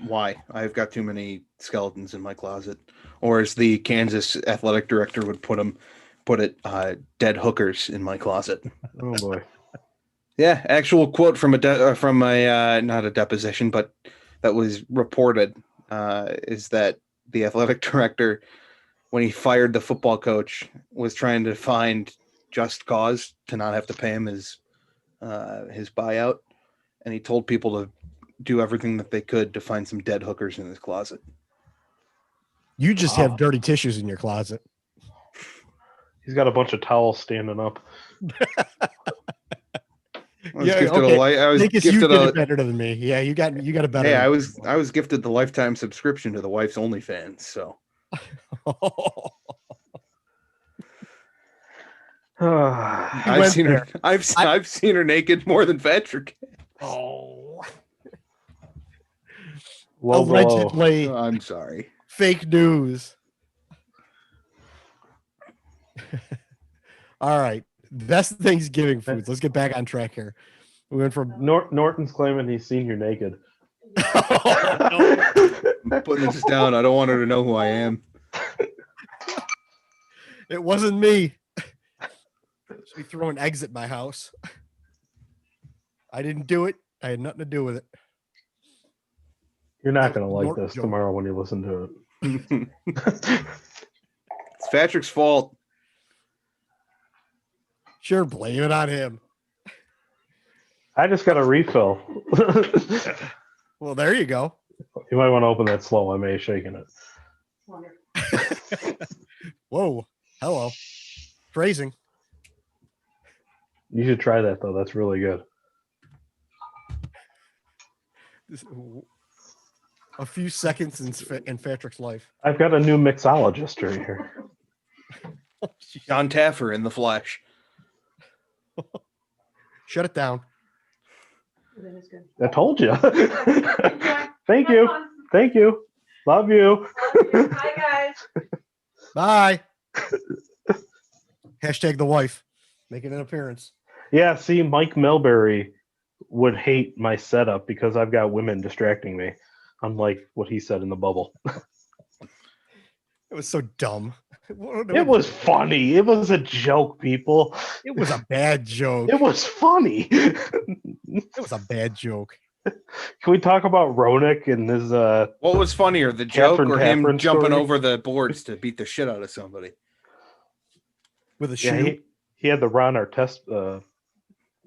G: Why? I've got too many skeletons in my closet. Or as the Kansas athletic director would put it, dead hookers in my closet.
H: Oh boy.
G: Yeah, actual quote from not a deposition, but that was reported, is that the athletic director, when he fired the football coach, was trying to find just cause to not have to pay him his buyout, and he told people to do everything that they could to find some dead hookers in his closet.
F: You just have dirty tissues in your closet.
H: He's got a bunch of towels standing up.
G: I was gifted
F: you did it better than me. Yeah, you got a better.
G: Hey, I was gifted the lifetime subscription to the wife's OnlyFans, so. I've seen her. I've seen her naked more than Fatrick.
F: Oh.
H: Allegedly.
G: I'm sorry.
F: Fake news. All right. Best Thanksgiving foods. Let's get back on track here. We went from
H: Norton's claiming he's seen you naked.
G: I'm putting this down. I don't want her to know who I am.
F: It wasn't me. Should be throwing eggs at my house. I didn't do it. I had nothing to do with it.
H: You're not going to like this tomorrow when you listen to it.
G: It's Patrick's fault.
F: Sure, blame it on him.
H: I just got a refill.
F: Well, there you go.
H: You might want to open that slow. I may have shaken it.
F: Whoa. Hello. Phrasing.
H: You should try that, though. That's really good.
F: A few seconds in Fatrick's life.
H: I've got a new mixologist right here.
G: John Taffer in the flesh.
F: Shut it down.
H: I told you. Thank you. Thank you. Love you.
S: Bye, guys.
F: Bye. Hashtag the wife making an appearance.
H: Yeah, see, Mike Melberry would hate my setup because I've got women distracting me, unlike what he said in the bubble.
F: It was so dumb.
H: It was funny. It was a joke, people.
F: It was a bad joke.
H: It was funny.
F: It was a bad joke.
H: Can we talk about Roenick and his
G: what was funnier, the joke
H: Catherine
G: or him
H: Tappan
G: jumping
H: story?
G: over the boards to beat the shit out of somebody?
F: With a shoe?
H: He had the Ron Artest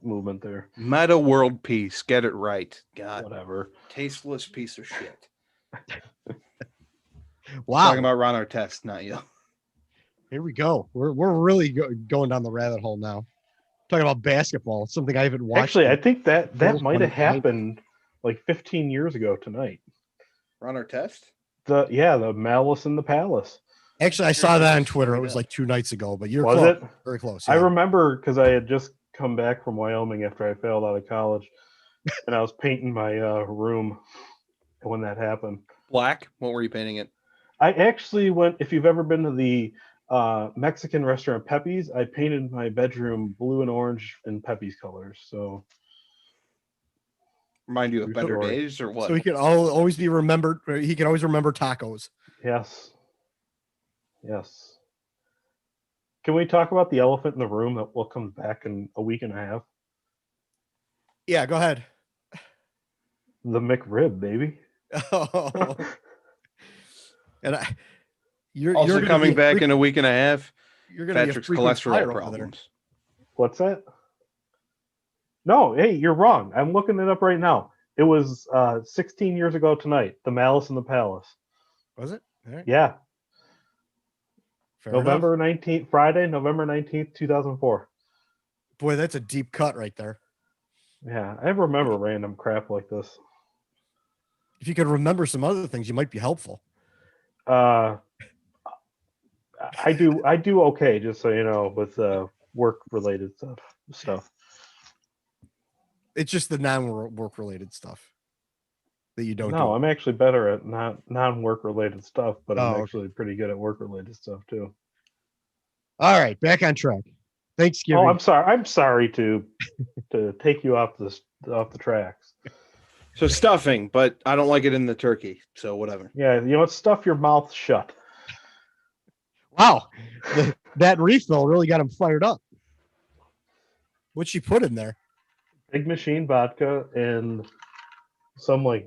H: movement there.
G: Meta world peace. Get it right. God.
H: Whatever.
G: Tasteless piece of shit.
F: Wow.
G: Talking about Ron Artest, not you.
F: Here we go. We're really going down the rabbit hole now. Talking about basketball, something I haven't watched.
H: Actually, I think that might have happened like 15 years ago tonight.
G: Ron Artest?
H: The Malice in the Palace.
F: Actually, I saw that on Twitter. It was like 2 nights ago, but you're
H: Was
F: close.
H: it?
F: Very close.
H: I
F: Yeah.
H: remember because I had just come back from Wyoming after I failed out of college, and I was painting my room when that happened.
G: Black? What were you painting it?
H: I actually went. If you've ever been to the Mexican restaurant Pepe's, I painted my bedroom blue and orange in Pepe's colors. So
G: remind you of better days or what?
F: So he can always be remembered. He can always remember tacos.
H: Yes. Yes. Can we talk about the elephant in the room that will come back in a week and a half?
F: Yeah, go ahead.
H: The McRib, baby.
F: Oh. And you're
G: also
F: gonna
G: coming
F: be
G: back in a week and a half.
F: You're going to be a
G: Patrick's
F: frequent flyer
G: cholesterol
F: over there.
G: problems.
H: What's that? No, hey, you're wrong. I'm looking it up right now. It was 16 years ago tonight, The Malice in the Palace.
F: Was it? All right.
H: Yeah.
F: Fair
H: November 19th, Friday, November 19th, 2004.
F: Boy, that's a deep cut right there.
H: Yeah, I remember random crap like this.
F: If you could remember some other things, you might be helpful.
H: I do okay, just so you know, with work related stuff.
F: It's just the non-work related stuff that you don't do.
H: No, I'm actually better at non-work related stuff, but I'm
F: okay.
H: actually pretty good at work related stuff too.
F: All right, back on track. Thanksgiving.
H: Oh, I'm sorry. I'm sorry to take you off the tracks.
G: So stuffing, but I don't like it in the turkey. So whatever.
H: Yeah, you know what? Stuff your mouth shut.
F: Wow, that refill really got him fired up. What'd she put in there?
H: Big Machine vodka and some I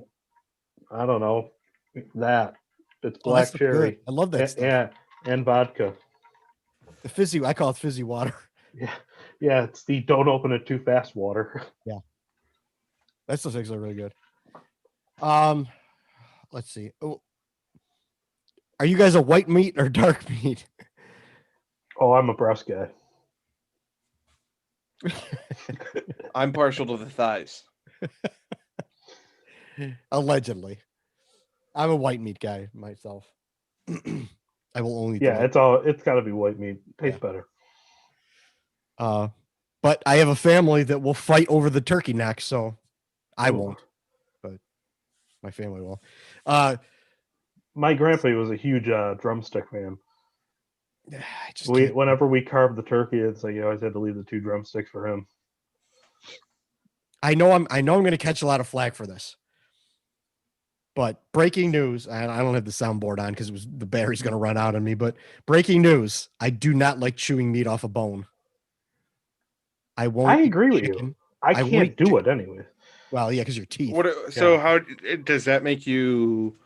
H: don't know that. It's black cherry.
F: Good. I love that stuff.
H: Yeah, and vodka.
F: The fizzy, I call it fizzy water.
H: Yeah, it's the don't open it too fast water.
F: Yeah. That stuff's actually really good. Let's see. Oh, are you guys a white meat or dark meat?
H: Oh, I'm a breast guy.
G: I'm partial to the thighs.
F: Allegedly. I'm a white meat guy myself. I will only.
H: Yeah, it's got to be white meat. Tastes better.
F: But I have a family that will fight over the turkey neck, so I won't. But my family will.
H: My grandpa was a huge drumstick fan. Whenever we carved the turkey, it's like you always had to leave the 2 drumsticks for him.
F: I know I'm going to catch a lot of flack for this. But breaking news, and I don't have the soundboard on because the battery's going to run out on me. But breaking news, I do not like chewing meat off a bone. I won't.
H: I agree with you. I can't do it anyway.
F: Well, yeah, because your teeth.
G: So how does that make you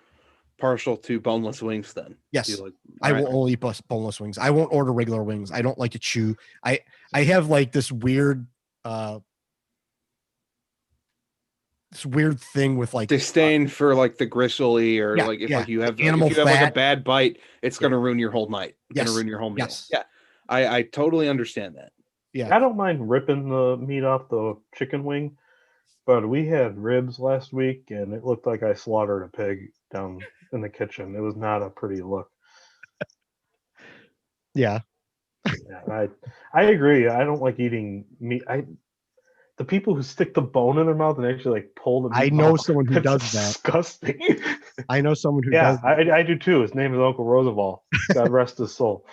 G: partial to boneless wings then?
F: Yes, I will only eat boneless wings. I won't order regular wings. I don't like to chew. I have like this weird thing with like
G: disdain for like the gristly or like if you have like a bad bite, it's going to ruin your whole night. It's going to ruin your whole meal.
F: Yes.
G: Yeah, I totally understand that.
F: Yeah,
H: I don't mind ripping the meat off the chicken wing, but we had ribs last week and it looked like I slaughtered a pig down in the kitchen. It was not a pretty look.
F: Yeah.
H: I agree. I don't like eating meat. The people who stick the bone in their mouth and actually like pull the meat
F: I know
H: off,
F: someone who does that.
H: Disgusting.
F: I know someone who does that.
H: I do too. His name is Uncle Roosevelt. God rest his soul.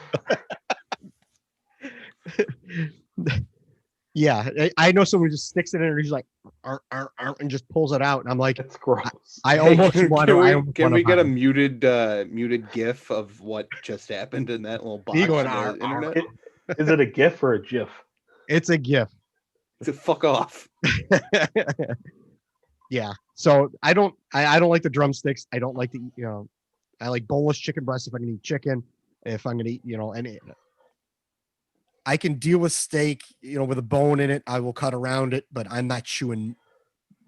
F: Yeah, I know someone who just sticks it in and he's like, and just pulls it out, and I'm like,
H: it's gross.
F: I almost want to.
G: Can we get a muted GIF of what just happened in that little box on the internet?
H: Is it a GIF or a GIF?
F: It's a GIF.
G: To fuck off.
F: Yeah. So I don't like the drumsticks. I don't like the I like boneless chicken breast if I'm gonna eat chicken. If I'm gonna eat, I can deal with steak, with a bone in it. I will cut around it, but I'm not chewing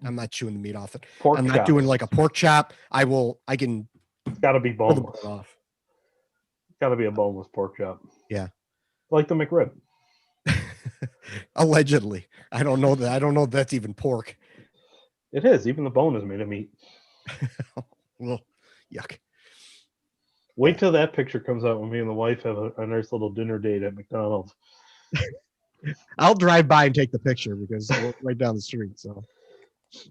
F: the meat off it. I'm not doing like a pork chop. I can.
H: It's got to be boneless. It's got to be a boneless pork chop.
F: Yeah.
H: Like the McRib.
F: Allegedly. I don't know if that's even pork.
H: It is. Even the bone is made of meat.
F: Well, yuck.
H: Wait till that picture comes out when me and the wife have a nice little dinner date at McDonald's.
F: I'll drive by and take the picture because we're right down the street. So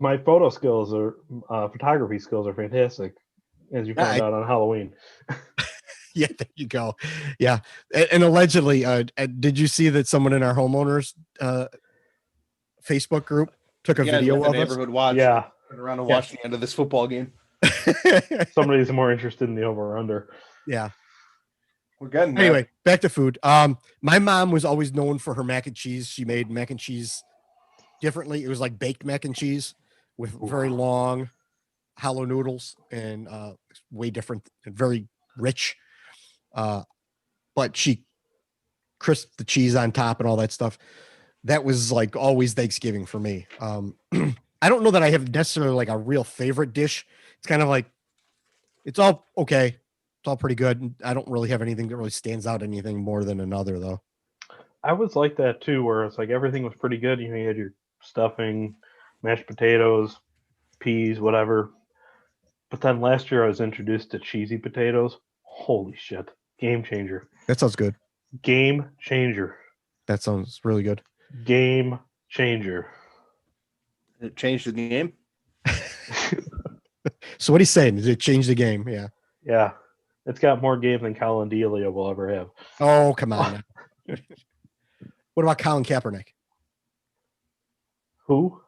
H: my photography skills are fantastic, as you found out on Halloween.
F: Yeah, there you go. Yeah, and allegedly, did you see that someone in our homeowners Facebook group took a video of
G: neighborhood
F: us?
G: Watch.
H: Yeah,
G: around and watch the end of this football game.
H: Somebody's more interested in the over or under.
F: Yeah.
G: We're getting there.
F: Anyway, back to food. My mom was always known for her mac and cheese. She made mac and cheese differently. It was like baked mac and cheese with very long hollow noodles and way different and very rich. But she crisped the cheese on top and all that stuff. That was like always Thanksgiving for me. I don't know that I have necessarily like a real favorite dish. It's kind of like, it's all okay. It's all pretty good. I don't really have anything that really stands out anything more than another though.
H: I was like that too, where it's like everything was pretty good. You had your stuffing, mashed potatoes, peas, whatever. But then last year I was introduced to cheesy potatoes. Holy shit. Game changer.
F: That sounds good.
H: Game changer.
F: That sounds really good.
H: Game changer.
G: It changed the game.
F: So what he's saying is it changed the game. Yeah.
H: Yeah. It's got more game than Colin Delia will ever have.
F: Oh, come on. What about Colin Kaepernick?
H: Who?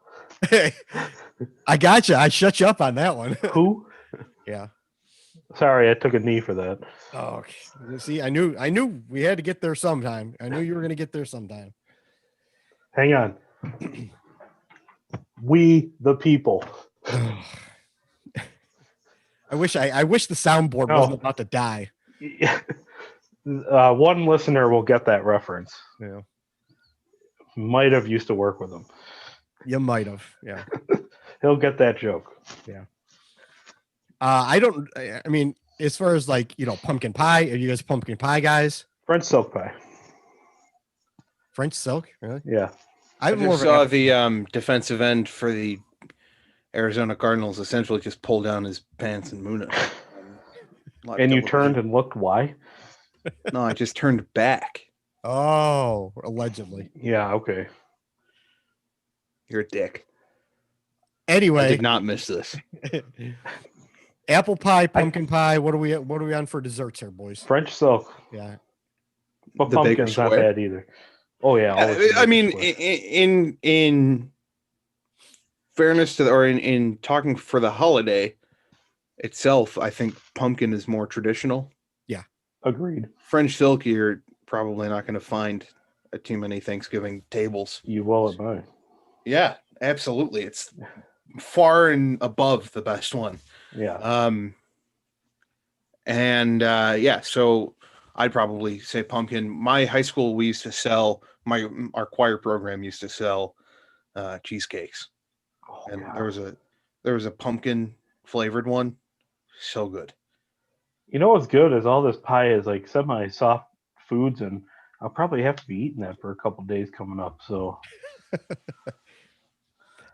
F: I got you. I shut you up on that one.
H: Who?
F: Yeah.
H: Sorry, I took a knee for that.
F: Oh, okay. See, I knew we had to get there sometime. I knew you were going to get there sometime.
H: Hang on. We the people.
F: I wish the soundboard wasn't about to die.
H: One listener will get that reference.
F: Yeah.
H: Might have used to work with him.
F: You might have. Yeah.
H: He'll get that joke.
F: Yeah. I don't. I mean, as far as like pumpkin pie, are you guys pumpkin pie guys?
H: French silk pie.
F: French silk, really?
H: Yeah.
G: I just saw the defensive end for the Arizona Cardinals essentially just pull down his pants and moon it.
H: And you turned and looked. Why?
G: No, I just turned back.
F: Oh, allegedly.
H: Yeah. Okay.
G: You're a dick.
F: Anyway,
G: I did not miss this.
F: Apple pie, pumpkin pie. What are we on for desserts here, boys?
H: French silk.
F: Yeah.
H: But
G: The
H: pumpkin's not bad either. Oh yeah.
G: I mean, in fairness to in talking for the holiday itself, I think pumpkin is more traditional.
F: Yeah.
H: Agreed.
G: French silk, you're probably not going to find at too many Thanksgiving tables.
H: You will at mine.
G: Yeah, absolutely. It's far and above the best one.
H: Yeah.
G: So I'd probably say pumpkin. My high school, we used to sell our choir program used to sell cheesecakes, and
H: God.
G: there was a pumpkin flavored one, so good.
H: You know what's good is all this pie is like semi-soft foods, and I'll probably have to be eating that for a couple days coming up. So,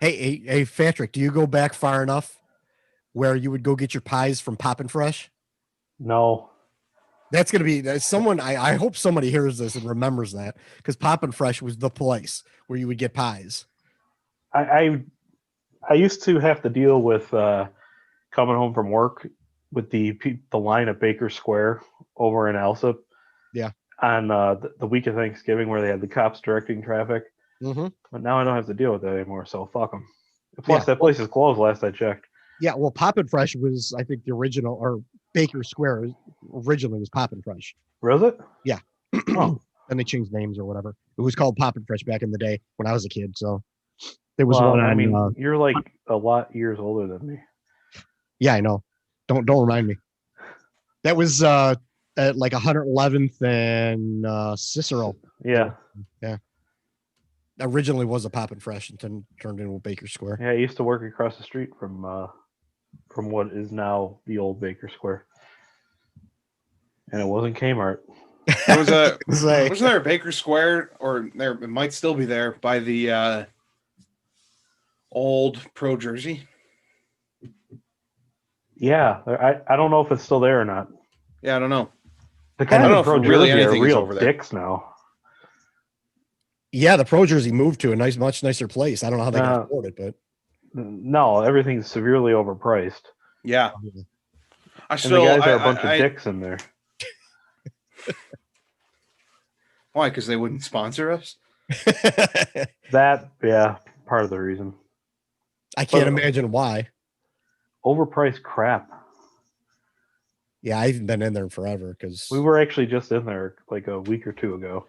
F: hey, Fatrick, do you go back far enough where you would go get your pies from Poppin' Fresh?
H: No.
F: That's going to be someone. I hope somebody hears this and remembers that, because Poppin' Fresh was the place where you would get pies.
H: I used to have to deal with coming home from work with the line at Baker Square over in Alsip.
F: Yeah.
H: On the week of Thanksgiving, where they had the cops directing traffic.
F: Mm-hmm.
H: But now I don't have to deal with that anymore, so fuck them. Plus, that place is closed last I checked.
F: Yeah, well, Poppin' Fresh was, I think, the original, or Baker Square originally was Poppin' Fresh.
H: Was it?
F: Yeah.
H: Oh.
F: And they changed names or whatever. It was called Poppin' Fresh back in the day when I was a kid. So there was one.
H: I mean, you're like a lot years older than me.
F: Yeah, I know. Don't remind me. That was at like 111th and Cicero.
H: Yeah.
F: Yeah. Originally was a Poppin' Fresh and then turned into a Baker Square.
H: Yeah, I used to work across the street from what is now the old Baker Square. And it wasn't Kmart.
G: There was wasn't there a Baker Square, or there it might still be there by the old Pro Jersey?
H: Yeah, I don't know if it's still there or not.
G: Yeah, I don't know.
H: The guys in Pro Jersey are real dicks now.
F: Yeah, the Pro Jersey moved to a much nicer place. I don't know how they can afford it, but
H: no, everything's severely overpriced.
G: Yeah,
H: the guys are a bunch of dicks in there.
G: Why? Because they wouldn't sponsor us?
H: That, yeah, part of the reason.
F: I can't imagine why.
H: Overpriced crap.
F: Yeah, I haven't been in there forever because
H: we were actually just in there like a week or two ago,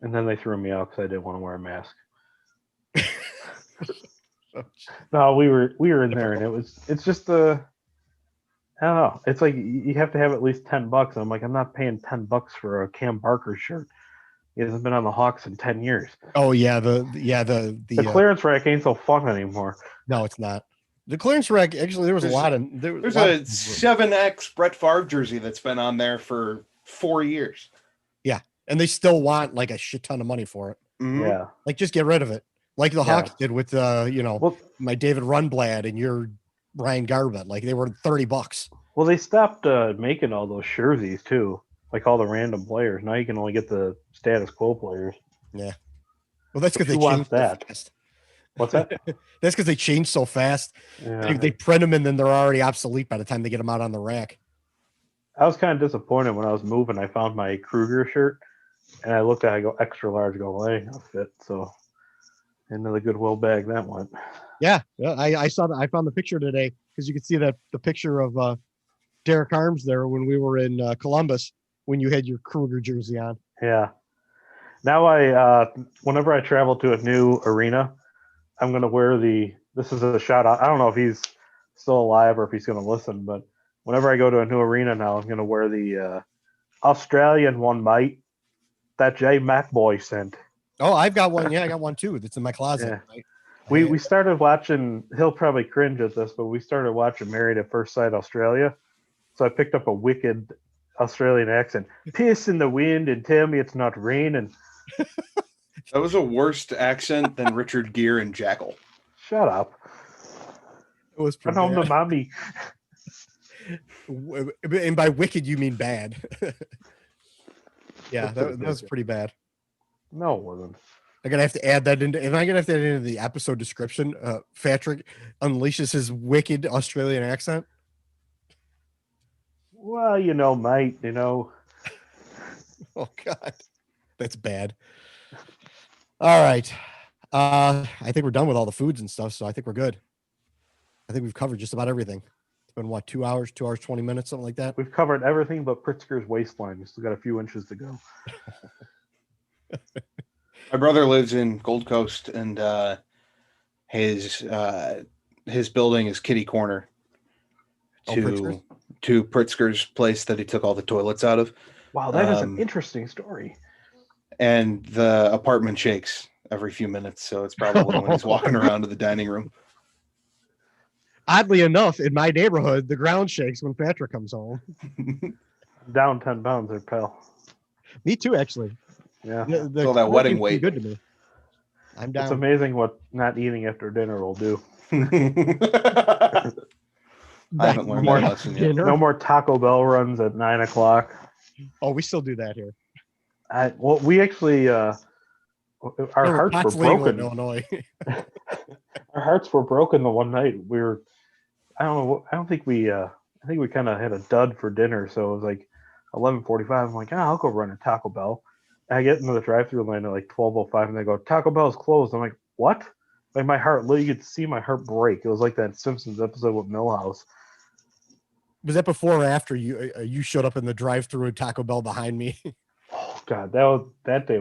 H: and then they threw me out because I didn't want to wear a mask. No, we were in there, and it's just I don't know. It's like you have to have at least $10. And I'm like, I'm not paying $10 for a Cam Barker shirt. He hasn't been on the Hawks in 10 years.
F: Oh yeah, the
H: clearance rack ain't so fun anymore.
F: No, it's not. The clearance rack, actually, there's a lot of
G: there's a 7X Brett Favre jersey that's been on there for 4 years.
F: Yeah, and they still want like a shit ton of money for it.
G: Mm-hmm.
H: Yeah,
F: like just get rid of it, like the Hawks did with my David Rundblad and your Ryan Garbutt. Like they were $30.
H: Well, they stopped making all those jerseys too, like all the random players. Now you can only get the status quo players.
F: Yeah, well, that's because they
H: changed
F: that.
H: So what's that?
F: That's because they change so fast.
H: Yeah.
F: They print them and then they're already obsolete by the time they get them out on the rack.
H: I was kind of disappointed when I was moving. I found my Kruger shirt, and I looked at it, I go extra large, go, well, ain't gonna fit. So into the Goodwill bag that went.
F: Yeah, I saw that. I found the picture today because you could see that the picture of Derek Arms there when we were in Columbus when you had your Kruger jersey on.
H: Yeah. Now I whenever I travel to a new arena, I'm gonna wear this is a shout out. I don't know if he's still alive or if he's gonna listen, but whenever I go to a new arena now, I'm gonna wear the Australian one, mate, that J Mac boy sent.
F: Oh, I've got one. Yeah, I got one too. That's in my closet.
H: Yeah. We started watching. He'll probably cringe at this, but we started watching Married at First Sight Australia. So I picked up a wicked Australian accent. Piss in the wind and tell me it's not raining.
G: That was a worse accent than Richard Gere and Jackal.
H: Shut up.
F: It was
H: pretty bad. The mommy.
F: And by wicked, you mean bad. Yeah, that was pretty bad.
H: No, it wasn't.
F: I'm gonna have to add that into. Am I gonna have to add into the episode description? Fatrick unleashes his wicked Australian accent.
H: Well, mate,
F: Oh God, that's bad. All right, I think we're done with all the foods and stuff, so I think we're good. I think we've covered just about everything. It's been what, 2 hours, 20 minutes, something like that.
H: We've covered everything but Pritzker's waistline. We still got a few inches to go.
G: My brother lives in Gold Coast, and his building is kitty corner to Pritzker's place that he took all the toilets out of.
H: Wow, that is an interesting story.
G: And the apartment shakes every few minutes, so it's probably when he's walking around to the dining room.
F: Oddly enough, in my neighborhood, the ground shakes when Patrick comes home.
H: Down 10 pounds there, pal.
F: Me too, actually.
H: Yeah.
G: So that wedding weight.
F: Good to me. I'm down.
H: It's amazing what not eating after dinner will do.
G: I haven't learned that lesson yet.
H: No more Taco Bell runs at 9 o'clock.
F: Oh, we still do that here.
H: We actually, our hearts were broken.
F: Illinois.
H: Our hearts were broken the one night. I don't think we kind of had a dud for dinner. So it was like 11:45. I'm like, I'll go run a Taco Bell. And I get into the drive-thru line at like 12:05, and they go, Taco Bell's closed. I'm like, what? Like my heart, you could see my heart break. It was like that Simpsons episode with Milhouse.
F: Was that before or after you showed up in the drive-thru at Taco Bell behind me?
H: Oh God, that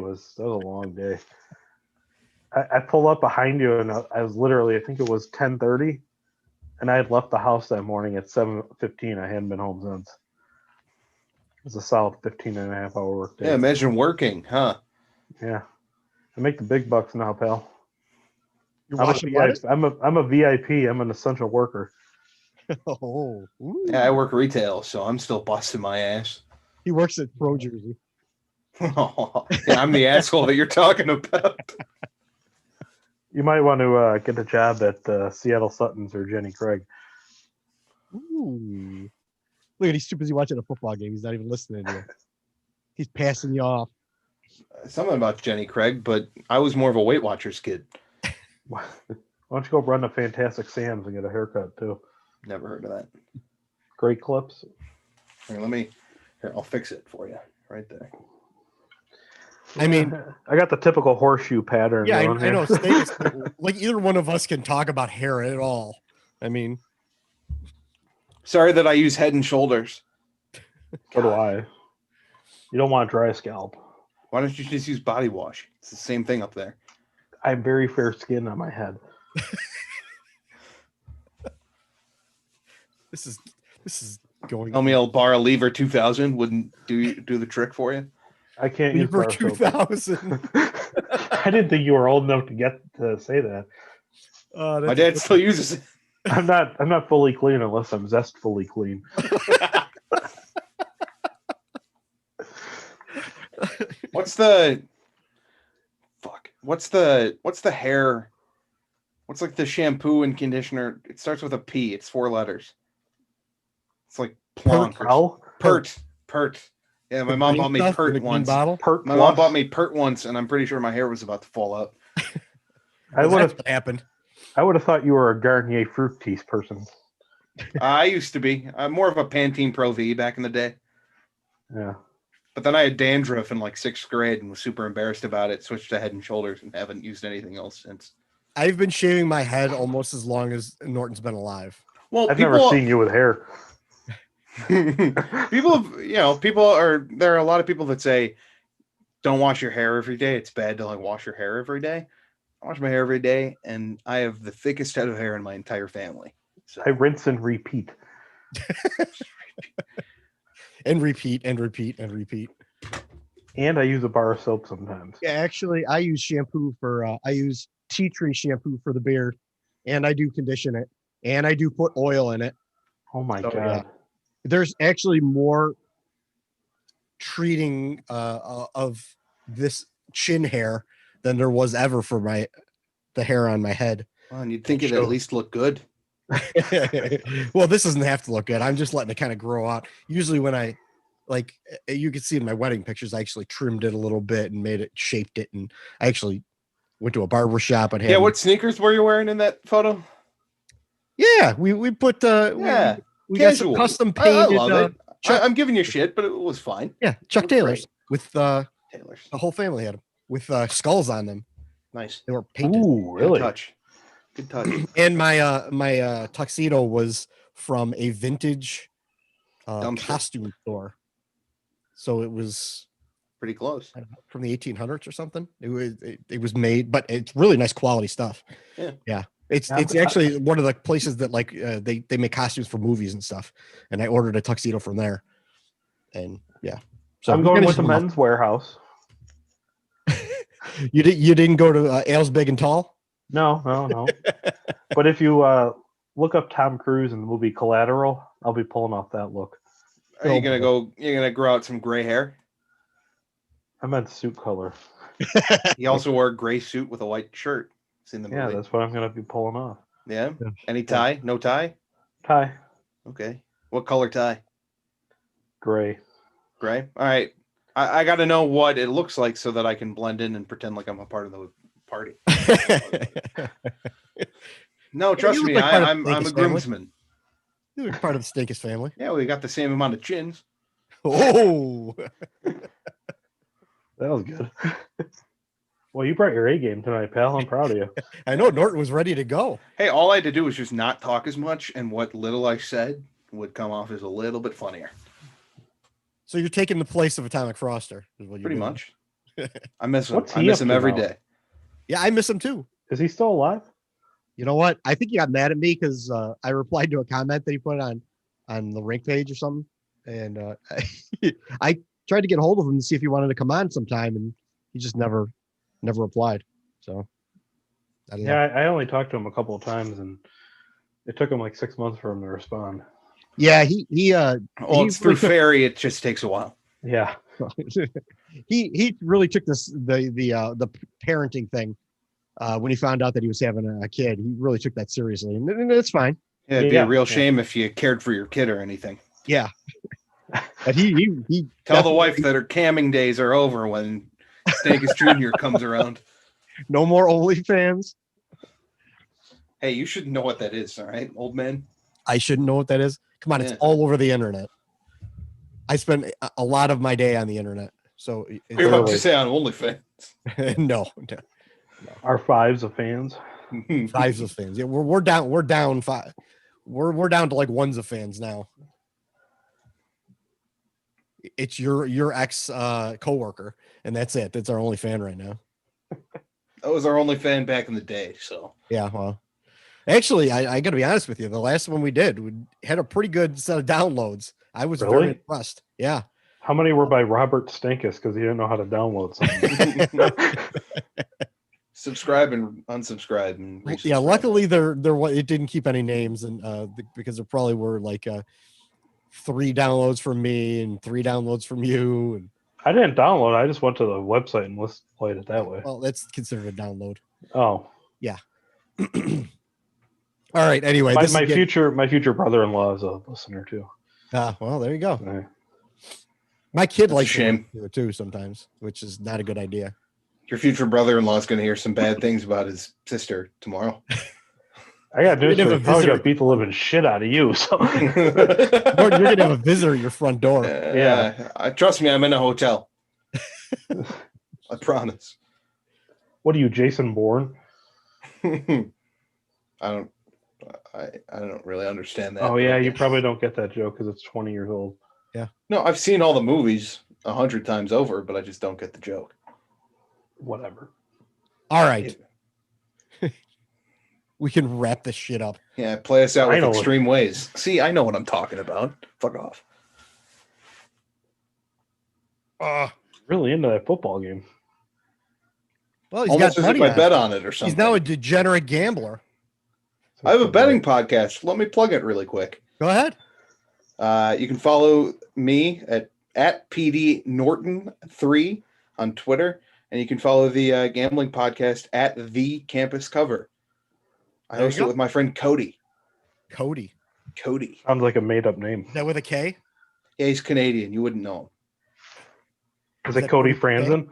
H: was a long day. I pulled up behind you, and I was literally, I think it was 10:30, and I had left the house that morning at 7:15. I hadn't been home since. It was a solid 15.5-hour work day.
G: Yeah, imagine working, huh?
H: Yeah, I make the big bucks now, pal.
F: I'm
H: a VIP. I'm an essential worker.
F: Oh, ooh.
G: Yeah, I work retail, so I'm still busting my ass.
F: He works at Pro Jersey.
G: Oh, yeah, I'm the asshole that you're talking about.
H: You might want to get a job at Seattle Suttons or Jenny Craig.
F: Ooh. Look at, he's too busy watching a football game. He's not even listening to you. He's passing you off.
G: Something about Jenny Craig, but I was more of a Weight Watchers kid.
H: Why don't you go run to Fantastic Sam's and get a haircut too?
G: Never heard of that.
H: Great clips.
G: Here, I'll fix it for you right there.
F: I mean,
H: I got the typical horseshoe pattern.
F: Yeah, I know. Like either one of us can talk about hair at all. I mean,
G: sorry that I use Head and Shoulders.
H: So do I. You don't want dry scalp.
G: Why don't you just use body wash? It's the same thing up there.
H: I have very fair skin on my head.
F: This is going.
G: Tell me a Bar Lever 2000 wouldn't do the trick for you.
H: I can't use
F: Lever 2000.
H: I didn't think you were old enough to get to say that.
G: My dad still uses it.
H: I'm not fully clean unless I'm zestfully clean.
G: What's the hair? What's like the shampoo and conditioner? It starts with a P. It's 4 letters. It's like plonk. Pert. Yeah, my mom bought me Pert once. My mom bought me Pert once, and I'm pretty sure my hair was about to fall out.
H: That's
F: what happened.
H: I would have thought you were a Garnier Fructis person.
G: I used to be. I'm more of a Pantene Pro V back in the day.
H: Yeah.
G: But then I had dandruff in like 6th grade and was super embarrassed about it. Switched to Head and Shoulders and haven't used anything else since.
F: I've been shaving my head almost as long as Norton's been alive.
G: Well,
H: I've never seen you with hair.
G: There are a lot of people that say, don't wash your hair every day. It's bad to like wash your hair every day. I wash my hair every day, and I have the thickest head of hair in my entire family. So.
H: I rinse and repeat.
F: And repeat and repeat and repeat.
H: And I use a bar of soap sometimes.
F: Yeah, actually, I use shampoo for. I use tea tree shampoo for the beard, and I do condition it, and I do put oil in it.
H: Oh my
F: So,
H: god!
F: yeah. There's actually more treating of this chin hair than there was ever for the hair on my head.
G: Well, and you'd think it'd at least look good.
F: Well, this doesn't have to look good. I'm just letting it kind of grow out. Usually when I like, you can see in my wedding pictures, I actually trimmed it a little bit and shaped it. And I actually went to a barber shop and had.
G: Yeah. What sneakers were you wearing in that photo?
F: Yeah. We put, we got some custom painted.
G: I love it. I'm giving you shit, but it was fine.
F: Yeah. Chuck Taylors with,
G: Taylors.
F: The whole family had them with skulls on them.
G: Nice.
F: They were painted.
H: Ooh, really?
G: Good touch.
F: And my tuxedo was from a vintage costume store, so it was
G: pretty close,
F: from the 1800s or something. It was made, but it's really nice quality stuff. Yeah. It's actually one of the places that like they make costumes for movies and stuff, and I ordered a tuxedo from there. And yeah, so
H: I'm going with the Men's Warehouse.
F: You didn't go to Ales Big and Tall?
H: No. But if you look up Tom Cruise in the movie Collateral, I'll be pulling off that look.
G: Are you gonna go? You're gonna grow out some gray hair?
H: I meant suit color.
G: He also wore a gray suit with a white shirt. It's in the movie.
H: Yeah, that's what I'm gonna be pulling off.
G: Yeah. Any tie? No tie?
H: Tie.
G: Okay. What color tie?
H: Gray.
G: Gray. All right. I got to know what it looks like so that I can blend in and pretend like I'm a part of the party. No, trust me. I'm a groomsman.
F: You look part of the Stakes family.
G: Yeah, we got the same amount of chins.
F: Oh,
H: that was good. Well, you brought your A game tonight, pal. I'm proud of you.
F: I know Norton was ready to go.
G: Hey, all I had to do was just not talk as much, and what little I said would come off as a little bit funnier.
F: So you're taking the place of Atomic Froster, is what you're
G: pretty
F: doing.
G: much. I miss him.
H: What's
G: I
H: he
G: miss
H: up
G: him
H: to
G: every
H: now?
G: day.
F: Yeah, I miss him too.
H: Is he still alive?
F: You know what? I think he got mad at me because I replied to a comment that he put on the rink page or something, and I tried to get a hold of him to see if he wanted to come on sometime, and he just never replied. So I don't know.
H: I only talked to him a couple of times, and it took him like 6 months for him to respond.
F: Yeah, he
G: it's through Fairy. It just takes a while.
H: Yeah.
F: he really took the parenting thing when he found out that he was having a kid. He really took that seriously, and it's fine.
G: Yeah, it'd be a real shame if you cared for your kid or anything.
F: Yeah. But he
G: tell the wife that her camming days are over when Stankus Jr. comes around.
F: No more OnlyFans.
G: Hey, you should know what that is, all right, old man?
F: I shouldn't know what that is. Come on,
G: Yeah.
F: It's all over the internet. I spend a lot of my day on the internet. So
G: You're about to say on OnlyFans.
F: no.
H: Our fives of fans.
F: Fives of fans. Yeah, we're down five. We're down to like ones of fans now. It's your ex coworker, and that's it. That's our only fan right now.
G: That was our only fan back in the day. So
F: yeah, well, actually, I got to be honest with you. The last one we did, we had a pretty good set of downloads. I was very impressed. Yeah.
H: How many were by Robert Stankus because he didn't know how to download something?
G: subscribe and unsubscribe and resubscribe.
F: Yeah, luckily it didn't keep any names, and because there probably were like 3 downloads from me and 3 downloads from you. And
H: I didn't download. I just went to the website and played it that way.
F: Well, that's considered a download.
H: Oh,
F: yeah. All right. Anyway,
H: my future brother-in-law is a listener too.
F: Well, there you go.
H: Right.
F: My kid
G: That's
F: likes
G: a shame.
F: to do it too sometimes, which is not a good idea.
G: Your future brother-in-law is going to hear some bad things about his sister tomorrow.
H: I got news for you. Probably got beat the living shit out of you. So
F: you're going to have a visitor at your front door.
G: Trust me, I'm in a hotel. I promise.
H: What are you, Jason Bourne?
G: I don't really understand that.
H: Oh yeah, you probably don't get that joke because it's 20 years old.
F: Yeah.
G: No, I've seen all the movies 100 times over, but I just don't get the joke.
H: Whatever.
F: All right. We can wrap this shit up.
G: Yeah, play us out with extreme ways. See, I know what I'm talking about. Fuck off.
H: Really into that football game.
F: Well, he's
G: almost
F: got
G: as if
F: money
G: I bet on it or something.
F: He's now a degenerate gambler.
G: I have a betting podcast. Let me plug it really quick.
F: Go ahead.
G: You can follow me at PD Norton 3 on Twitter, and you can follow the gambling podcast at The Campus Cover. I host it with my friend Cody.
F: Cody.
H: Sounds like a made-up name.
F: Is that with a K?
G: Yeah, he's Canadian. You wouldn't know
H: him. Is it Cody Franzen?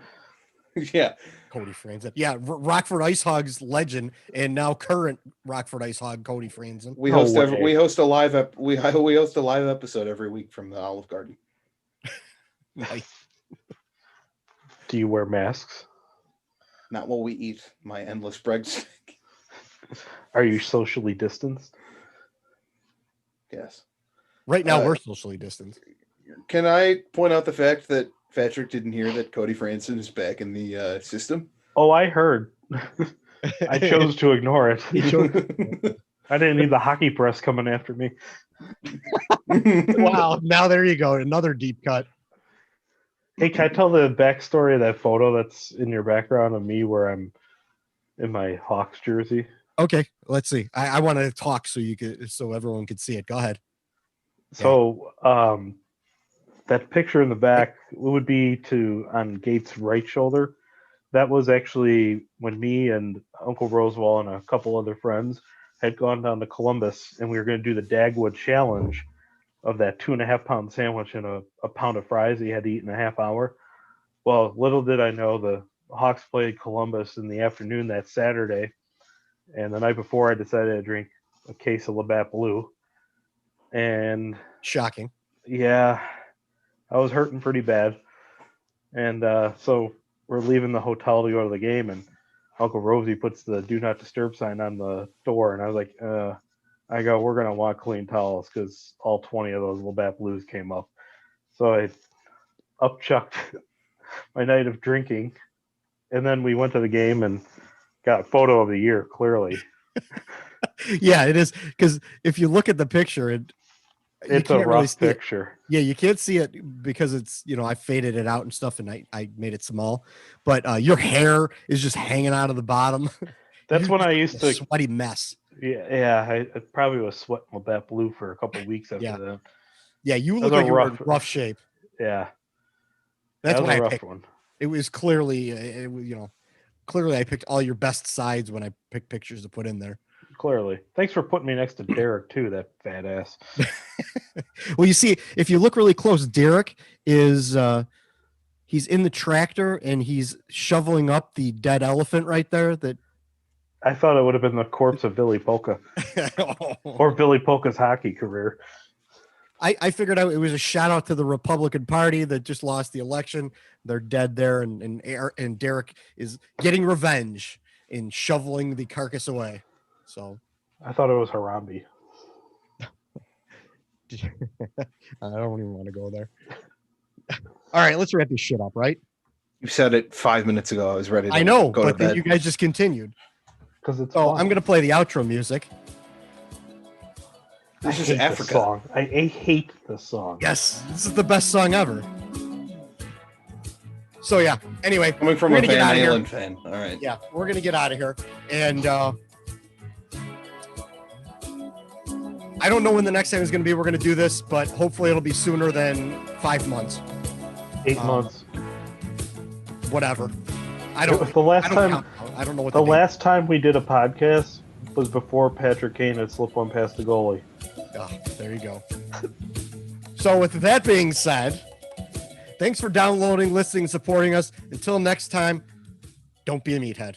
G: Yeah.
F: Cody Franzen. Yeah, Rockford Ice Hogs legend and now current Rockford Ice Hog Cody Franzen.
G: We host a live episode every week from the Olive Garden.
F: Nice.
H: Do you wear masks?
G: Not while we eat my endless breadstick.
H: Are you socially distanced?
G: Yes.
F: Right now we're socially distanced.
G: Can I point out the fact that Fatrick didn't hear that Cody Franzen is back in the system?
H: Oh, I heard. I chose to ignore it. I didn't need the hockey press coming after me.
F: Wow. Now there you go. Another deep cut.
H: Hey, can I tell the backstory of that photo that's in your background of me where I'm in my Hawks jersey?
F: Okay, let's see. I want to talk so everyone could see it. Go ahead.
H: So that picture in the back would be on Gates' right shoulder. That was actually when me and Uncle Rosewall and a couple other friends had gone down to Columbus, and we were going to do the Dagwood challenge of that 2.5-pound sandwich and a pound of fries he had to eat in a half hour. Well, little did I know the Hawks played Columbus in the afternoon that Saturday, and the night before I decided to drink a case of Labatt Blue. And
F: shocking.
H: Yeah, I was hurting pretty bad. And so we're leaving the hotel to go to the game, and Uncle Rosie puts the do not disturb sign on the door, and I was like, we're going to want clean towels because all 20 of those Labatt Blues came up. So I upchucked my night of drinking, and then we went to the game and got photo of the year, clearly.
F: Yeah, it is, because if you look at the picture,
H: it's a rough picture.
F: Yeah, you can't see it because it's, I faded it out and stuff, and I made it small. But your hair is just hanging out of the bottom.
H: That's when I used to
F: sweaty mess.
H: Yeah, I probably was sweating Labatt Blue for a couple of weeks after that.
F: Yeah, you look like you were in rough shape.
H: Yeah,
F: that's why
H: a
F: I picked.
H: one.
F: It was clearly, clearly I picked all your best sides when I picked pictures to put in there.
H: Clearly. Thanks for putting me next to Derek too, that fat ass.
F: Well, you see, if you look really close, Derek is he's in the tractor and he's shoveling up the dead elephant right there. That
H: I thought it would have been the corpse of Billy Polka. Or Billy Polka's hockey career.
F: I figured out it was a shout out to the Republican Party that just lost the election. They're dead there, and Derek is getting revenge in shoveling the carcass away. So
H: I thought it was Harambe.
F: I don't even want to go there. All right, let's wrap this shit up, right?
G: You said it 5 minutes ago. I was ready to
F: I know,
G: go to
F: but then
G: bed.
F: you guys just continued.
H: Because it's
F: I'm going to play the outro music.
G: This is
H: hate
G: Africa.
H: This song. I hate this song.
F: Yes, this is the best song ever. So yeah. Anyway,
G: coming from a Van Halen fan. All right.
F: Yeah, we're gonna get out of here, and I don't know when the next time is gonna be. We're gonna do this, but hopefully it'll be sooner than 5 months.
H: 8 months.
F: Whatever. I don't.
H: The last time.
F: I don't know what
H: the last time we did a podcast was before Patrick Kane had slipped one past the goalie.
F: Oh, there you go. So with that being said, thanks for downloading, listening, supporting us. Until next time, don't be a meathead.